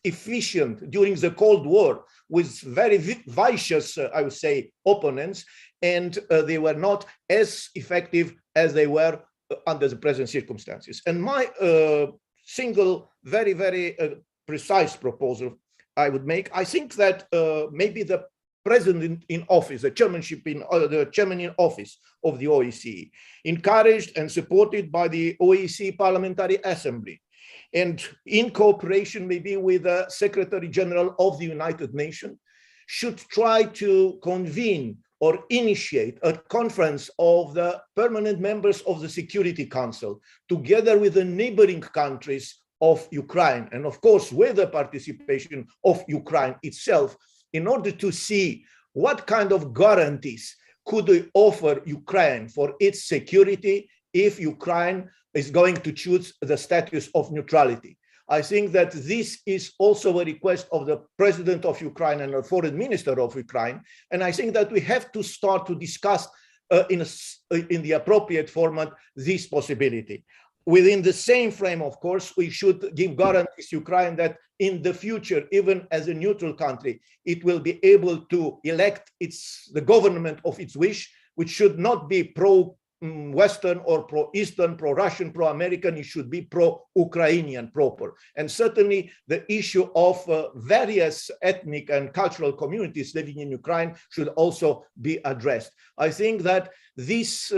efficient during the Cold War with very vicious, I would say, opponents, and they were not as effective as they were under the present circumstances. And my single, very, very precise proposal I would make, I think that maybe the president in office, the chairman in office of the OSCE, encouraged and supported by the OSCE Parliamentary Assembly, and in cooperation maybe with the Secretary General of the United Nations, should try to convene or initiate a conference of the permanent members of the Security Council, together with the neighboring countries of Ukraine, and of course with the participation of Ukraine itself, in order to see what kind of guarantees could we offer Ukraine for its security if Ukraine is going to choose the status of neutrality. I think that this is also a request of the president of Ukraine and the foreign minister of Ukraine. And I think that we have to start to discuss in the appropriate format this possibility. Within the same frame, of course, we should give guarantees to Ukraine that in the future, even as a neutral country, it will be able to elect the government of its wish, which should not be pro-Western or pro-Eastern, pro-Russian, pro-American. It should be pro-Ukrainian proper. And certainly the issue of various ethnic and cultural communities living in Ukraine should also be addressed. I think that this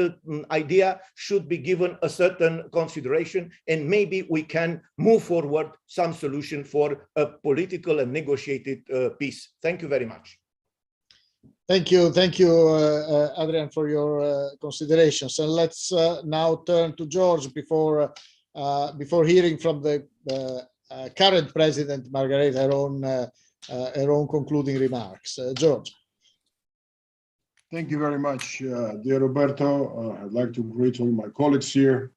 idea should be given a certain consideration, and maybe we can move forward some solution for a political and negotiated peace. Thank you very much. Thank you, Adrian, for your considerations. And let's now turn to George before hearing from the current president, Margareta, her own concluding remarks. George. Thank you very much, dear Roberto. I'd like to greet all my colleagues here,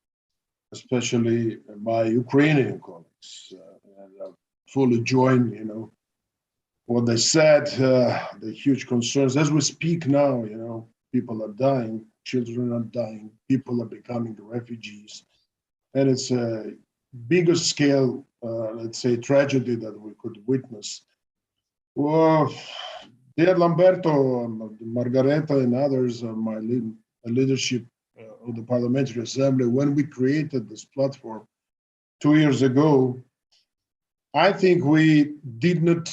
especially my Ukrainian colleagues. And I fully join, what they said, the huge concerns. As we speak now, people are dying, children are dying, people are becoming refugees. And it's a bigger scale, let's say, tragedy that we could witness. Well, dear Lamberto, Margareta, and others, my leadership of the Parliamentary Assembly, when we created this platform 2 years ago, I think we did not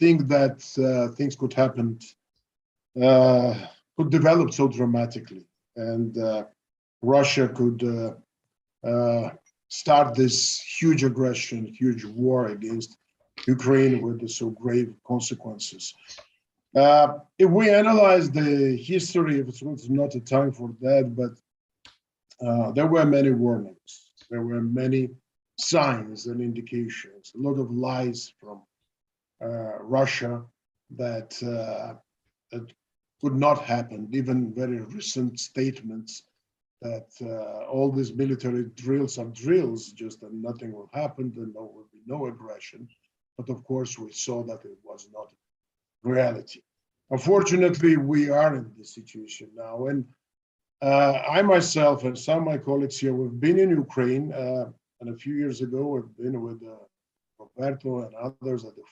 think that things could happen, could develop so dramatically, and Russia could start this huge aggression, huge war against Ukraine with so grave consequences. If we analyze the history, it's not a time for that, but there were many warnings, there were many signs and indications, a lot of lies from Russia that could not happen, even very recent statements that all these military drills are drills, just that nothing will happen, and there will be no aggression. But of course, we saw that it was not reality. Unfortunately, we are in this situation now. And I myself and some of my colleagues here, we've been in Ukraine, and a few years ago, we've been with Roberto and others at the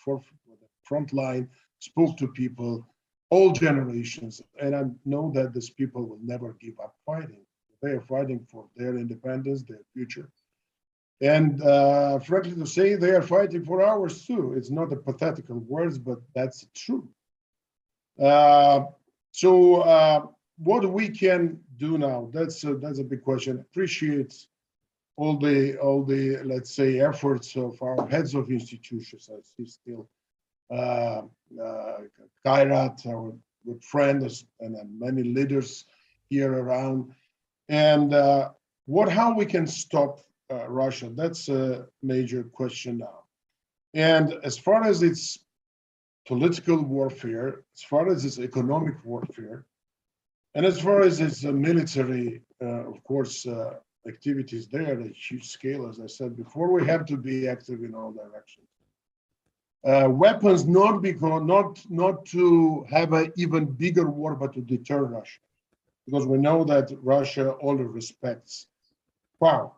front line, spoke to people, all generations, and I know that these people will never give up fighting. They are fighting for their independence, their future. And frankly to say, they are fighting for ours too. It's not a pathetical words, but that's true. What we can do now, that's a big question. Appreciate all the let's say efforts of our heads of institutions. I see still Kairat, our good friend, and many leaders here around. And how we can stop Russia? That's a major question now. And as far as its political warfare, as far as its economic warfare, and as far as its military, of course, activities there at a huge scale, as I said before, we have to be active in all directions. Weapons not to have an even bigger war, but to deter Russia, because we know that Russia only respects power.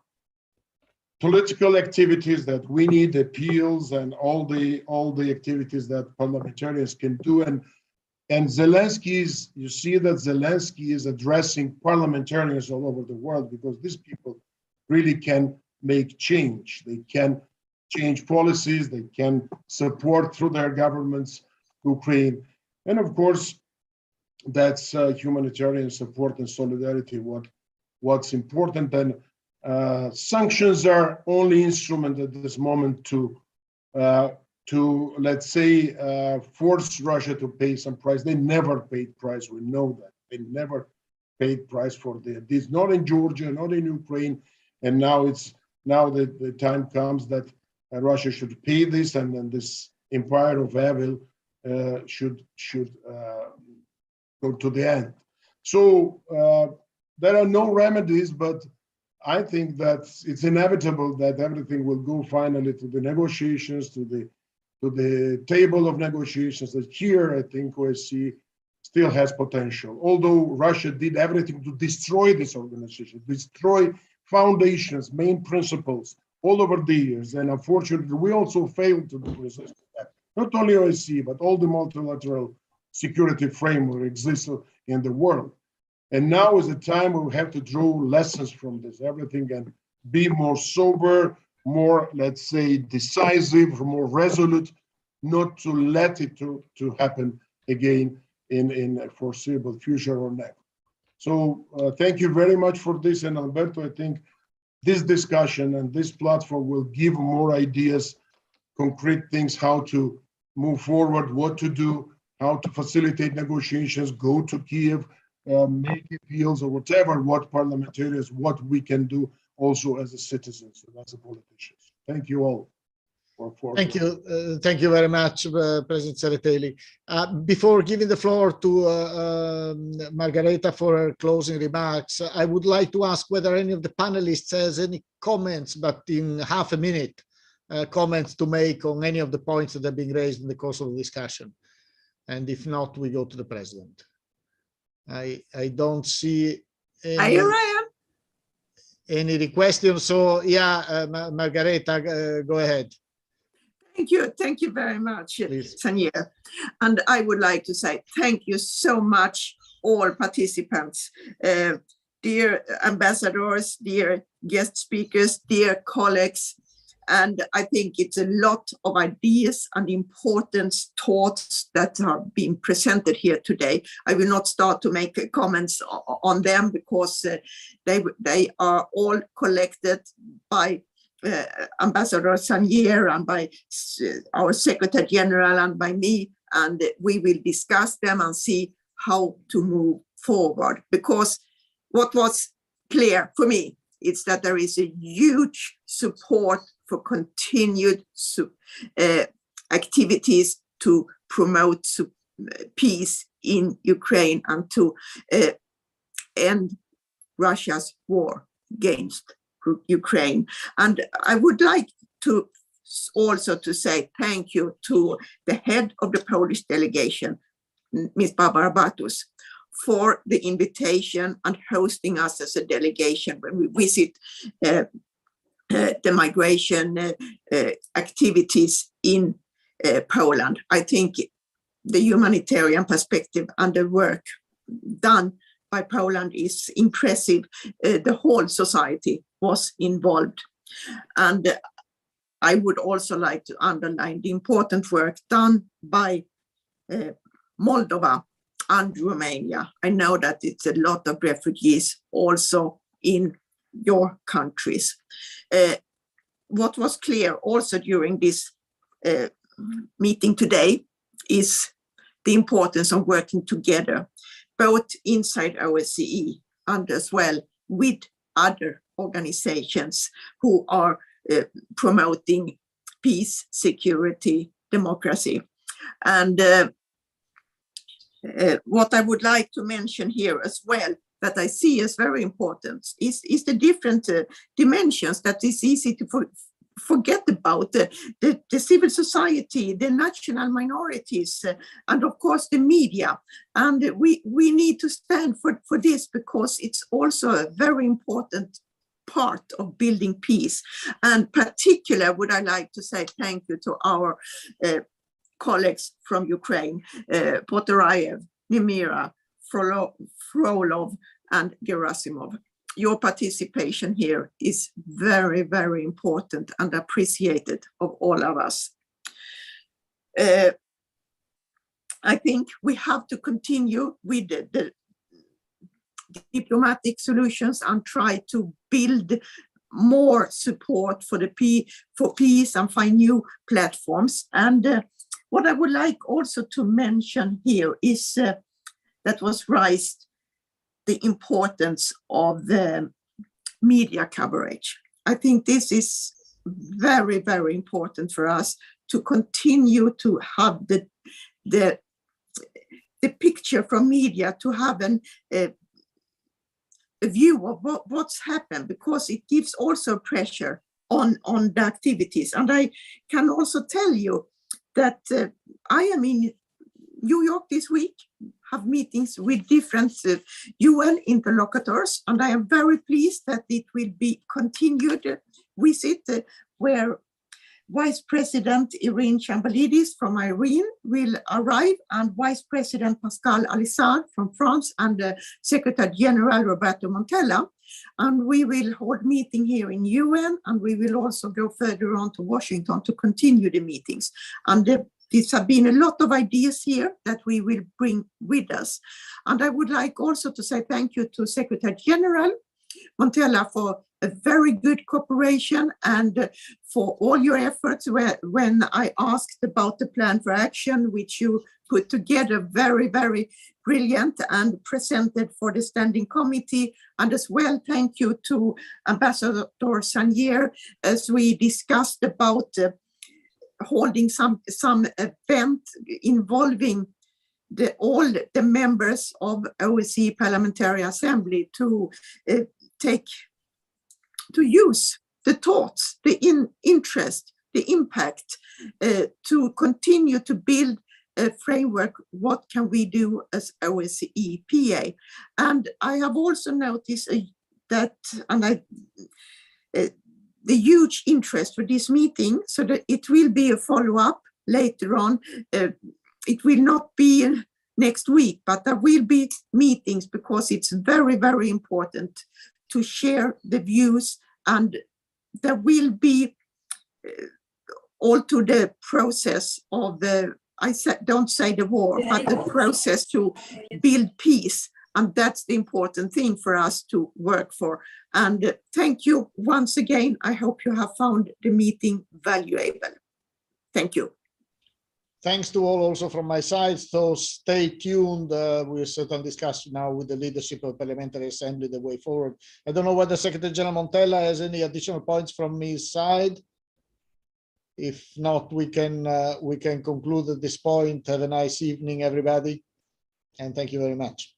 Political activities that we need, appeals, and all the activities that parliamentarians can do, and Zelensky you see that Zelensky is addressing parliamentarians all over the world, because these people really can make change. They can change policies, they can support through their governments Ukraine. And of course, that's humanitarian support and solidarity, what's important. And sanctions are only instrument at this moment to let's say, force Russia to pay some price. They never paid price, we know that. They never paid price for this, not in Georgia, not in Ukraine. And now the time comes that Russia should pay this, and then this empire of evil should go to the end. So there are no remedies, but I think that it's inevitable that everything will go finally to the negotiations, to the table of negotiations. That here, I think OSCE still has potential. Although Russia did everything to destroy this organization, destroy foundations, main principles all over the years. And unfortunately, we also failed to resist that. Not only OSCE, but all the multilateral security framework exists in the world. And now is the time where we have to draw lessons from this, everything, and be more sober, more, let's say, decisive, more resolute, not to let it to happen again in a foreseeable future or next. So thank you very much for this. And Alberto, I think this discussion and this platform will give more ideas, concrete things, how to move forward, what to do, how to facilitate negotiations, go to Kiev, make appeals, or whatever, what parliamentarians, what we can do also as a citizens and as a politicians. Thank you all. Thank you very much, President Tsereteli. Before giving the floor to Margareta for her closing remarks, I would like to ask whether any of the panelists has any comments, but in half a minute, comments to make on any of the points that have been raised in the course of the discussion. And if not, we go to the President. I don't see any questions. So yeah, Margareta, go ahead. Thank you very much, Sanier. And I would like to say thank you so much, all participants, dear ambassadors, dear guest speakers, dear colleagues. And I think it's a lot of ideas and important thoughts that are being presented here today. I will not start to make comments on them, because they are all collected by Ambassador Sanier and by our Secretary General and by me, and we will discuss them and see how to move forward. Because what was clear for me is that there is a huge support for continued activities to promote peace in Ukraine and to end Russia's war against Ukraine. And I would like to also to say thank you to the head of the Polish delegation, Ms. Barbara Bartus, for the invitation and hosting us as a delegation when we visit the migration activities in Poland. I think the humanitarian perspective and the work done by Poland is impressive. The whole society was involved. And I would also like to underline the important work done by Moldova and Romania. I know that it's a lot of refugees also in your countries. What was clear also during this meeting today is the importance of working together, both inside OSCE and as well with other organizations who are promoting peace, security, democracy. And what I would like to mention here as well, that I see as very important, is the different dimensions that is easy to forget about. The civil society, the national minorities, and of course the media. And we need to stand for this, because it's also a very important part of building peace. And particularly would I like to say thank you to our colleagues from Ukraine, Potorayev, Nemira, Frolov, and Gerasimov. Your participation here is very, very important and appreciated of all of us. I think we have to continue with the diplomatic solutions and try to build more support for peace and find new platforms. And what I would like also to mention here is that was raised the importance of the media coverage. I think this is very, very important for us to continue to have the picture from media, to have a view of what's happened, because it gives also pressure on the activities. And I can also tell you that I am in New York this week, have meetings with different UN interlocutors, and I am very pleased that it will be continued visit where Vice President Irene Chambalidis from Iran will arrive, and Vice President Pascal Alissard from France, and Secretary General Roberto Montella. And we will hold meeting here in UN, and we will also go further on to Washington to continue the meetings. And these have been a lot of ideas here that we will bring with us. And I would like also to say thank you to Secretary General Montella for a very good cooperation, and for all your efforts when I asked about the plan for action, which you put together very, very brilliant and presented for the standing committee. And as well, thank you to Ambassador Sanier, as we discussed about holding some event involving all the members of OSCE Parliamentary Assembly to use the thoughts, the interest, the impact, to continue to build a framework. What can we do as OSCE PA? And I have also noticed that, and the huge interest for this meeting, so that it will be a follow-up later on. It will not be next week, but there will be meetings, because it's very, very important to share the views, and there will be all to the process of don't say the war, but the process to build peace. And that's the important thing for us to work for. And thank you once again. I hope you have found the meeting valuable. Thank you. Thanks to all also from my side. So stay tuned. We'll certainly discuss now with the leadership of Parliamentary Assembly the way forward. I don't know whether Secretary General Montella has any additional points from his side. If not, we can conclude at this point. Have a nice evening, everybody, and thank you very much.